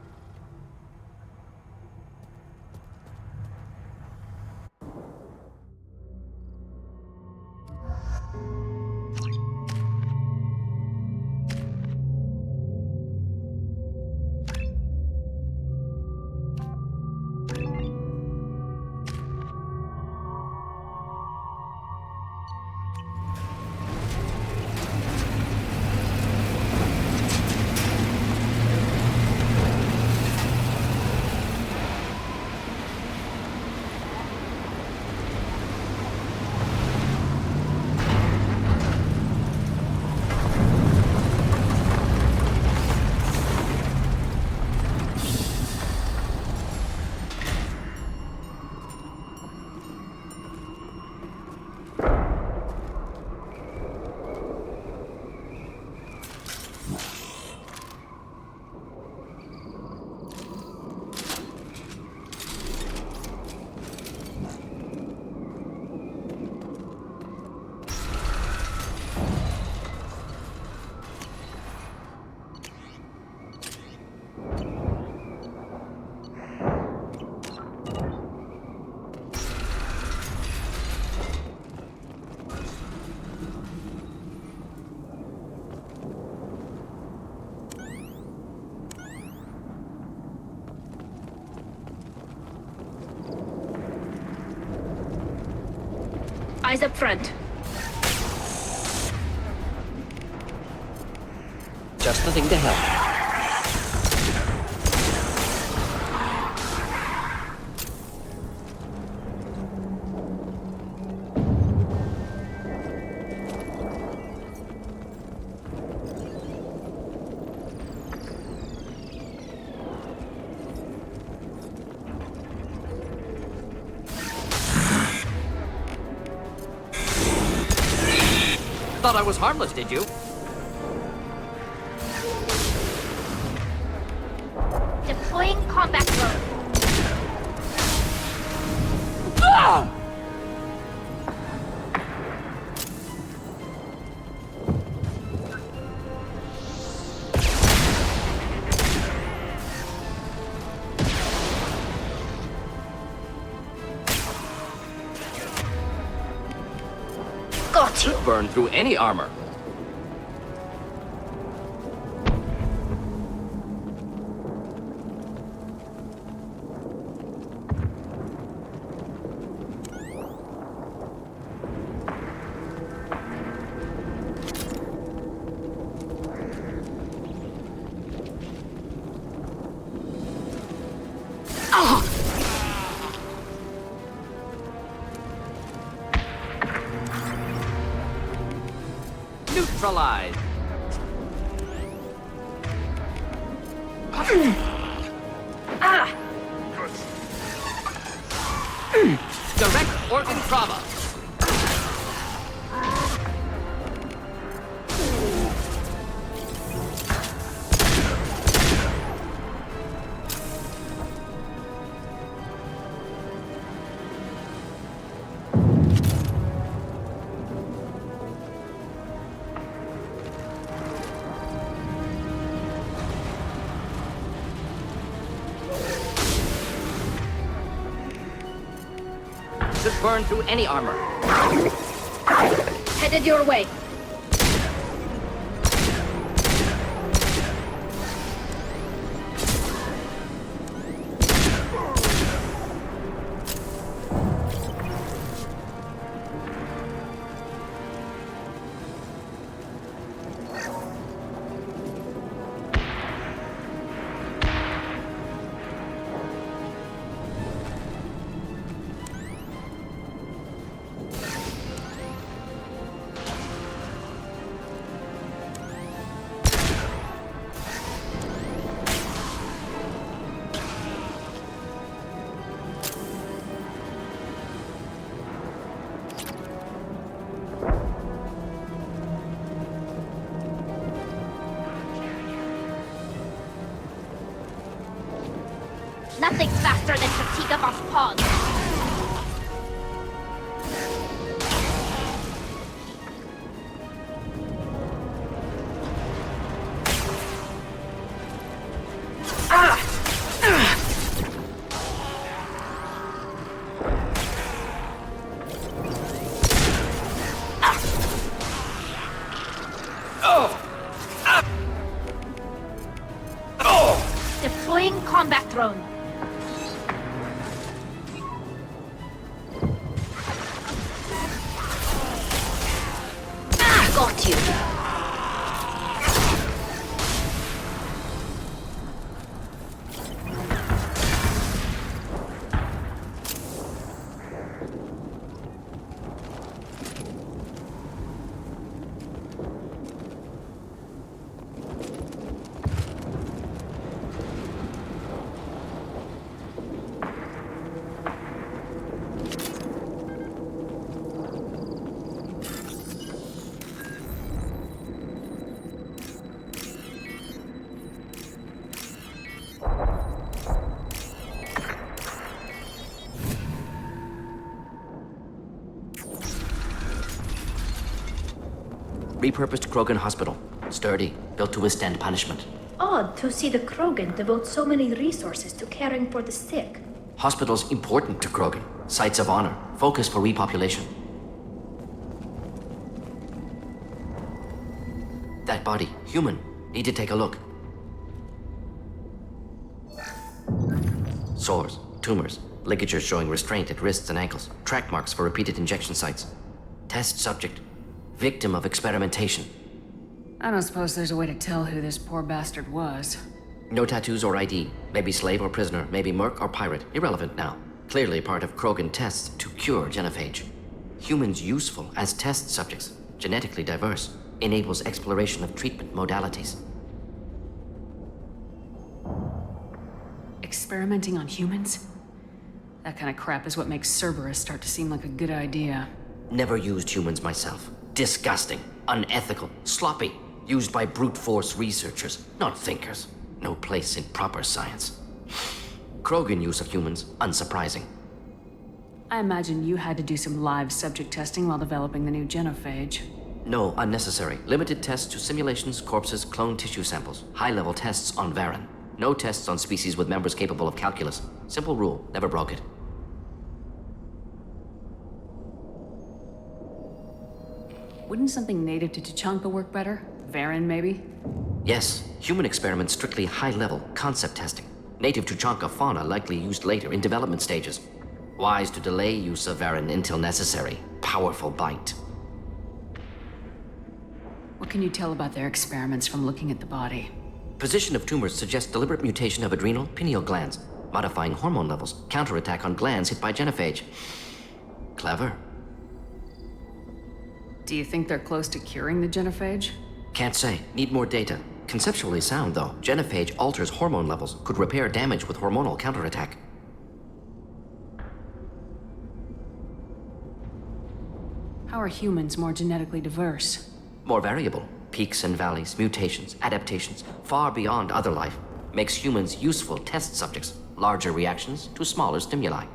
Eyes up front. Just the thing to help. Thought I was harmless, did you? Deploying combat drone. Ah! Got you. Burn through any armor. Neutralized. Direct organ trauma. Should burn through any armor. Headed your way. Nothing faster than fatigue of us pods. Deploying combat drone. Got you. Repurposed Krogan Hospital. Sturdy, built to withstand punishment. Odd to see the Krogan devote so many resources to caring for the sick. Hospitals important to Krogan. Sites of honor. Focus for repopulation. That body, human. Need to take a look. Sores, tumors, ligatures showing restraint at wrists and ankles. Track marks for repeated injection sites. test subject, victim of experimentation. I don't suppose there's a way to tell who this poor bastard was. No tattoos or ID. Maybe slave or prisoner, maybe merc or pirate. Irrelevant now. Clearly part of Krogan tests to cure genophage. Humans useful as test subjects, genetically diverse, enables exploration of treatment modalities. Experimenting on humans? That kind of crap is what makes Cerberus start to seem like a good idea. Never used humans myself. Disgusting, unethical, sloppy. Used by brute force researchers, not thinkers. No place in proper science. Krogan use of humans, unsurprising. I imagine you had to do some live subject testing while developing the new genophage. No, unnecessary. Limited tests to simulations, corpses, cloned tissue samples. High-level tests on Varen. No tests on species with members capable of calculus. Simple rule, never broke it. Wouldn't something native to Tuchanka work better? Varen, maybe? Yes, human experiments strictly high-level, concept testing. Native Tuchanka fauna likely used later in development stages. Wise to delay use of Varen until necessary. Powerful bite. What can you tell about their experiments from looking at the body? Position of tumors suggests deliberate mutation of adrenal, pineal glands, modifying hormone levels, counterattack on glands hit by genophage. Clever. Do you think they're close to curing the genophage? Can't say. Need more data. Conceptually sound, though. Genophage alters hormone levels, could repair damage with hormonal counterattack. How are humans more genetically diverse? More variable. Peaks and valleys, mutations, adaptations, far beyond other life. Makes humans useful test subjects. Larger reactions to smaller stimuli.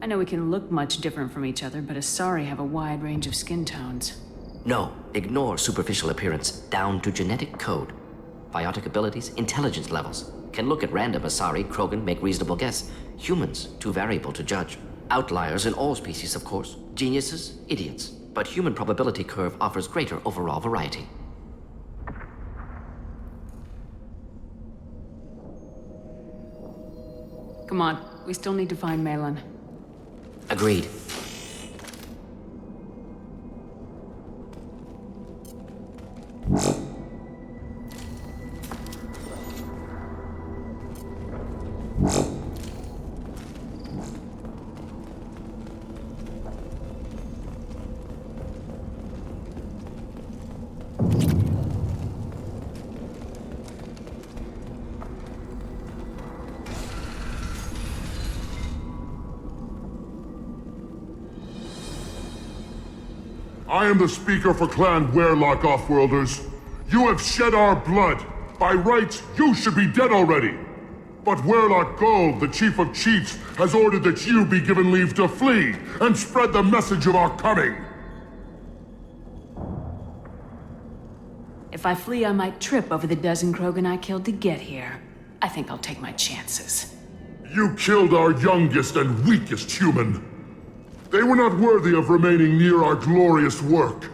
I know we can look much different from each other, but Asari have a wide range of skin tones. No, ignore superficial appearance, down to genetic code. Biotic abilities, intelligence levels. Can look at random Asari, Krogan, make reasonable guess. Humans, too variable to judge. Outliers in all species, of course. Geniuses, idiots. But human probability curve offers greater overall variety. Come on, we still need to find Malin. Agreed. I am the speaker for Clan Werlock, Offworlders. You have shed our blood. By rights, you should be dead already. But Werlock Gold, the Chief of Chiefs, has ordered that you be given leave to flee and spread the message of our coming. If I flee, I might trip over the dozen Krogan I killed to get here. I think I'll take my chances. You killed our youngest and weakest human. They were not worthy of remaining near our glorious work.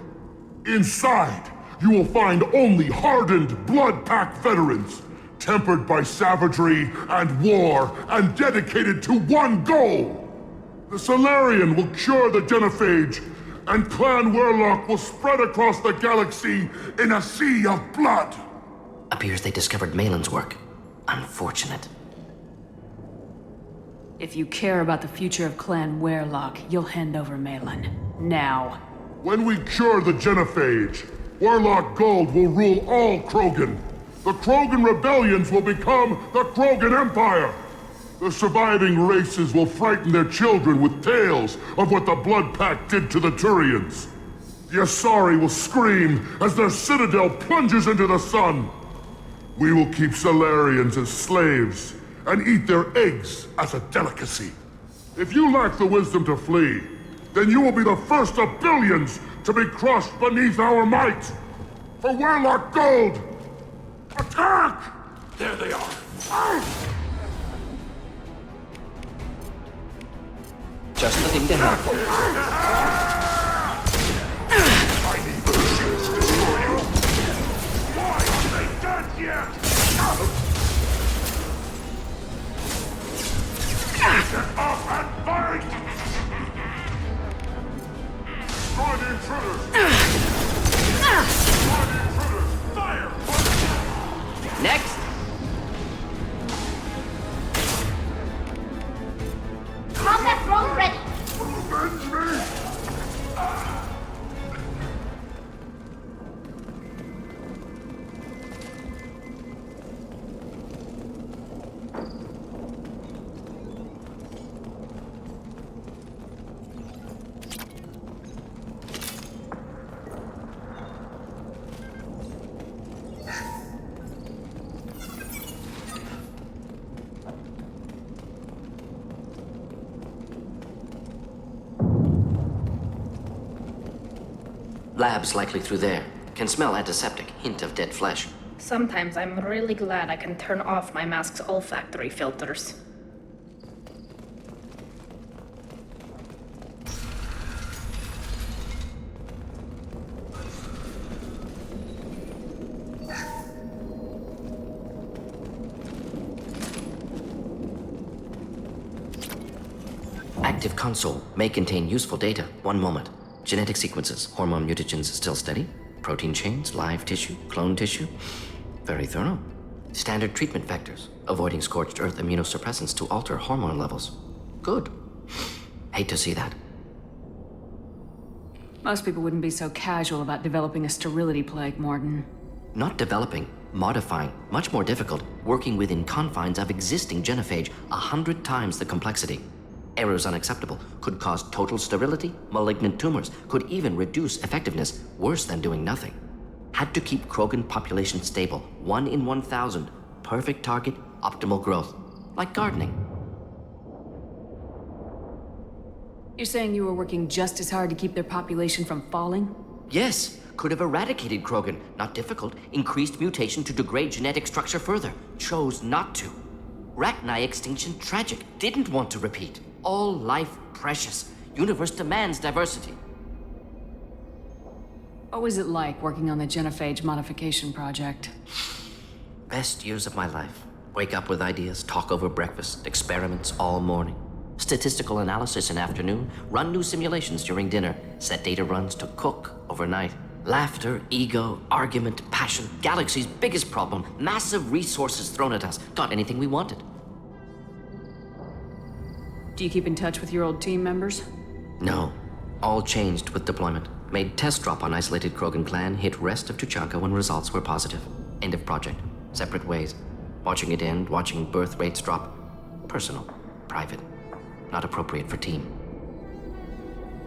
Inside, you will find only hardened, blood-packed veterans, tempered by savagery and war, and dedicated to one goal. The Solarian will cure the genophage, and Clan Werlock will spread across the galaxy in a sea of blood. Appears they discovered Malin's work. Unfortunate. If you care about the future of Clan Werlock, you'll hand over Malin. Now. When we cure the genophage, Werlock Gold will rule all Krogan. The Krogan rebellions will become the Krogan Empire. The surviving races will frighten their children with tales of what the Blood Pact did to the Turians. The Asari will scream as their citadel plunges into the sun. We will keep Solarians as slaves and eat their eggs as a delicacy. If you lack the wisdom to flee, then you will be the first of billions to be crushed beneath our might. For Werlock Gold, attack! There they are. Just the thing to happen. I need the ships to destroy you. Why aren't they dead yet? Get up and fight! Labs likely through there. Can smell antiseptic, hint of dead flesh. Sometimes I'm really glad I can turn off my mask's olfactory filters. Active console may contain useful data. One moment. Genetic sequences, hormone mutagens still steady. Protein chains, live tissue, clone tissue. Very thorough. Standard treatment vectors, avoiding scorched earth immunosuppressants to alter hormone levels. Good. Hate to see that. Most people wouldn't be so casual about developing a sterility plague, Mordin. Not developing, modifying, much more difficult, working within confines of existing genophage, 100 times the complexity. Errors unacceptable, could cause total sterility, malignant tumors, could even reduce effectiveness, worse than doing nothing. Had to keep Krogan population stable, 1 in 1,000, perfect target, optimal growth, like gardening. You're saying you were working just as hard to keep their population from falling? Yes, could have eradicated Krogan, not difficult, increased mutation to degrade genetic structure further, chose not to. Rachni extinction tragic, didn't want to repeat. All life precious. Universe demands diversity. What was it like working on the genophage modification project? Best years of my life. Wake up with ideas, talk over breakfast, experiments all morning. Statistical analysis in afternoon, run new simulations during dinner, set data runs to cook overnight. Laughter, ego, argument, passion, galaxy's biggest problem, massive resources thrown at us, got anything we wanted. Do you keep in touch with your old team members? No. All changed with deployment. Made test drop on isolated Krogan clan, hit rest of Tuchanka when results were positive. End of project. Separate ways. Watching it end, watching birth rates drop. Personal. Private. Not appropriate for team.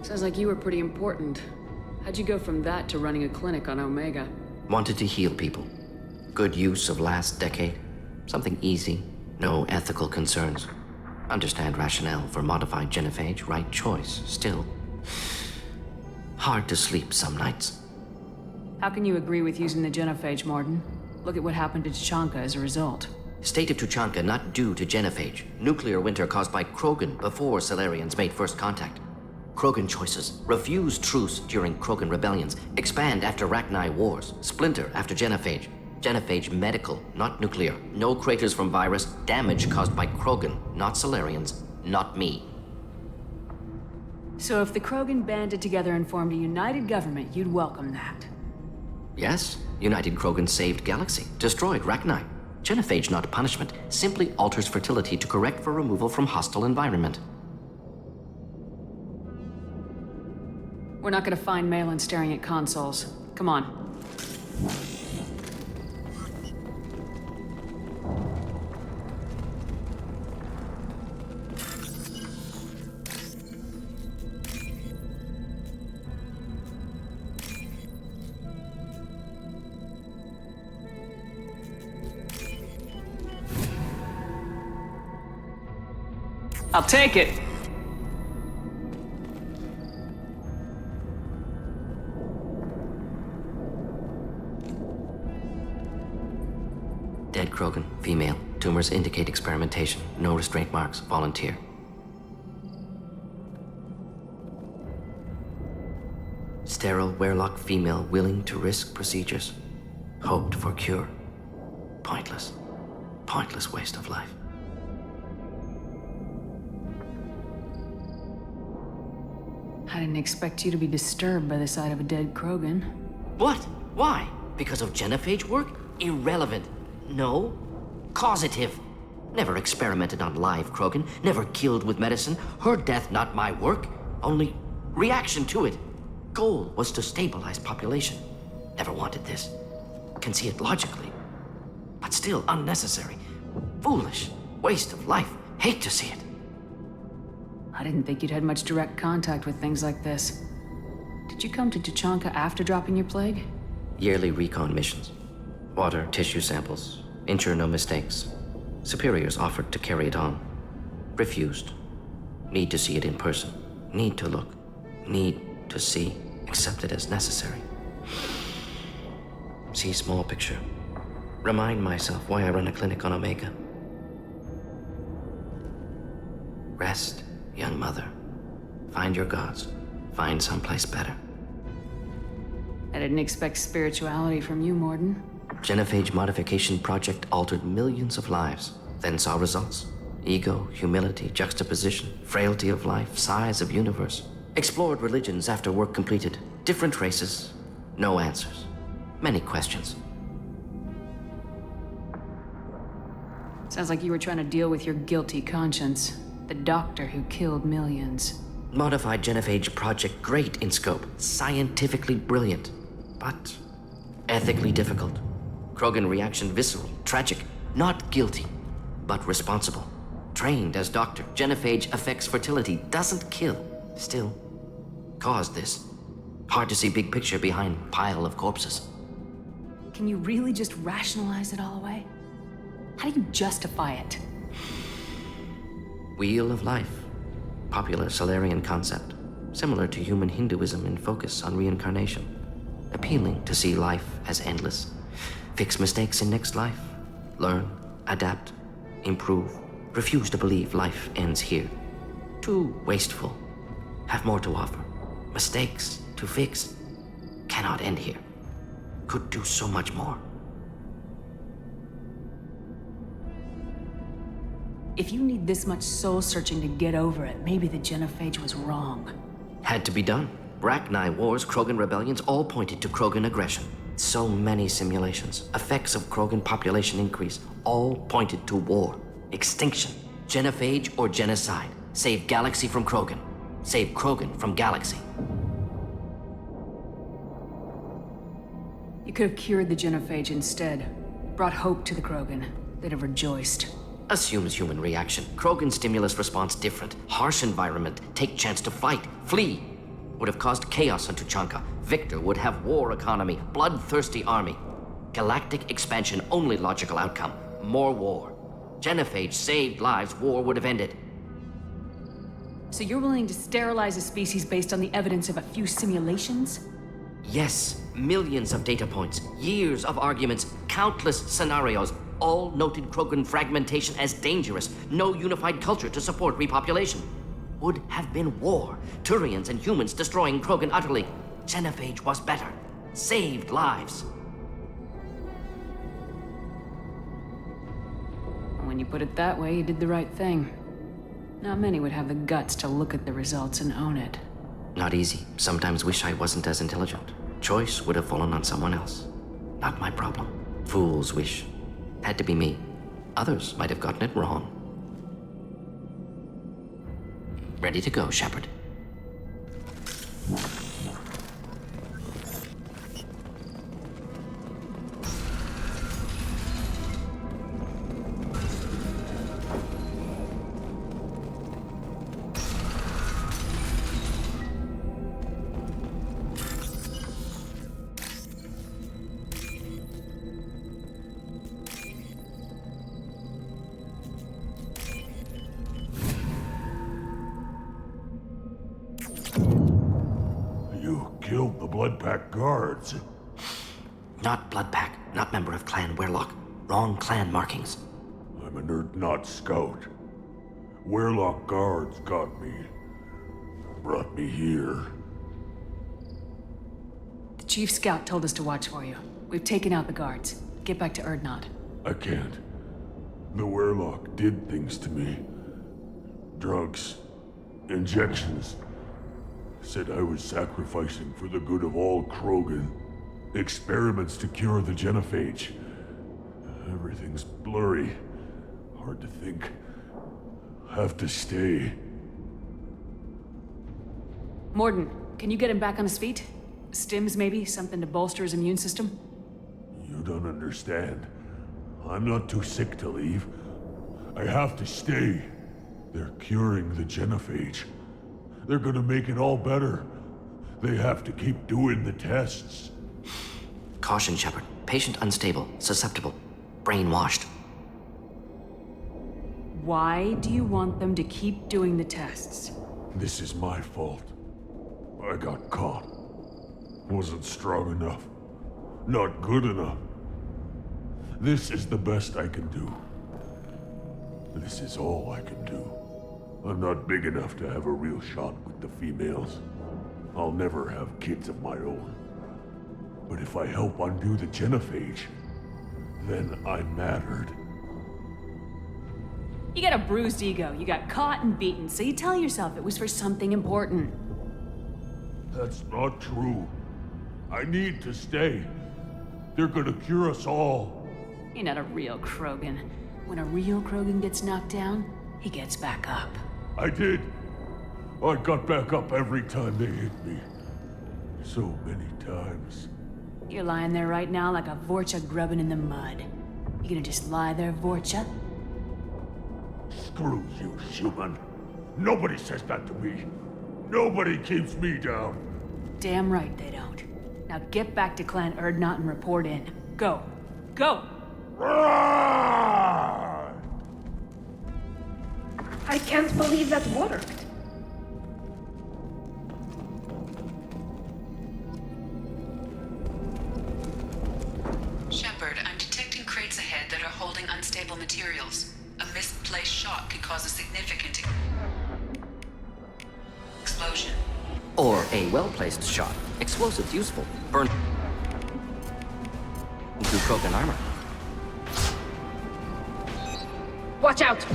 Sounds like you were pretty important. How'd you go from that to running a clinic on Omega? Wanted to heal people. Good use of last decade. Something easy. No ethical concerns. Understand rationale for modified genophage, right choice, still. Hard to sleep some nights. How can you agree with using the genophage, Mordin? Look at what happened to Tuchanka as a result. State of Tuchanka not due to genophage. Nuclear winter caused by Krogan before Salarians made first contact. Krogan choices. Refuse truce during Krogan rebellions. Expand after Rachni wars. Splinter after genophage. Genophage medical, not nuclear. No craters from virus. Damage caused by Krogan, not Salarians, not me. So if the Krogan banded together and formed a united government, you'd welcome that? Yes. United Krogan saved Galaxy. Destroyed Rachni. Genophage not punishment. Simply alters fertility to correct for removal from hostile environment. We're not gonna find Malin staring at consoles. Come on. I'll take it. Dead Krogan, female. Tumors indicate experimentation. No restraint marks. Volunteer. Sterile Werelock female willing to risk procedures. Hoped for cure. Pointless. Pointless waste of life. I didn't expect you to be disturbed by the sight of a dead Krogan. What? Why? Because of genophage work? Irrelevant. No. Causative. Never experimented on live Krogan. Never killed with medicine. Her death not my work. Only reaction to it. Goal was to stabilize population. Never wanted this. Can see it logically. But still unnecessary. Foolish. Waste of life. Hate to see it. I didn't think you'd had much direct contact with things like this. Did you come to Tuchanka after dropping your plague? Yearly recon missions. Water, tissue samples. Ensure no mistakes. Superiors offered to carry it on. Refused. Need to see it in person. Need to look. Need to see. accept it as necessary. See small picture. Remind myself why I run a clinic on Omega. Rest, young mother. Find your gods. Find someplace better. I didn't expect spirituality from you, Mordin. Genophage modification project altered millions of lives, then saw results. Ego, humility, juxtaposition, frailty of life, size of universe. Explored religions after work completed. Different races, no answers. Many questions. Sounds like you were trying to deal with your guilty conscience. The doctor who killed millions. Modified genophage project, great in scope, scientifically brilliant, but ethically difficult. Krogan reaction visceral, tragic, not guilty, but responsible. Trained as doctor, genophage affects fertility, doesn't kill, still caused this. Hard to see big picture behind pile of corpses. Can you really just rationalize it all away? How do you justify it? Wheel of life. Popular Solarian concept. Similar to human Hinduism in focus on reincarnation. Appealing to see life as endless. Fix mistakes in next life. Learn, adapt, improve. Refuse to believe life ends here. Too wasteful. Have more to offer. Mistakes to fix. Cannot end here. Could do so much more. If you need this much soul-searching to get over it, maybe the genophage was wrong. Had to be done. Rachni wars, Krogan rebellions, all pointed to Krogan aggression. So many simulations, effects of Krogan population increase, all pointed to war, extinction, genophage or genocide. Save galaxy from Krogan. Save Krogan from galaxy. You could have cured the genophage instead. Brought hope to the Krogan. They'd have rejoiced. Assumes human reaction. Krogan stimulus response different. Harsh environment. Take chance to fight. Flee. Would have caused chaos on Tuchanka. Victor would have war economy. Bloodthirsty army. Galactic expansion only logical outcome. More war. Genophage saved lives. War would have ended. So you're willing to sterilize a species based on the evidence of a few simulations? Yes. Millions of data points. Years of arguments. Countless scenarios. All noted Krogan fragmentation as dangerous. No unified culture to support repopulation. Would have been war. Turians and humans destroying Krogan utterly. Genophage was better. Saved lives. When you put it that way, you did the right thing. Not many would have the guts to look at the results and own it. Not easy. Sometimes wish I wasn't as intelligent. Choice would have fallen on someone else. Not my problem. Fool's wish. Had to be me. Others might have gotten it wrong. Ready to go, Shepard. Killed the Blood Pack guards. Not Blood Pack, not member of Clan Werlock. Wrong clan markings. I'm a nerd scout. Werlock guards got me. Brought me here. The Chief Scout told us to watch for you. We've taken out the guards. Get back to Erdnot. I can't. The Werlock did things to me. Drugs. Injections. Said I was sacrificing for the good of all Krogan. Experiments to cure the genophage. Everything's blurry. Hard to think. Have to stay. Mordin, can you get him back on his feet? Stims, maybe? Something to bolster his immune system? You don't understand. I'm not too sick to leave. I have to stay. They're curing the genophage. They're gonna make it all better. They have to keep doing the tests. Caution, Shepard. Patient unstable, susceptible, brainwashed. Why do you want them to keep doing the tests? This is my fault. I got caught. Wasn't strong enough. Not good enough. This is the best I can do. This is all I can do. I'm not big enough to have a real shot with the females. I'll never have kids of my own. But if I help undo the genophage, then I mattered. You got a bruised ego. You got caught and beaten, so you tell yourself it was for something important. That's not true. I need to stay. They're gonna cure us all. You're not a real Krogan. When a real Krogan gets knocked down, he gets back up. I did. I got back up every time they hit me. So many times. You're lying there right now like a Vorcha grubbing in the mud. You gonna just lie there, Vorcha? Screw you, human. Nobody says that to me. Nobody keeps me down. Damn right they don't. Now get back to Clan Urdnot and report in. Go. Go! I can't believe that worked. Shepard, I'm detecting crates ahead that are holding unstable materials. A misplaced shot could cause a significant explosion. Or a well-placed shot. Explosives useful. Burn through Krogan armor. Watch out!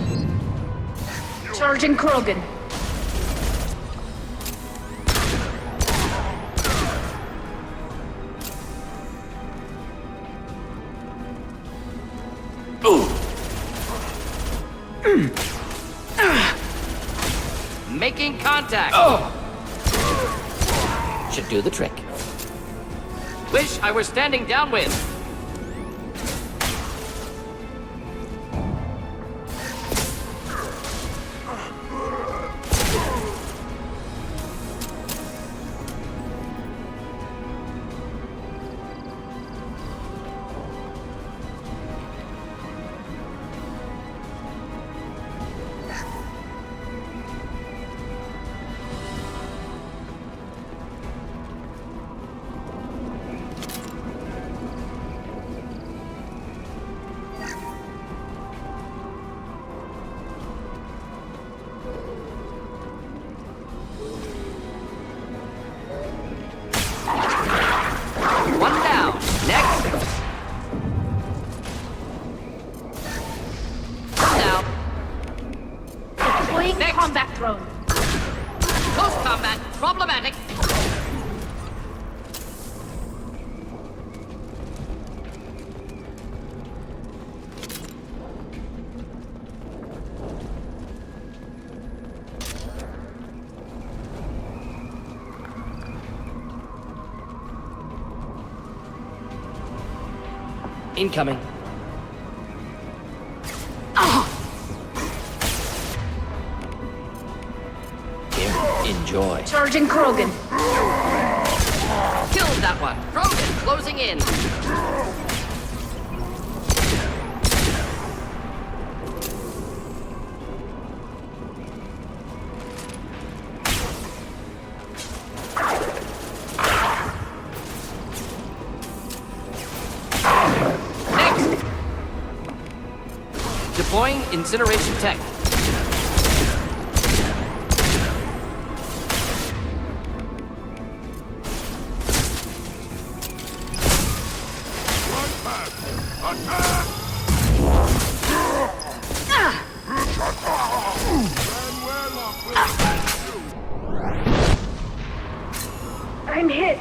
Charging Krogan. Making contact! Should do the trick. Wish I were standing downwind. Incoming. Here, enjoy. Charging Krogan. Killed that one. Krogan closing in. Deploying incineration tech. I'm hit.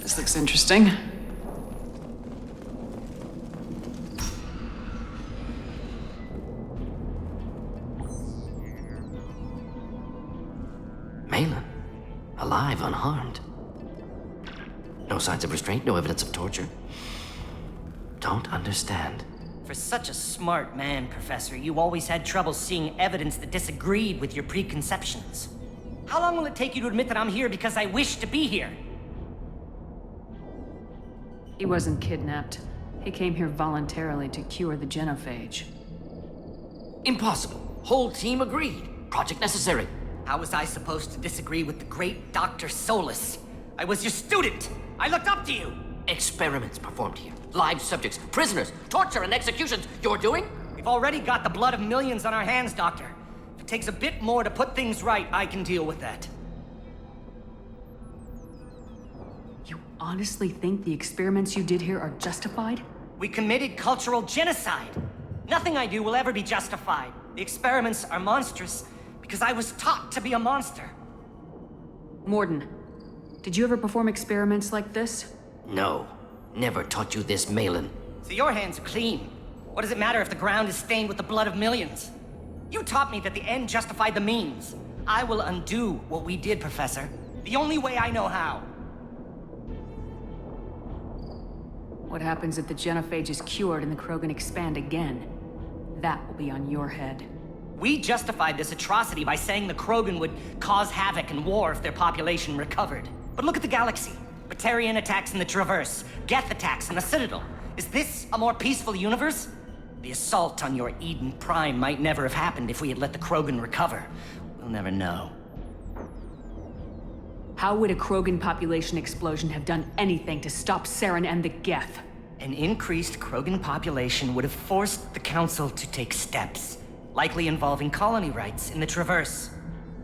This looks interesting. Malin, alive, unharmed. No signs of restraint, no evidence of torture. Don't understand. For such a smart man, Professor, you always had trouble seeing evidence that disagreed with your preconceptions. How long will it take you to admit that I'm here because I wish to be here? He wasn't kidnapped. He came here voluntarily to cure the genophage. Impossible. Whole team agreed. Project necessary. How was I supposed to disagree with the great Dr. Solus? I was your student. I looked up to you. Experiments performed here. Live subjects, prisoners, torture and executions. You're doing? We've already got the blood of millions on our hands, Doctor. If it takes a bit more to put things right, I can deal with that. You honestly think the experiments you did here are justified? We committed cultural genocide. Nothing I do will ever be justified. The experiments are monstrous because I was taught to be a monster. Mordin, did you ever perform experiments like this? No. Never taught you this, Malin. So your hands are clean. What does it matter if the ground is stained with the blood of millions? You taught me that the end justified the means. I will undo what we did, Professor. The only way I know how. What happens if the genophage is cured and the Krogan expand again? That will be on your head. We justified this atrocity by saying the Krogan would cause havoc and war if their population recovered. But look at the galaxy. Batarian attacks in the Traverse, Geth attacks in the Citadel. Is this a more peaceful universe? The assault on your Eden Prime might never have happened if we had let the Krogan recover. We'll never know. How would a Krogan population explosion have done anything to stop Saren and the Geth? An increased Krogan population would have forced the Council to take steps, likely involving colony rights in the Traverse.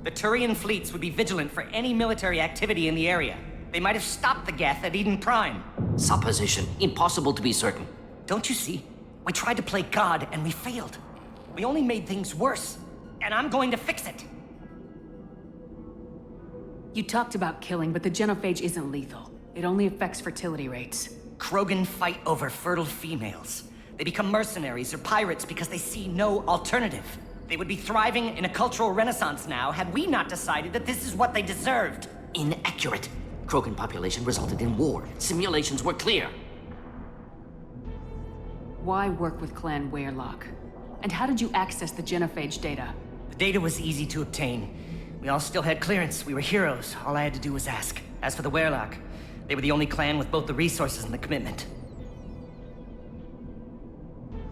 The Turian fleets would be vigilant for any military activity in the area. They might have stopped the Geth at Eden Prime. Supposition. Impossible to be certain. Don't you see? We tried to play God and we failed. We only made things worse. And I'm going to fix it. You talked about killing, but the genophage isn't lethal. It only affects fertility rates. Krogan fight over fertile females. They become mercenaries or pirates because they see no alternative. They would be thriving in a cultural renaissance now had we not decided that this is what they deserved. Inaccurate. Krogan population resulted in war. Simulations were clear. Why work with Clan Weyrloc? And how did you access the genophage data? The data was easy to obtain. We all still had clearance. We were heroes. All I had to do was ask. As for the Weyrloc, they were the only clan with both the resources and the commitment.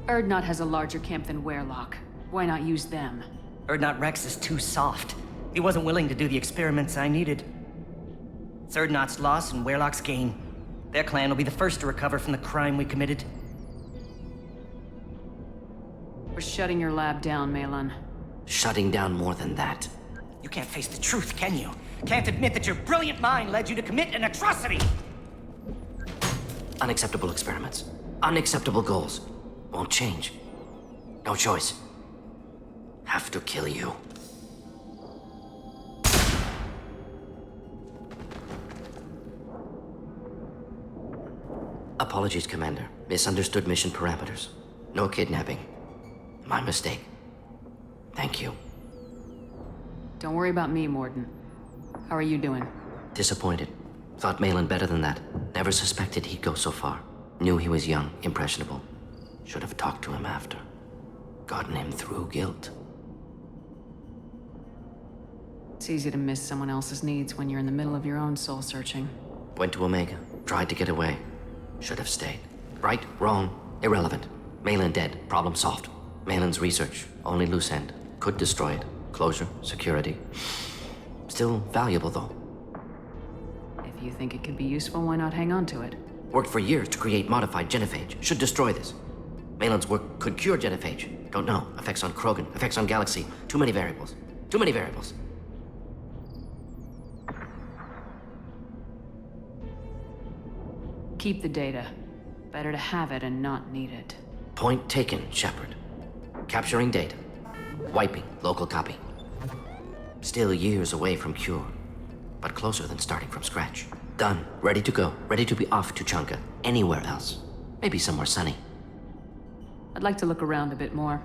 Urdnot has a larger camp than Weyrloc. Why not use them? Urdnot Wrex is too soft. He wasn't willing to do the experiments I needed. It's Urdnot's loss and Weyrloc's gain. Their clan will be the first to recover from the crime we committed. We're shutting your lab down, Malin. Shutting down more than that. You can't face the truth, can you? Can't admit that your brilliant mind led you to commit an atrocity! Unacceptable experiments. Unacceptable goals. Won't change. No choice. Have to kill you. Apologies, Commander. Misunderstood mission parameters. No kidnapping. My mistake. Thank you. Don't worry about me, Mordin. How are you doing? Disappointed. Thought Malin better than that. Never suspected he'd go so far. Knew he was young, impressionable. Should have talked to him after. Gotten him through guilt. It's easy to miss someone else's needs when you're in the middle of your own soul searching. Went to Omega. Tried to get away. Should have stayed. Right, wrong, irrelevant. Malin dead. Problem solved. Malin's research. Only loose end. Could destroy it. Closure, security. Still valuable, though. If you think it could be useful, why not hang on to it? Worked for years to create modified genophage. Should destroy this. Malin's work could cure genophage. Don't know. Effects on Krogan. Effects on Galaxy. Too many variables. Too many variables. Keep the data. Better to have it and not need it. Point taken, Shepard. Capturing data. Wiping local copy. Still years away from cure, but closer than starting from scratch. Done. Ready to go. Ready to be off to Chunka. Anywhere else. Maybe somewhere sunny. I'd like to look around a bit more.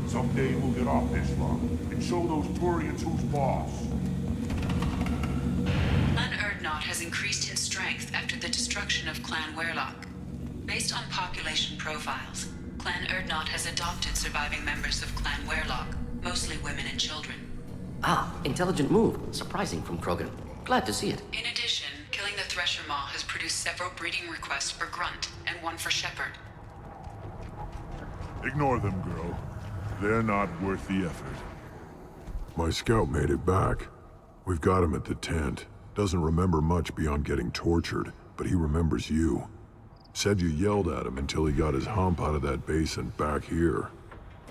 Someday we'll get off this rock and show those Turians who's boss. Clan Urdnot has increased in strength after the destruction of Clan Werlock. Based on population profiles, Clan Urdnot has adopted surviving members of Clan Werlock, mostly women and children. Ah, intelligent move. Surprising from Krogan. Glad to see it. In addition, killing the Thresher Maw has produced several breeding requests for Grunt and one for Shepherd. Ignore them, girl. They're not worth the effort. My scout made it back. We've got him at the tent. Doesn't remember much beyond getting tortured, but he remembers you. Said you yelled at him until he got his hump out of that basin back here.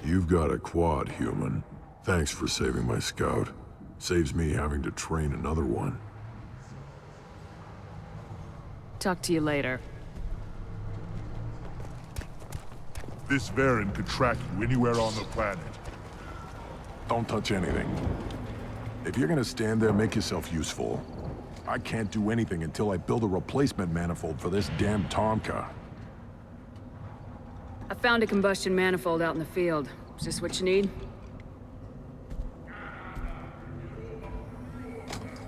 You've got a quad, human. Thanks for saving my scout. Saves me having to train another one. Talk to you later. This Varen could track you anywhere on the planet. Don't touch anything. If you're gonna stand there, make yourself useful. I can't do anything until I build a replacement manifold for this damn Tomka. I found a combustion manifold out in the field. Is this what you need?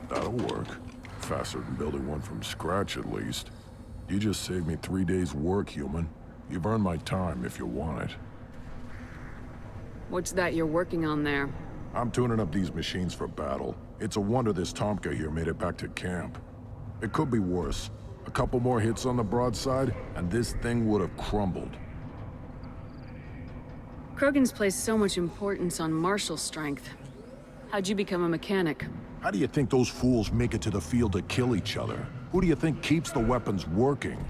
That'll work. Faster than building one from scratch, at least. You just saved me 3 days' work, human. You've earned my time if you want it. What's that you're working on there? I'm tuning up these machines for battle. It's a wonder this Tomka here made it back to camp. It could be worse. A couple more hits on the broadside, and this thing would have crumbled. Krogan's placed so much importance on martial strength. How'd you become a mechanic? How do you think those fools make it to the field to kill each other? Who do you think keeps the weapons working?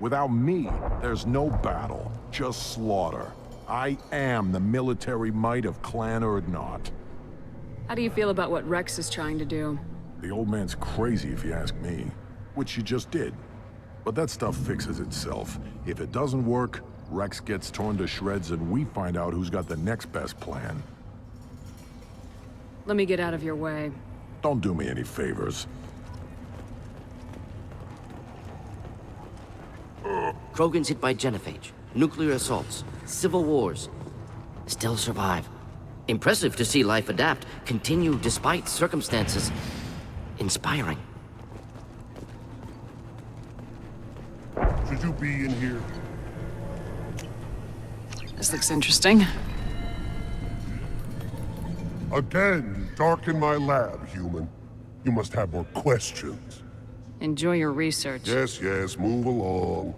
Without me, there's no battle, just slaughter. I am the military might of Clan Urdnot. How do you feel about what Wrex is trying to do? The old man's crazy if you ask me, which you just did. But that stuff fixes itself. If it doesn't work, Wrex gets torn to shreds and we find out who's got the next best plan. Let me get out of your way. Don't do me any favors. Krogan's hit by genophage, nuclear assaults, civil wars. Still survive. Impressive to see life adapt, continue despite circumstances. Inspiring. Should you be in here? This looks interesting. Again, darken my lab, human. You must have more questions. Enjoy your research. Yes, yes, move along.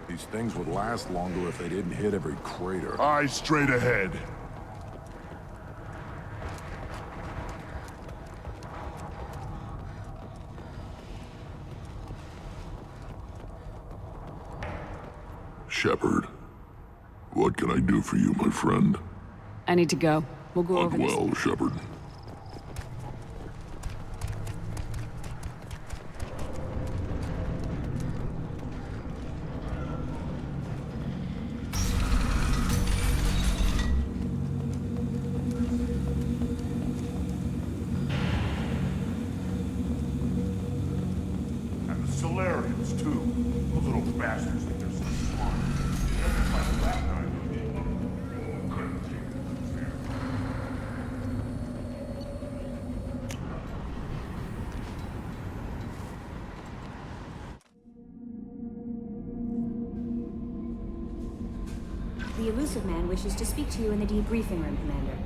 These things would last longer if they didn't hit every crater. Eyes straight ahead. Shepherd, what can I do for you, my friend? I need to go. We'll go over this. Well, Shepherd. And the Solarians, too. Those little bastards think they're so smart. Every time that night, couldn't take it fair. The elusive man wishes to speak to you in the debriefing room, Commander.